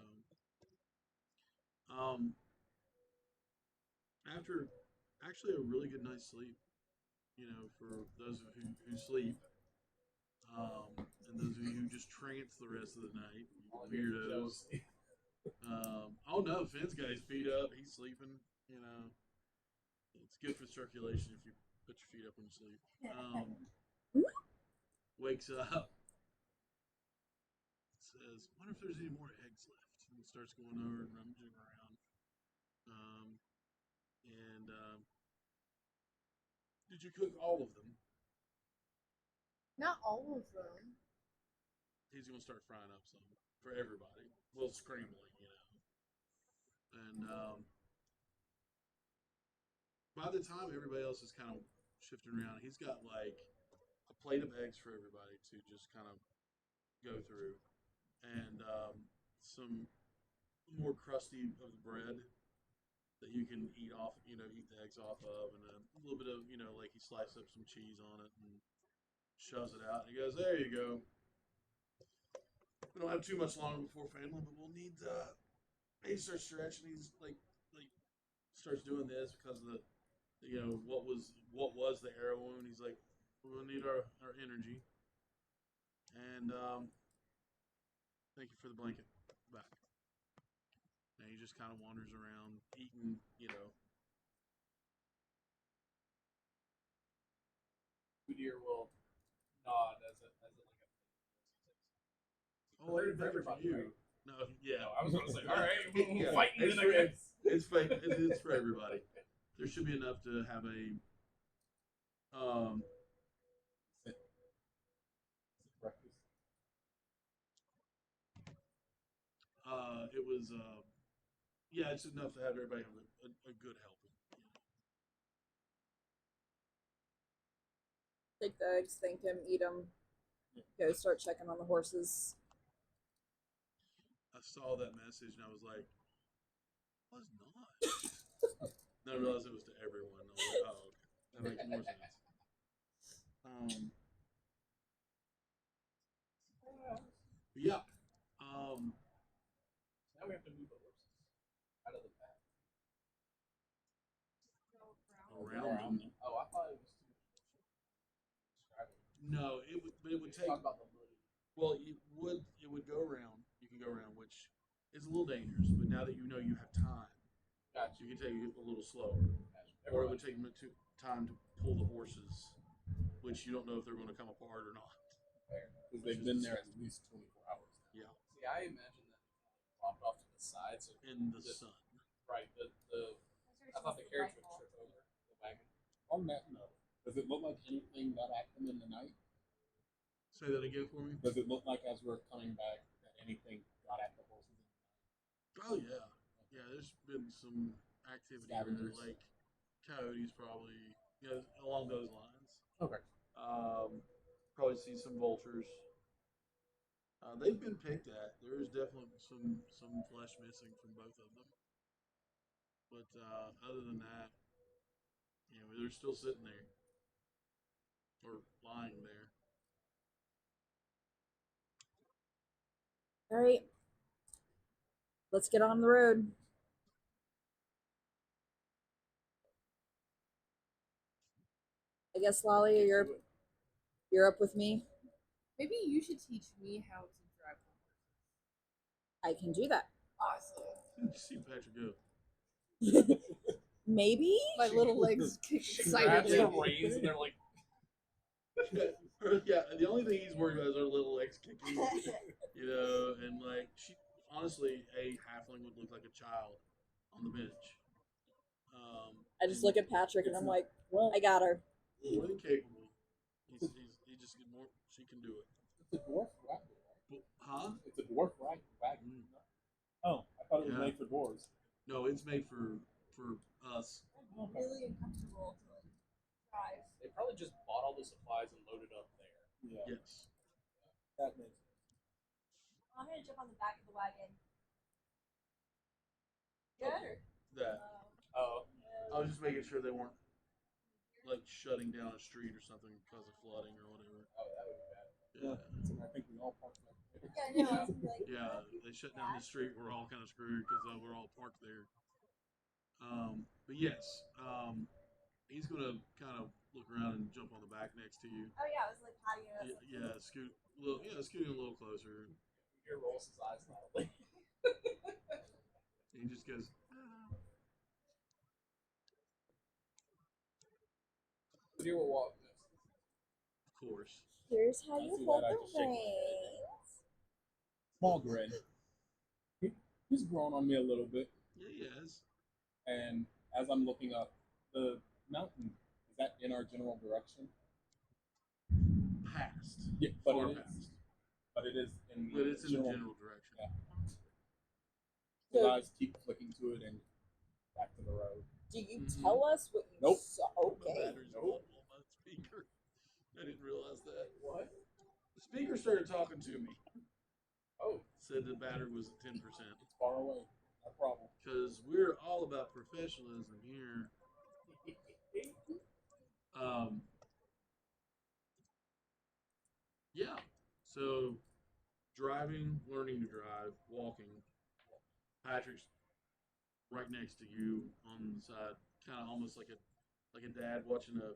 after actually a really good night's sleep, for those of you who sleep, and those of you who just trance the rest of the night, you weirdos. Oh no, Finn's got his feet up. He's sleeping. It's good for circulation if you put your feet up when you sleep. Wakes up, says, "Wonder if there's any more eggs left." And starts going over and rummaging around. And did you cook all of them? Not all of them. He's gonna start frying up some for everybody. Well, scrambling. And by the time everybody else is kind of shifting around, he's got like a plate of eggs for everybody to just kind of go through, and some more crusty of the bread that you can eat eat the eggs off of, and a little bit of, like he sliced up some cheese on it and shoves it out. And he goes, "There you go. We don't have too much longer before family, but we'll need." He starts stretching. He's like starts doing this because of the, what was the arrow wound. He's like, "We'll need our energy." And thank you for the blanket. Back. And he just kind of wanders around eating, Udir will nod as a Oh, I for everybody, you. right? No, yeah. No, I was gonna say, all right, we'll Yeah, fight it's then, for- I guess. It's fake. It's for everybody. There should be enough to have a. It was. Yeah, it's enough to have everybody have a good helping. Take the eggs, thank him, eat them. Go start checking on the horses. I saw that message and I was like, "Was not." Then I realized it was to everyone. I was like, "Oh, okay, that makes more sense." But yeah, Now we have to move the horses out of the path. around them. Oh, I thought it was too much describing. No, it would take. Talk about the hoodie. Well, it would go around. You can go around, which is a little dangerous. But now that you know you have time, Gotcha. you can take it a little slower. Gotcha. Or it would take time to pull the horses, which you don't know if they're going to come apart or not. Because they've been there at least 24 hours. Yeah, See, I imagine that dropped off to the side, so in the the- sun. right. I thought the carriage would trip over the wagon. On that note, does it look like anything got at them in the night? Say that again for me. Does it look like as we're coming back that anything got at the horses? Oh yeah, yeah. There's been some activity there, Scavengers. like coyotes, probably. Yeah, along those lines. Okay. Probably see some vultures. They've been picked at. There is definitely some flesh missing from both of them. But other than that, you know, they're still sitting there or lying there. All right, let's get on the road. I guess Lolly, you're up with me. Maybe you should teach me how to drive the horses. I can do that. Awesome. Did you see Patrick go? Maybe. My little legs kick Grabs excitedly. the reins and they're like, Yeah, the only thing he's worried about is her little legs kicking. You know, and like she honestly, a halfling would look like a child on the bench. I just look at Patrick and I'm like, Well, I got her. More than capable. He just get more. She can do it. it's a dwarf wagon, right? But, huh? It's a dwarf wagon. Mm. Oh, I thought it was Yeah. made for dwarves. No, it's made for us. Okay. Really uncomfortable to like drive. they probably just bought all the supplies and loaded up there. Yeah, Yes. that makes sense. I'm gonna jump on the back of the wagon. Good or That. Oh, I was just making sure they weren't like shutting down a street or something because of flooding or whatever. that would be bad. Yeah. So I think we all parked back there. yeah, no, I was gonna be like, Yeah, they shut down the street. We're all kind of screwed because we're all parked there. But yes, he's gonna kind of look around and jump on the back next to you. oh yeah, I was like patting it up. Yeah, scooting a little closer. He rolls his eyes loudly. And he just goes, He will walk next. of course. Here's how I you see hold that, I the just shake my head. reins. Small grin. He's grown on me a little bit, Yeah, he is. and as I'm looking up, the mountain is that in our general direction? Past. Yeah, but Far it is. past. But it is in But it's in the general direction. Yeah. So- His eyes keep flicking to it and back to the road. Do you Mhm. tell us what you Nope. saw? My Okay. battery's on my speaker. I didn't realize that. What? The speaker started talking to me. Oh, Said the battery was at 10%. It's far away. No problem. Because we're all about professionalism here. Yeah. So driving, learning to drive, walking. Patrick's right next to you on the side, kind of almost like a dad watching a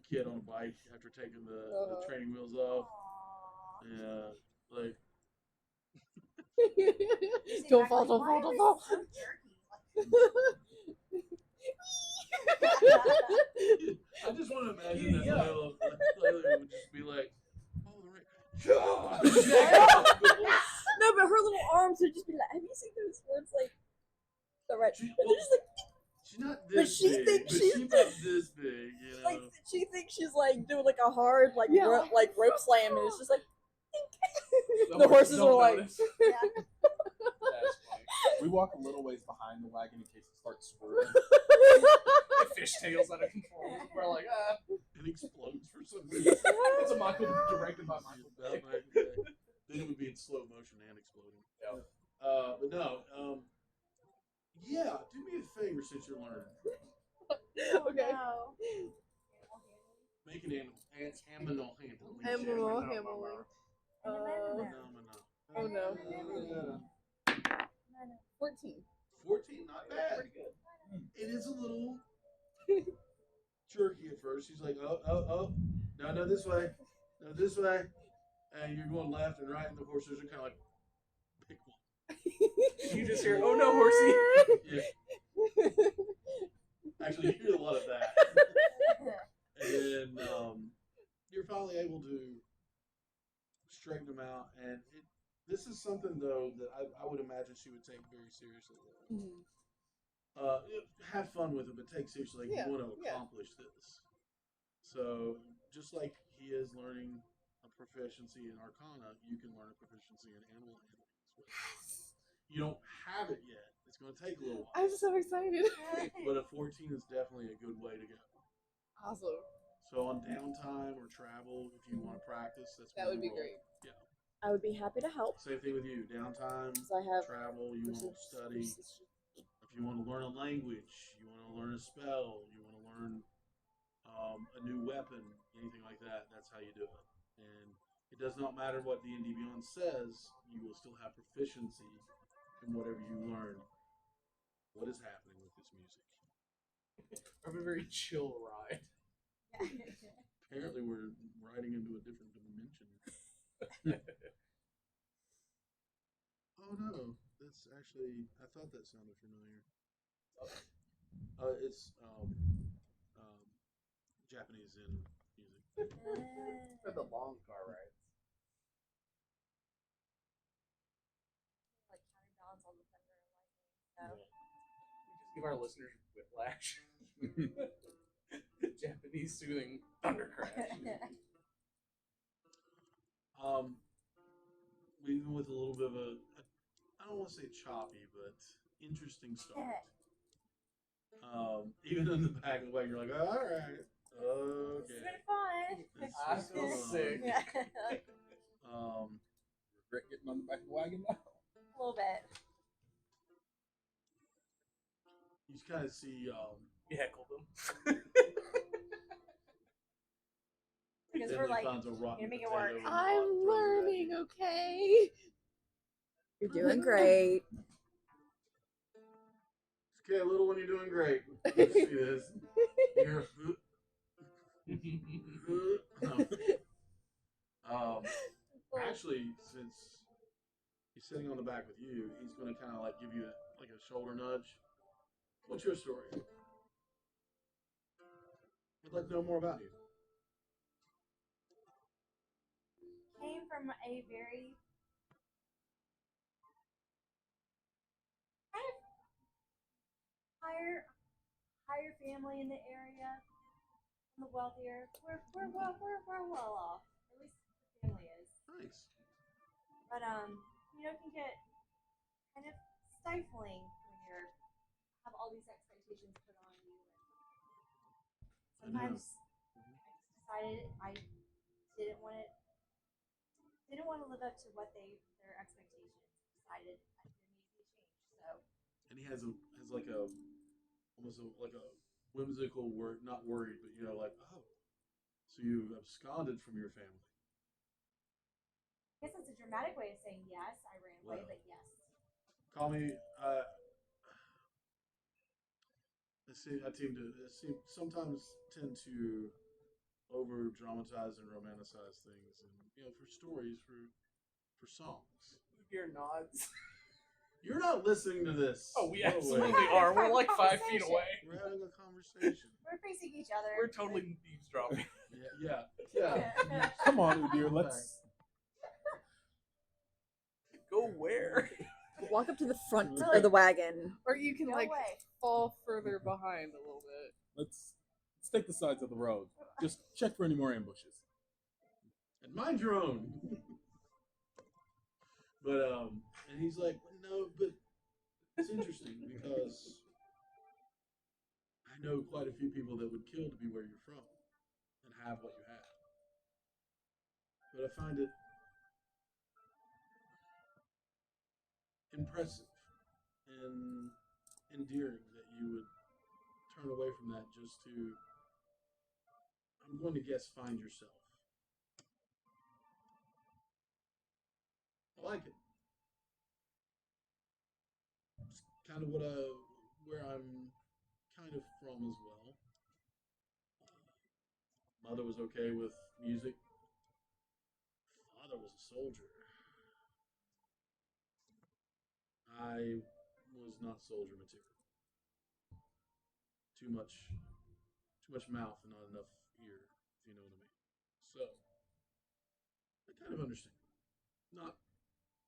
kid on a bike after taking the training wheels off. Aww. Yeah, like Don't fall, don't fall, don't fall. So jerky. I just want to imagine that Layla would just be like, "Oh, the right, No, but her little arms would just be like, have you seen those words like the right? She- They're just like, She's not But this she big, thinks but she's she's about this big, you know. like she thinks she's like doing like a hard like Yeah. like rope slam, and it's just like The the horses don't are like, notice. Yeah. That's funny. We walk a little ways behind the wagon in case it starts swerving. The fishtails out of control. We're like, ah. It explodes for some reason. It's a Michael directed by Michael Bay. Then it would be in slow motion and exploding. Yeah. But no, yeah, do me a favor since you're learning. Okay. No. Make an animal handling. Animal handling. No, no. 14. 14, not bad. Pretty good. It is a little jerky at first. He's like, oh. No, this way. No, this way. And you're going left and right, and the horses are kind of like, pick one. You just hear, oh no, horsey. Yeah. Actually, you hear a lot of that. And then you're finally able to straighten them out. And this is something, though, that I would imagine she would take very seriously. Mhm. Have fun with it, but take seriously. Like, Yeah, you want to yeah. accomplish this. So, just like he is learning a proficiency in Arcana, you can learn a proficiency in animal handling as well. You don't have it yet. It's going to take a little while. I'm so excited. But a 14 is definitely a good way to go. Awesome. So on downtime or travel, if you want to practice, that's That when would you be roll. great. Yeah. I would be happy to help. Same thing with you. Downtime, Because I have travel, you want to study. If you want to learn a language, you want to learn a spell, you want to learn a new weapon, anything like that, that's how you do it. And it does not matter what D&D Beyond says, you will still have proficiency in whatever you learn. What is happening with this music? I have a very chill ride. Apparently we're riding into a different dimension. Oh no, that's actually, I thought that sounded familiar. It's Japanese in music. For the long car rides. Like counterbalance all the thunder and lightning. We just give our listeners whiplash. Japanese soothing thunder crash. Even with a little bit of I don't want to say choppy, but interesting start. Even in the back of the wagon, you're like, all right, It's okay. been fun. Let's I just feel go on. sick. Regret getting on the back of the wagon now. A little bit. You just kind of see We heckled them. Because Finley we're like, finds a rotten gonna make it potato work. and I'm throws it at learning, you. okay? You're doing great. Okay, little one, you're doing great. Let's see this. You're, actually, since he's sitting on the back with you, he's going to kind of like give you like a shoulder nudge. What's your story? I'd like to know more about you. Came from a very kind of higher family in the area. I'm the wealthier. We're well off. At least the family is. Nice. But it can get kind of stifling when you're have all these expectations put on you. And sometimes I just decided I didn't want it. Didn't want to live up to what their expectations. Decided there needed to be a change. So. And he has like a almost like a whimsical word, not worried, but like, oh, so you absconded from your family. I guess that's a dramatic way of saying yes. I ran away, Well. but yes. Call me. Sometimes tend to over dramatize and romanticize things, and for stories, for songs. Your nods. You're not listening to this. Oh, we No way. absolutely are. We're like 5 feet away. We're having a conversation. We're facing each other. We're totally eavesdropping. Yeah. Come on, Udir, let's. Go where? Walk up to the front of the wagon. Or you can No like way. fall further behind a little bit. Let's take the sides of the road. Just check for any more ambushes. And mind your own. But and he's like, no, but it's interesting because I know quite a few people that would kill to be where you're from and have what you have. But I find it impressive and endearing that you would turn away from that just to, I'm going to guess, find yourself. I like it. kind of where I'm kind of from as well. Mother was okay with music. Father was a soldier. I was not soldier material. Too much, too much mouth and not enough ear, if you know what I mean. So I kind of understand. Not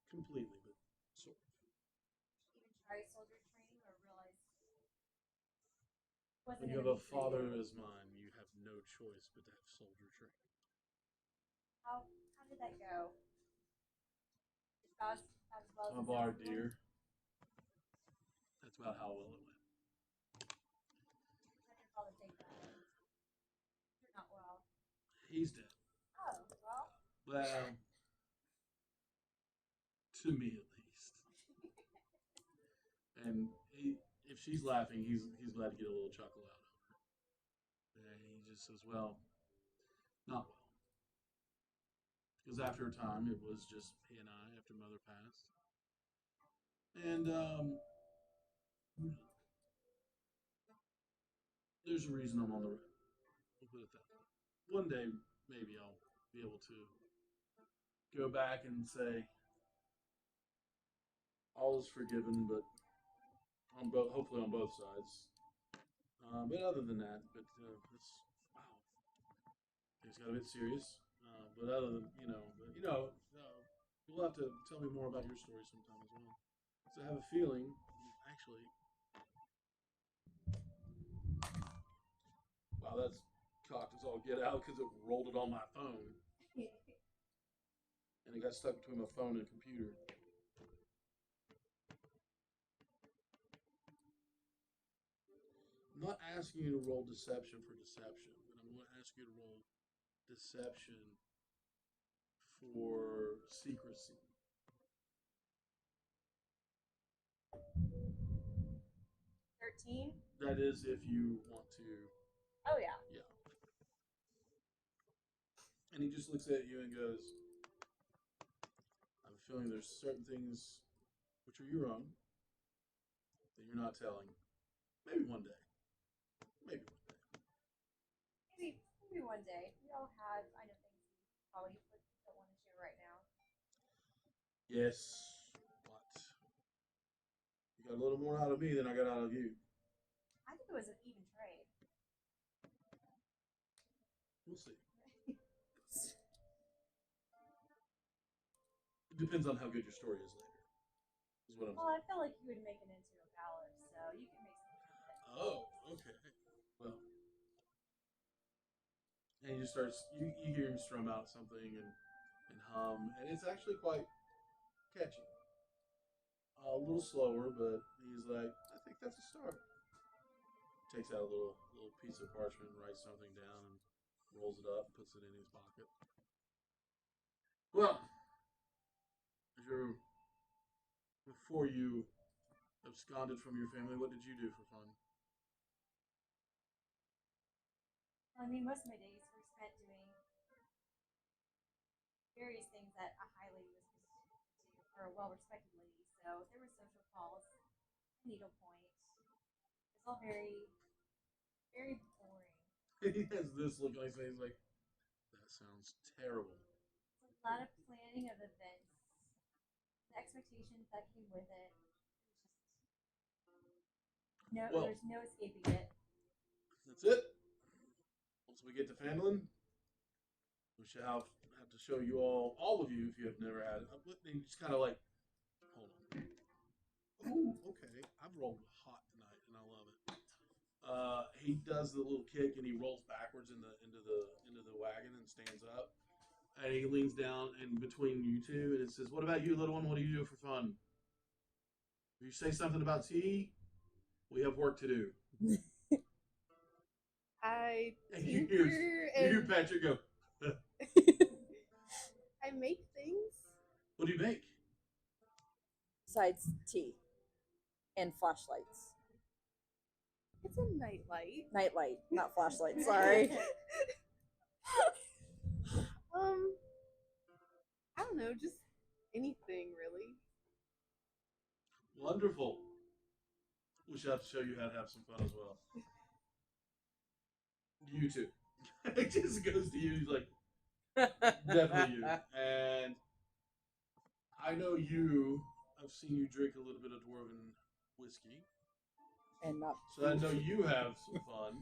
completely, but sort of. Even try soldier training or realize When wasn't you gonna have a be for father you. as mine, you have no choice but to have soldier training. How did that go? About as well as it Bar sounds like. deer. That's about how well it went. How'd your father take that? You're not well. He's dead. Oh, well. Well, to me at least. And if she's laughing, he's glad to get a little chuckle out of her. And he just says, "Well, not well." Because after a time, it was just he and I after mother passed. And there's a reason I'm on the road. We'll put it that way. One day, maybe I'll be able to go back and say all is forgiven, but on both, hopefully on both sides. But other than that, it's wow, things got a bit serious. But other than you'll have to tell me more about your story sometime as well. So I have a feeling, actually, wow, that's cocked as all get out because it rolled it on my phone and it got stuck between my phone and computer. I'm not asking you to roll deception for deception, but I'm going to ask you to roll deception for secrecy. 13? That is if you want to, Oh, yeah. yeah. And he just looks at you and goes, I have a feeling there's certain things which are your own that you're not telling. Maybe one day. Maybe one day. Maybe one day. We all have, I know things we probably don't want to share right now. Yes, but you got a little more out of me than I got out of you. I think it was an even trade. We'll see. It depends on how good your story is later. Is what I'm Well, saying. I feel like you would make it into a ballad, so you can make something of it. Oh, okay. Well, and he just starts. You hear him strum out something and hum, and it's actually quite catchy. A little slower, but he's like, I think that's a start. Takes out a little piece of parchment, writes something down, and rolls it up, puts it in his pocket. Well, you're, before you absconded from your family, what did you do for fun? Well, I mean, most of my days were spent doing various things that a highly was to for a well-respected lady. So there were social calls, needlepoint. It's all very, very boring. He has this look on his face like, that sounds terrible. It's a lot of planning of events, the expectations that came with it. No, Well, there's no escaping it. that's it. Once we get to Phandelver, we shall have to show you all of you, if you have never had it. And just kind of like, hold on. Oh, okay. I've rolled hot tonight, and I love it. He does the little kick, and he rolls backwards into the wagon and stands up. And he leans down and between you two, and it says, "What about you, little one? What do you do for fun? If you say something about tea, we have work to do." I And you tinker hear and Patrick go, I make things. "What do you make?" Besides tea and flashlights. It's a nightlight. Nightlight, not flashlight. Sorry. I don't know, just anything really. Wonderful. We should have to show you how to have some fun as well. You too. It just goes to you. He's like, definitely you. And I know you. I've seen you drink a little bit of dwarven whiskey, And not. so I know you have some fun.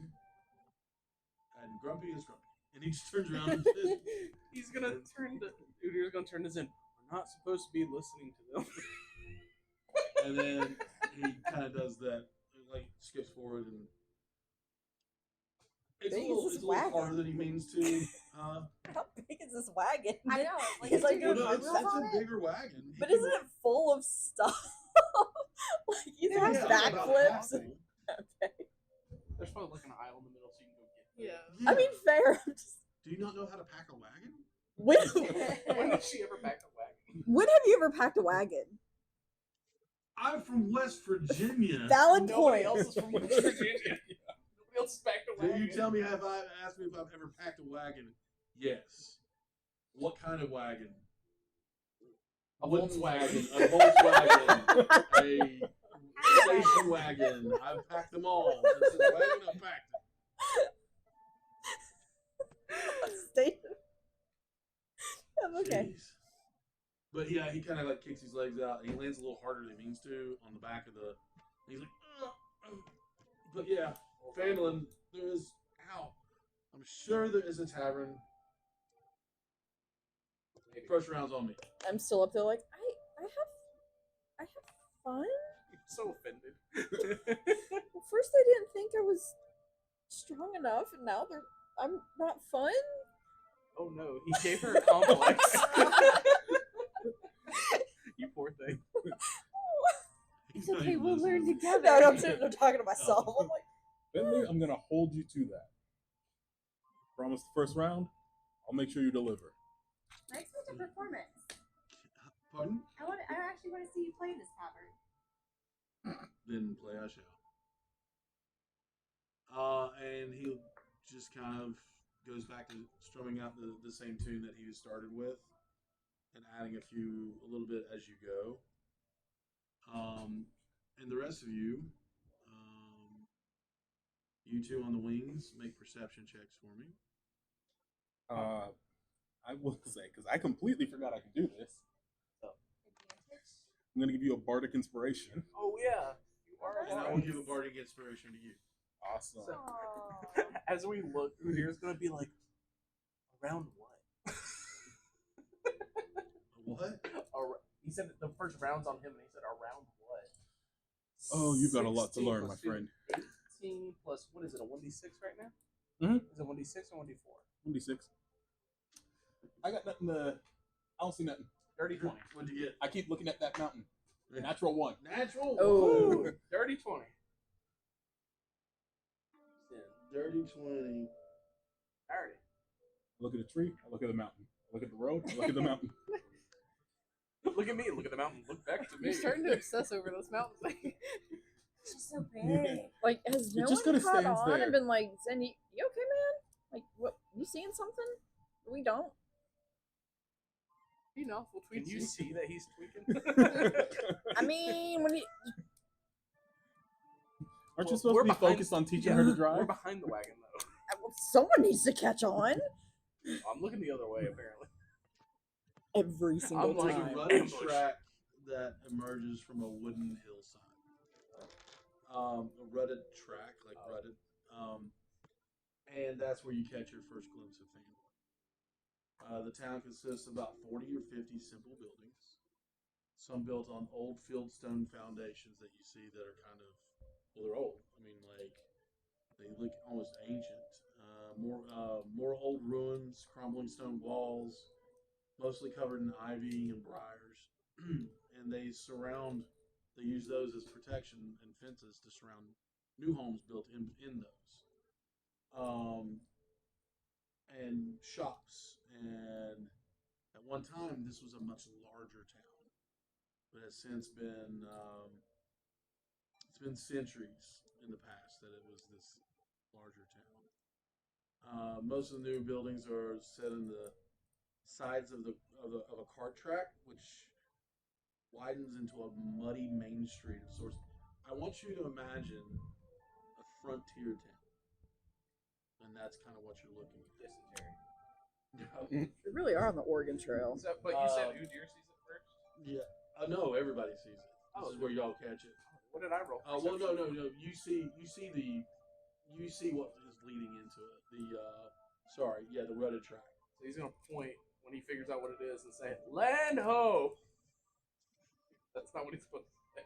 And Grumpy is Grumpy, and he just turns around and says, He's gonna turn to Udyr's gonna turn this in. We're not supposed to be listening to them. and then he kind of does that, like skips forward, and it's Big a little, is this it's a little wagon? harder than he means to. How big is this wagon? I know. Like, He's is like, he Well, doing no, it's cartwheels on a it? bigger wagon. but isn't it full of stuff? Like either Yeah, has about backflips. half full. Okay. There's probably like an aisle in the middle so you can go get Yeah. I mean, fair. I'm just. Do you not know how to pack a wagon? When, When did she ever pack a wagon? when have you ever packed a wagon? I'm from West Virginia. Valid Nobody point. else is from West Virginia. Nobody else has packed a Do wagon. you tell me if I asked me if I've ever packed a wagon? Yes. What kind of wagon? A Volkswagen, Volkswagen. a Volkswagen, a station wagon. I've packed them all. If it's a wagon, I've packed it. State. Okay. Jeez. But yeah, he kind of like kicks his legs out. And he lands a little harder than he means to on the back of the. He's like, but yeah, Phandelver, there is. Ow. I'm sure there is a tavern. First round's on me. I'm still up there like I have fun. I'm so offended. Well, first I didn't think I was strong enough, and now I'm not fun. Oh no, he gave her a complex. You poor thing. It's okay, we'll learn together. No, I'm sitting there talking to myself. I'm like, Finley, I'm gonna hold you to that. Promise the first round, I'll make sure you deliver. I expect a performance. Pardon? I actually want to see you play in this tavern. Then play I shall. And he just kind of goes back to strumming out the same tune that he started with, and adding a little bit as you go. And the rest of you, you two on the wings, make perception checks for me. I will say, because I completely forgot I could do this. Advantage. I'm gonna give you a bardic inspiration. Oh yeah, you are. And I will give a bardic inspiration to you. Awesome. Aw. As we look, Udyr's gonna be like, around what? What? He said the first round's on him, and he said around what? Oh, you've got a lot to 16 learn, my plus friend. 18 plus what is it? A 1d6 right now? Mhm. Is it 1d6 or 1d4? 1d6. I got nothing to. I don't see nothing. Dirty 20. What'd you get? I keep looking at that mountain. Natural 1. Natural. Oh. Woo! Dirty 20. Dirty 20. Alrighty. I look at a tree. I look at the mountain. I look at the road. I look at the mountain. Look at me. Look at the mountain. Look back to me. You're starting to obsess over this mountain thing. She's so big. like has no just one kinda caught stands on there. and been like, Sandy, you okay, man? Like, what? You seeing something? We don't. You know, we'll tweet Can you you. see that he's tweaking? I mean, when you Aren't you Well, supposed we're to be behind- focused on teaching her to We're drive? behind the wagon, though. well, someone needs to catch on I'm looking the other way, apparently. every single I'm like There's a time. rutted Ambush. track that emerges from a wooden hillside. A rutted track, like rutted. And that's where you catch your first glimpse of Phandelver. The town consists of about 40 or 50 simple buildings, some built on old fieldstone foundations that you see that are kind of, well, they're old. I mean, like, they look almost ancient. More old ruins, crumbling stone walls, mostly covered in ivy and briars. And they use those as protection and fences to surround new homes built in those. And shops. And at one time, this was a much larger town, but has since been, it's been centuries in the past that it was this larger town. Most of the new buildings are set in the sides of a cart track, which widens into a muddy main street of sorts. I want you to imagine a frontier town, and that's kind of what you're looking at. Dysentery. We really are on the Oregon Trail. So, but you said Udyr sees it first. Yeah. No, everybody sees it. This Oh, is where y'all catch it. What did I roll? Well, no. You see what is leading into it. The rutted track. So he's gonna point when he figures out what it is and say, "Land ho." That's not what he's supposed to say.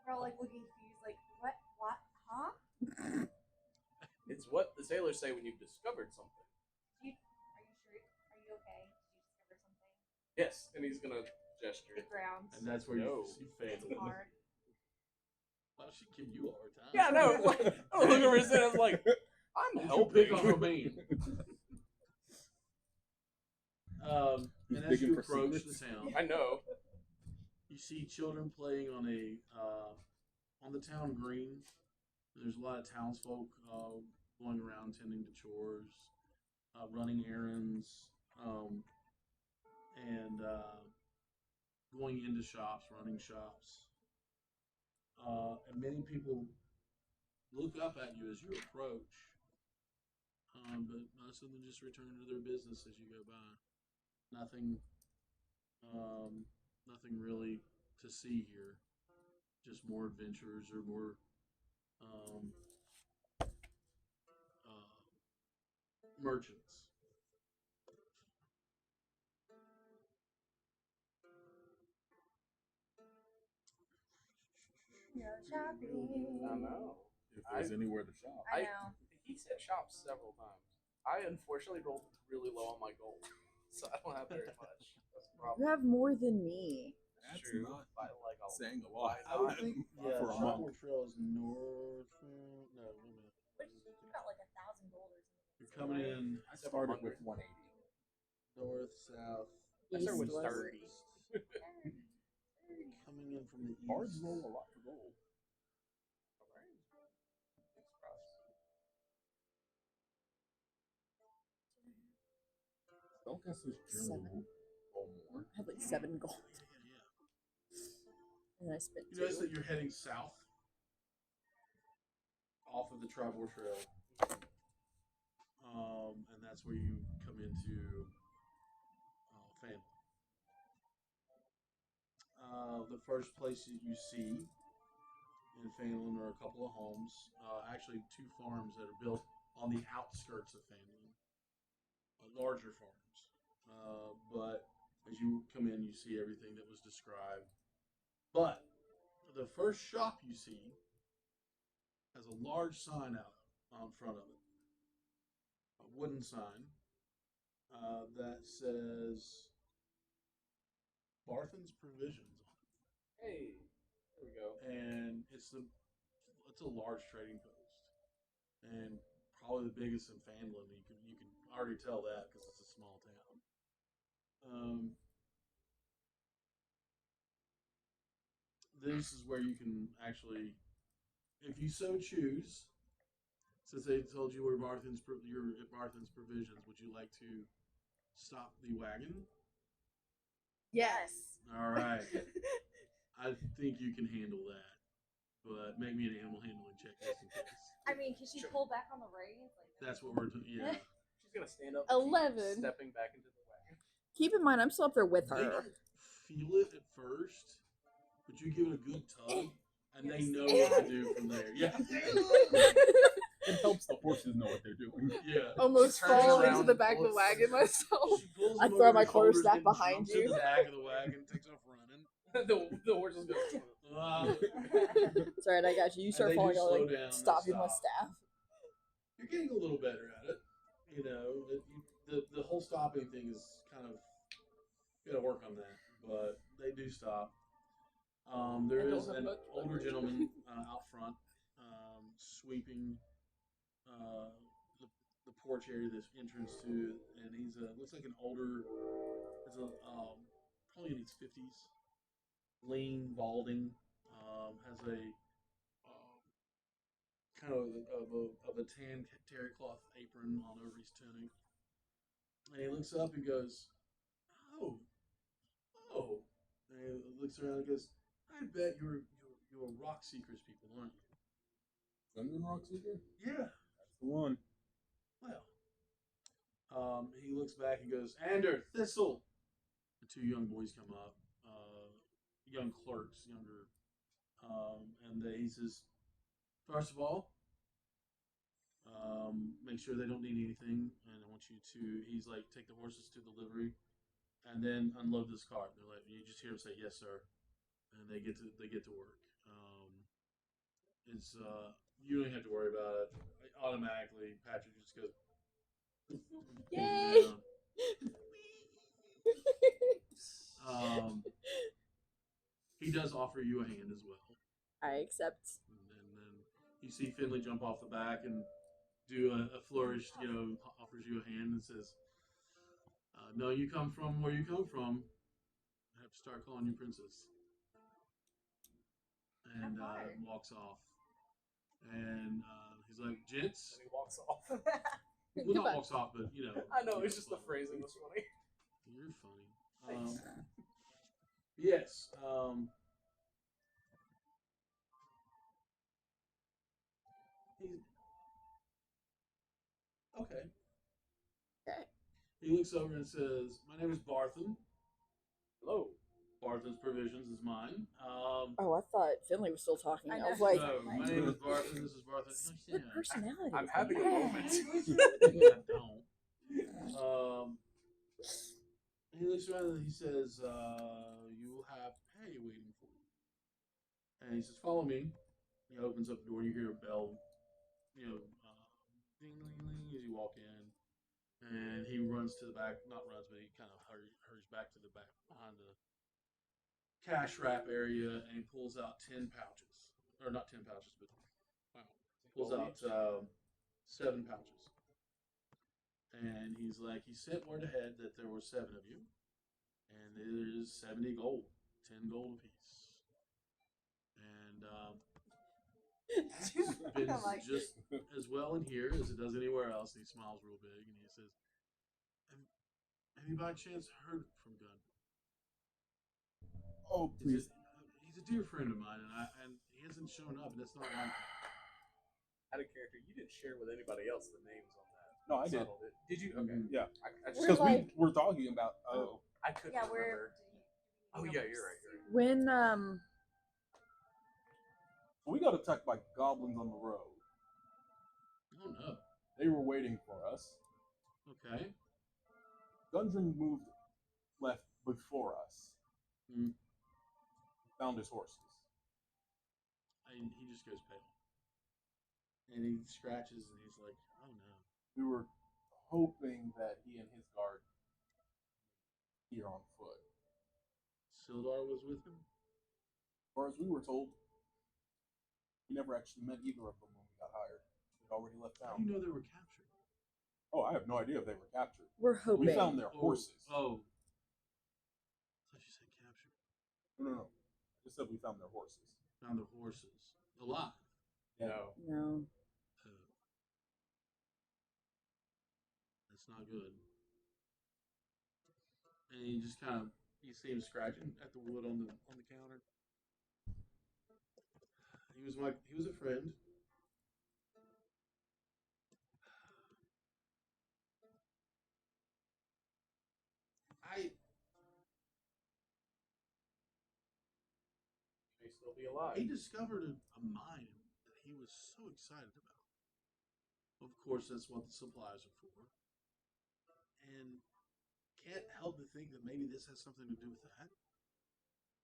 We're all like looking confused, like, what? What? Huh? It's what the sailors say when you've discovered something. Are you sure? Are you okay? Did you discover something? Yes, and he's gonna gesture. The ground. And that's where No. you see Phandelver. Hard. Why does she give you a hard time? Yeah, no. Like, I look over his head. I was like, I'm Don't you helping. pick on her mean. He's And as digging you for approach the secrets. town, I know. you see children playing on the town green. There's a lot of townsfolk going around tending to chores, running errands, and going into shops, running shops. And many people look up at you as you approach, but most of them just return to their business as you go by. Nothing really to see here. Just more adventurers or more merchants. No shopping. I know. If there's anywhere to shop. I know. He said shop several times. I unfortunately rolled really low on my gold, so I don't have very much. That's the You problem. have more than me. That's true. not By like a saying a lot. I would think, For a monk. Trail is north. No, wait a minute. You got like 1,000 gold or something. You're coming in I started with 180. north, south, I started with East, 30. coming in from the Bards east. roll a lot for gold. Spellcasters generally roll more. I have like 7 gold. And then I spent You notice 2. that you're heading south off of the tribal trail, and that's where you come into Phandelver. The first place that you see in Phandelver are a couple of homes, actually 2 farms that are built on the outskirts of Phandelver, larger farms. But as you come in, you see everything that was described. But the first shop you see has a large sign out on front of it, a wooden sign that says Barthen's Provisions on it. Hey, there we go. And it's a large trading post, and probably the biggest in Phandelver. You can already tell that because it's a small town. This is where you can actually, if you so choose, since they told you where you're at Barthen's Provisions, would you like to stop the wagon? Yes. All right. I think you can handle that, but make me an animal handling check just in case. I mean, can she pull back on the reins? Like, That's what we're doing. Yeah. She's gonna stand up. 11. Stepping back into the wagon. Keep in mind, I'm still up there with They her. don't feel it at first, but you give it a good tug, and they know what to do from there. Yeah. It helps the horses know what they're doing. Yeah. Almost She turns fall around into the and back of the pulls- wagon myself. She pulls I him throw over my her shoulders quarterstaff and behind jumps you. in the back of the wagon, takes off running. the horses go. It's alright, I got you. You And start they do falling, I'll slow like down, they stop you with my stop. staff. You're getting a little better at it. You know, the whole stopping thing is kind of, you gotta work on that, but they do stop. There I don't is have an much older leverage. gentleman out front, sweeping the porch area, this entrance to, and he's looks like an older, probably in his 50s, lean, balding, has a kind of a tan terry cloth apron on over his tunic, and he looks up and goes, "Oh, oh," and he looks around and goes, "I bet you're You're rock seekers people, aren't Gungeon Rock Seeker? you? Yeah. That's the one. Well, he looks back and goes, Ander, Thistle. The two young boys come up, young clerks, younger, and he says, first of all, make sure they don't need anything, and I want you to. He's like, take the horses to the livery, and then unload this cart. They're like, you just hear them say, yes, sir, and they get to work. It's you don't have to worry about it. Automatically, Patrick just goes. Yay! Um, he does offer you a hand as well. I accept. And then you see Finley jump off the back and do a flourish, offers you a hand and says, no, you come from where you come from. I have to start calling you princess. And walks off. And he's like, gents. And he walks off. Well, Goodbye. not walks off, but, I know, it's just the phrasing was funny. You're funny. Thanks. Yes. He's okay. Okay. He looks over and says, "My name is Barthen. Hello. Barthen's Provisions is mine. Oh, I thought Finley was still talking. I I, know. was like, No, my name is Barthen. This is Barthen. split personality. I'm having a moment. Yeah, don't. He looks around and he says, "You will have pay waiting for you." And he says, "Follow me." He opens up the door. You hear a bell, ding, ding, ding as you walk in. And he runs to the back. Not runs, but he kind of hurries back to the back behind the cash wrap area, and he pulls out 10 pouches, or not 10 pouches, but wow, pulls out 7 pouches. And he's like, he sent word ahead that there were 7 of you, and there's 70 gold, 10 gold apiece. And spins Like- just as well in here as it does anywhere else. And he smiles real big, and he says, "Have you by chance heard from Gun? Oh, please. He's a dear friend of mine, and he hasn't shown up, and it's not like." Out of character, you didn't share with anybody else the names on that. No, I did. Settled it. Did you? Okay. Mhm. Yeah. I just We're Because like- we're talking about, I couldn't Yeah, remember. Oh yeah, you're right. You're right. when we got attacked by goblins on the road. Oh no. They were waiting for us. Okay. Gundren moved left before us. Mm. Found his horses. And he just goes pale. And he scratches, and he's like, "Oh no." We were hoping that he and his guard here on foot. Sildar was with him? As far as we were told, we never actually met either of them when we got hired. They'd already left How town. do you know they were captured? Oh, I have no idea if they were captured. we're hoping. We found their horses. Oh. I thought you said captured. No. I just said we found their horses. Found their horses. Alive. No. No. That's not good. And he just kind of, you see him scratching at the wood on the counter. He was a friend. May still be alive. He discovered a mine that he was so excited about. Of course, that's what the supplies are for. And can't help but think that maybe this has something to do with that.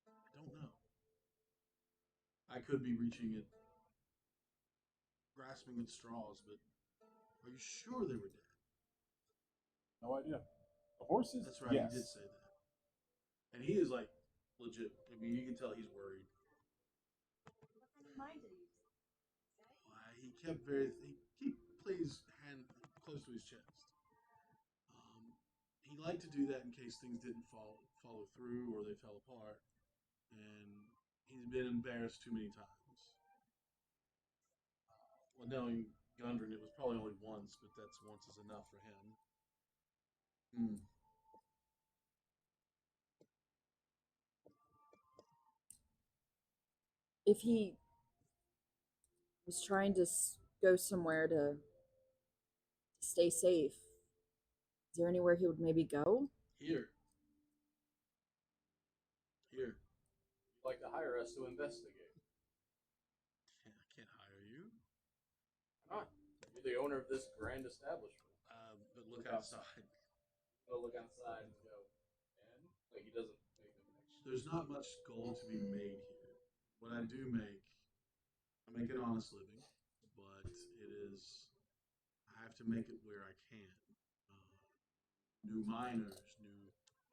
I don't know. I could be grasping at straws, but are you sure they were dead? No idea. The horses? That's right, Yes. he did say that. And he is like legit. I mean, you can tell he's worried. He put his hand close to his chest. He liked to do that in case things didn't follow through or they fell apart. And he's been embarrassed too many times. Well, knowing Gundren, it was probably only once, but that's once is enough for him. if he was trying to go somewhere to stay safe, is there anywhere he would maybe go? Here. Here. You'd like to hire us to investigate? I can't hire you. Why not? You're the owner of this grand establishment. But look outside. Go look outside and go. And like he doesn't make the connection. There's not much gold to be made here. What I do make, I make an honest living, but it is, I have to make it where I can. New miners, new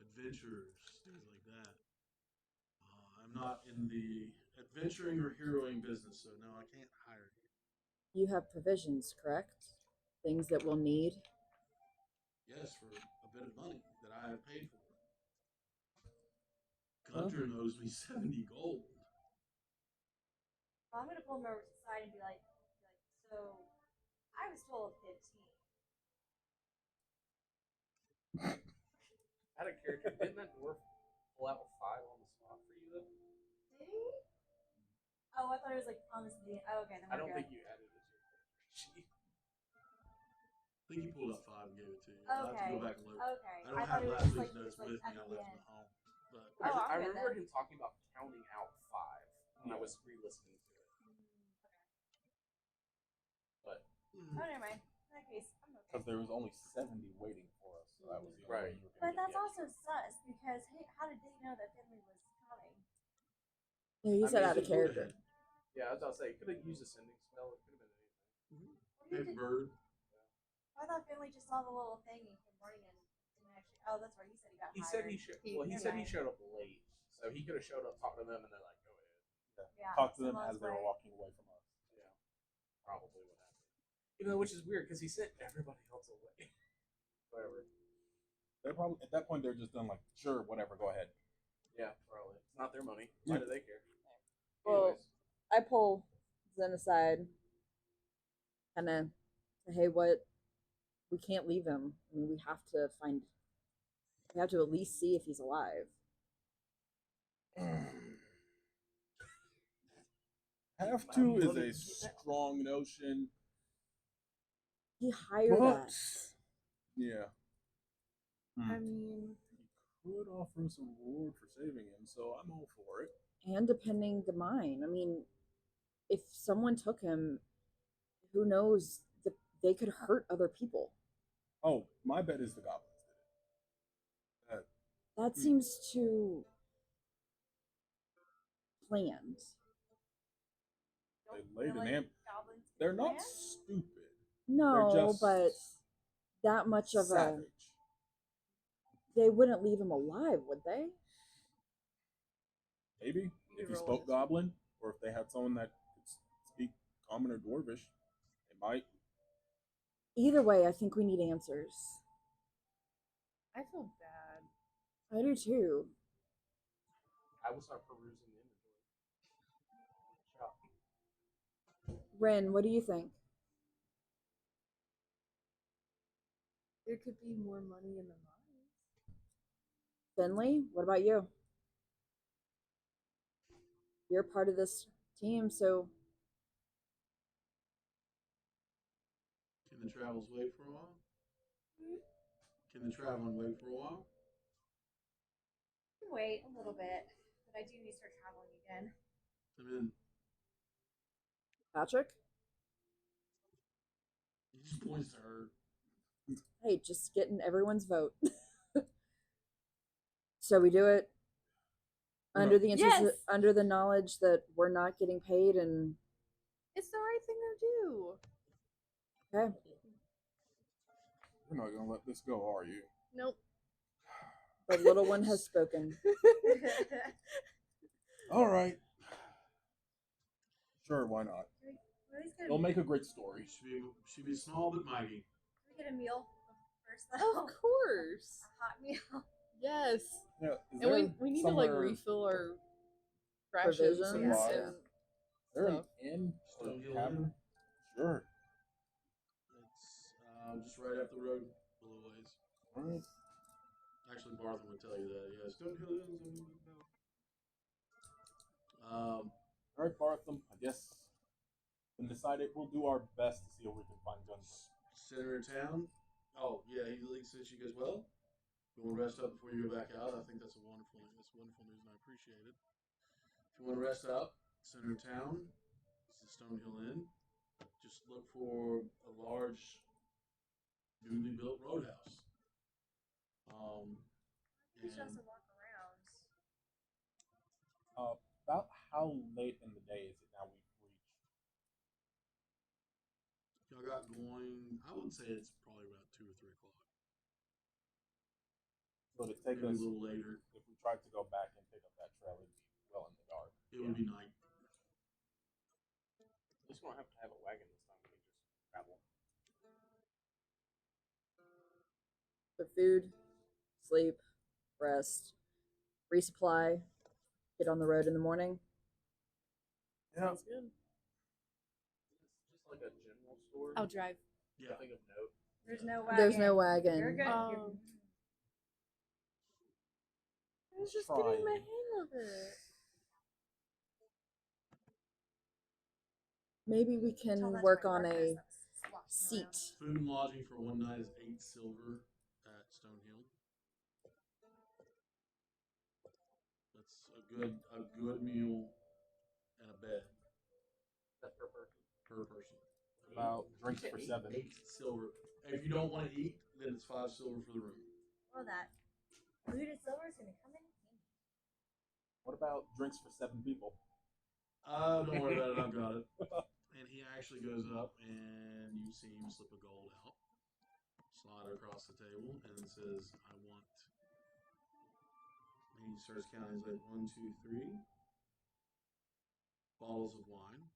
adventurers, things like that. I'm not in the adventuring or heroing business, so no, I can't hire you. You have provisions, correct? Things that we'll need. Yes, for a bit of money that I have paid for. Gunter owes me 70 gold. Well, I'm gonna pull him over to the side and be like, so I was told 15. Out of character, didn't that dwarf pull out 5 on the spot for you though? Did he? Oh, I thought it was like on this beginning. Oh, okay, then I we're don't good. think you added it to your character sheet. I think he pulled up 5 and gave it to you. I'll have to Okay. go back and look. Okay. I don't thought have it was last just week's notes like with me. at I the left end. them at home. But Oh, I'm I good remember then. him talking about counting out 5 when I was re-listening to it. But Oh, never mind. In that case, I'm okay. Because there was only 70 waiting for us, so that was the only way Right. you were But going to that's get also sus because hey, how did they know that Finley was coming? Yeah, he I said mean, out of just would character. have. yeah, I was about to say, could have used a sending spell. It could have been anything. Well, you Hey, did- bird. I thought Finley just saw the little thing and came running and didn't actually. Oh, that's right. He said he got He hired. said he should. Well, he Never said he mind. showed up late, so he could have showed up, talked to them, and they're like, "Go ahead." Yeah, talk to them Simone's as they were way. walking away from us. Yeah, probably what happened. You know, which is weird because he sent everybody else away. Whatever. They're probably at that point they're just done like, sure, whatever, go ahead. Yeah, probably. It's not their money. Why do they care? Well, Anyways, I pull Zen aside, kind of say, hey, what? We can't leave him. I mean, we have to find. We have to at least see if he's alive. Have to is a strong notion. He hired But us. yeah. I mean, He could offer us a reward for saving him, so I'm all for it. And depending the mine. I mean, if someone took him, who knows? They could hurt other people. Oh, my bet is the goblins did it. That seems too planned. They Don't laid feel an like amp. goblins can They're not plan? stupid. No, They're just but that much of savage. they wouldn't leave him alive, would they? Maybe if he roll spoke it. goblin, or if they had someone that could speak common or dwarvish, they might. Either way, I think we need answers. I feel bad. I do too. I will start perusing the inventory. Shop. Ren, what do you think? There could be more money in the mines. Finley, what about you? You're part of this team, so Can the travels wait for a while? Can the traveling wait for a while? Wait a little bit, but I do need to start traveling again. I'm in. Patrick? He just points to her. Hey, just getting everyone's vote. So we do it under the Yes! under the knowledge that we're not getting paid, and It's the right thing to do. okay, You're not gonna let this go, are you? Nope. the little one has spoken. All right. Sure, why not? At least get It'll make a great story. Should be small but mighty. Can we get a meal first, though? Of course. A hot meal. Yes. Yeah, is And there we need to like somewhere- refill our rations Provisions? and, Supplies. and Is there an stuff. inn or Stone Hill tavern? Inn? Sure. It's just right up the road a little ways. All right. Actually, Bartham would tell you that. Yeah, Stone Hill Inn. All right, Bartham. I guess we decided we'll do our best to see if we can find guns. Center of town. Oh yeah, he says she goes well. You want to rest up before you go back out? I think that's wonderful. That's wonderful news, and I appreciate it. If you want to rest up, center of town. This is Stonehill Inn. Just look for a large, newly built roadhouse. We should And also walk around. About how late in the day is it now we've reached? y'all got going. I would say it's probably about 2 or 3 o'clock. So to take Maybe us, a little later. if we tried to go back and pick up that trail, it'd be well in the dark. It would be night. At least we don't have to have a wagon this time. We can just travel. So food, sleep, rest, resupply, get on the road in the morning. Yeah. Sounds good. It's just like a general store. I'll drive. Yeah. Nothing of note. There's no wagon. There's no wagon. You're good. Oh. I was just Trying. getting my hang of it. Maybe we Tell can that to work my on partners a that was sloshing seat. around. Food and lodging for one night is 8 silver at Stonehill. That's a good meal and a bed That's per person. per person. About drinks for 7. 8 silver. If you don't want to eat, then it's 5 silver for the room. Well, that food and silver is going to come in handy. What about drinks for 7 people? Don't worry about it. I've got it. And he actually goes up, and you see him slip a gold out, slide it across the table, and it says, "I want." And he starts counting. He's like 1, 2, 3 bottles of wine,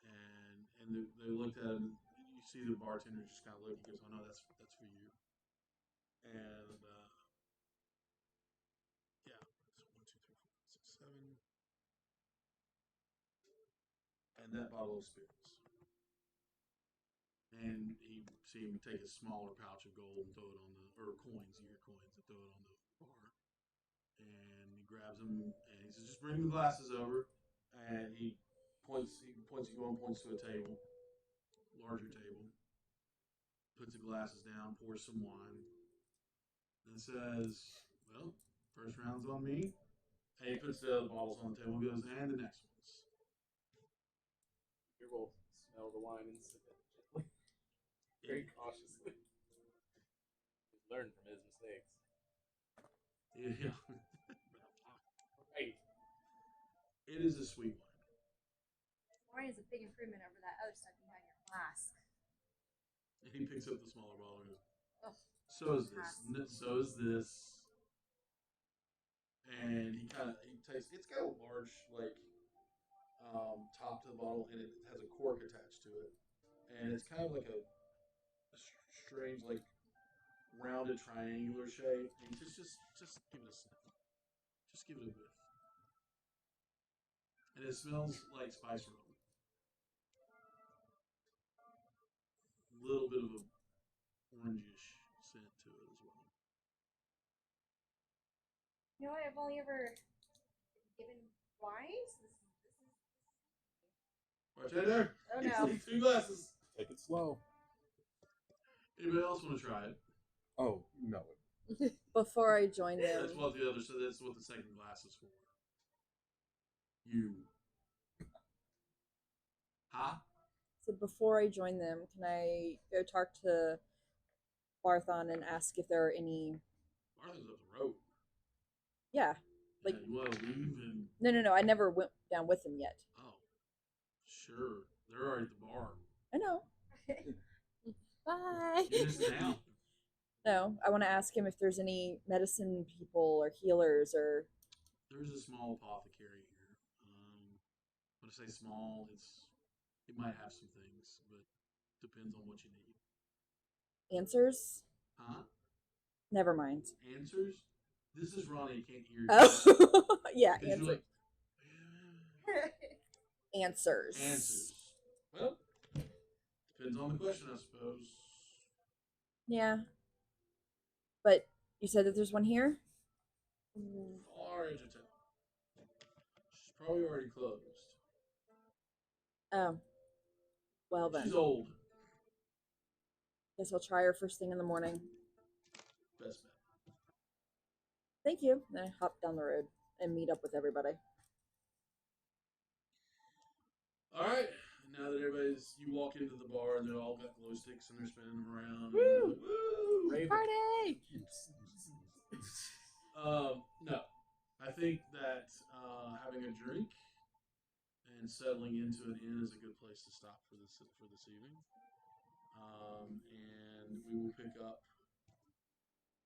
and they looked at him. You see the bartender just kind of look. He goes, "Oh no, that's for you." And yeah, so 1, 2, 3, 4, 5, 6, 7. And that bottle of spirits. And he see him take a smaller pouch of gold and throw it on the or coins, your coins, and throw it on the bar. And he grabs them and he says, "Just bring the glasses over." And he points. You go and points to a table, larger table. Puts the glasses down, pours some wine, and says, "Well, first round's on me." And he puts the other bottles on the table. And goes, "And the next ones." We will smell the wine and sip it gently, very cautiously. He's learned from his mistakes. Yeah. Right. It is a sweet wine. Wine is a big improvement over that other stuff you had in your flask. And he picks up the smaller bottle and goes, Ugh. "So is this. So is this." And he tastes. It's got a large top to the bottle, and it has a cork attached to it, and it's kind of like a strange rounded triangular shape. And just give it a sniff. Just give it a whiff. And it smells like spice rum. A little bit of a orangish scent to it as well. You know what? I've only ever given wines. Bartender, Oh you no. need 2 glasses. Take it slow. Anybody else want to try it? Oh, no. Before I join them, That's what the second glass is for. You. Huh? so before I join them, can I go talk to Barthon and ask if there are any? Martha's up the road. Yeah. Like- Yeah, you want to leave and No. I never went down with them yet. oh, sure. They're already at the bar. I know. Bye. You're missing out. No, I want to ask him if there's any medicine people or healers or. There's a small apothecary here. When I say small, it might have some things, but depends on what you need. Answers? Huh? Never mind. Answers? This is Ronnie. You can't hear. Oh, yeah, Because you're answers. like, Answers. answers. Well, depends on the question, I suppose. Yeah. But you said that there's one here? Far edge of town. She's Probably already closed. Oh, well then. She's old. Guess I'll try her first thing in the morning. Best bet. Thank you. Then I hop down the road and meet up with everybody. All right. Now that you walk into the bar, they all got glow sticks and they're spinning them around. Woo! Woo! Raven. Party! No, I think that having a drink and settling into an inn is a good place to stop for this evening. And we will pick up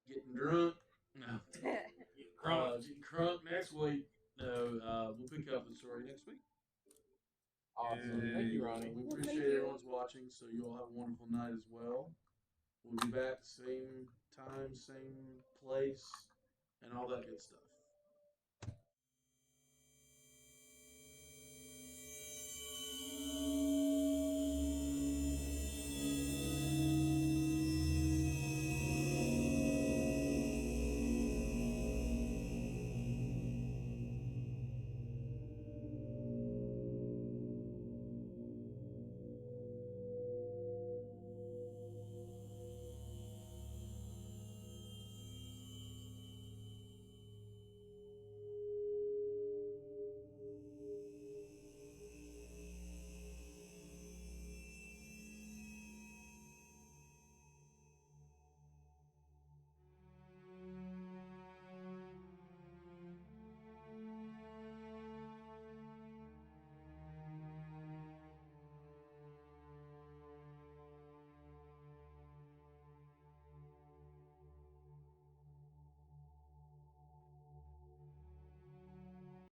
getting drunk. No, getting crunk next week. No, we'll pick up the story next week. Awesome. Thank you, Ronnie. We Well, appreciate thank you. everyone's watching, so you all have a wonderful night as well. We'll be back same time, same place, and all that good stuff.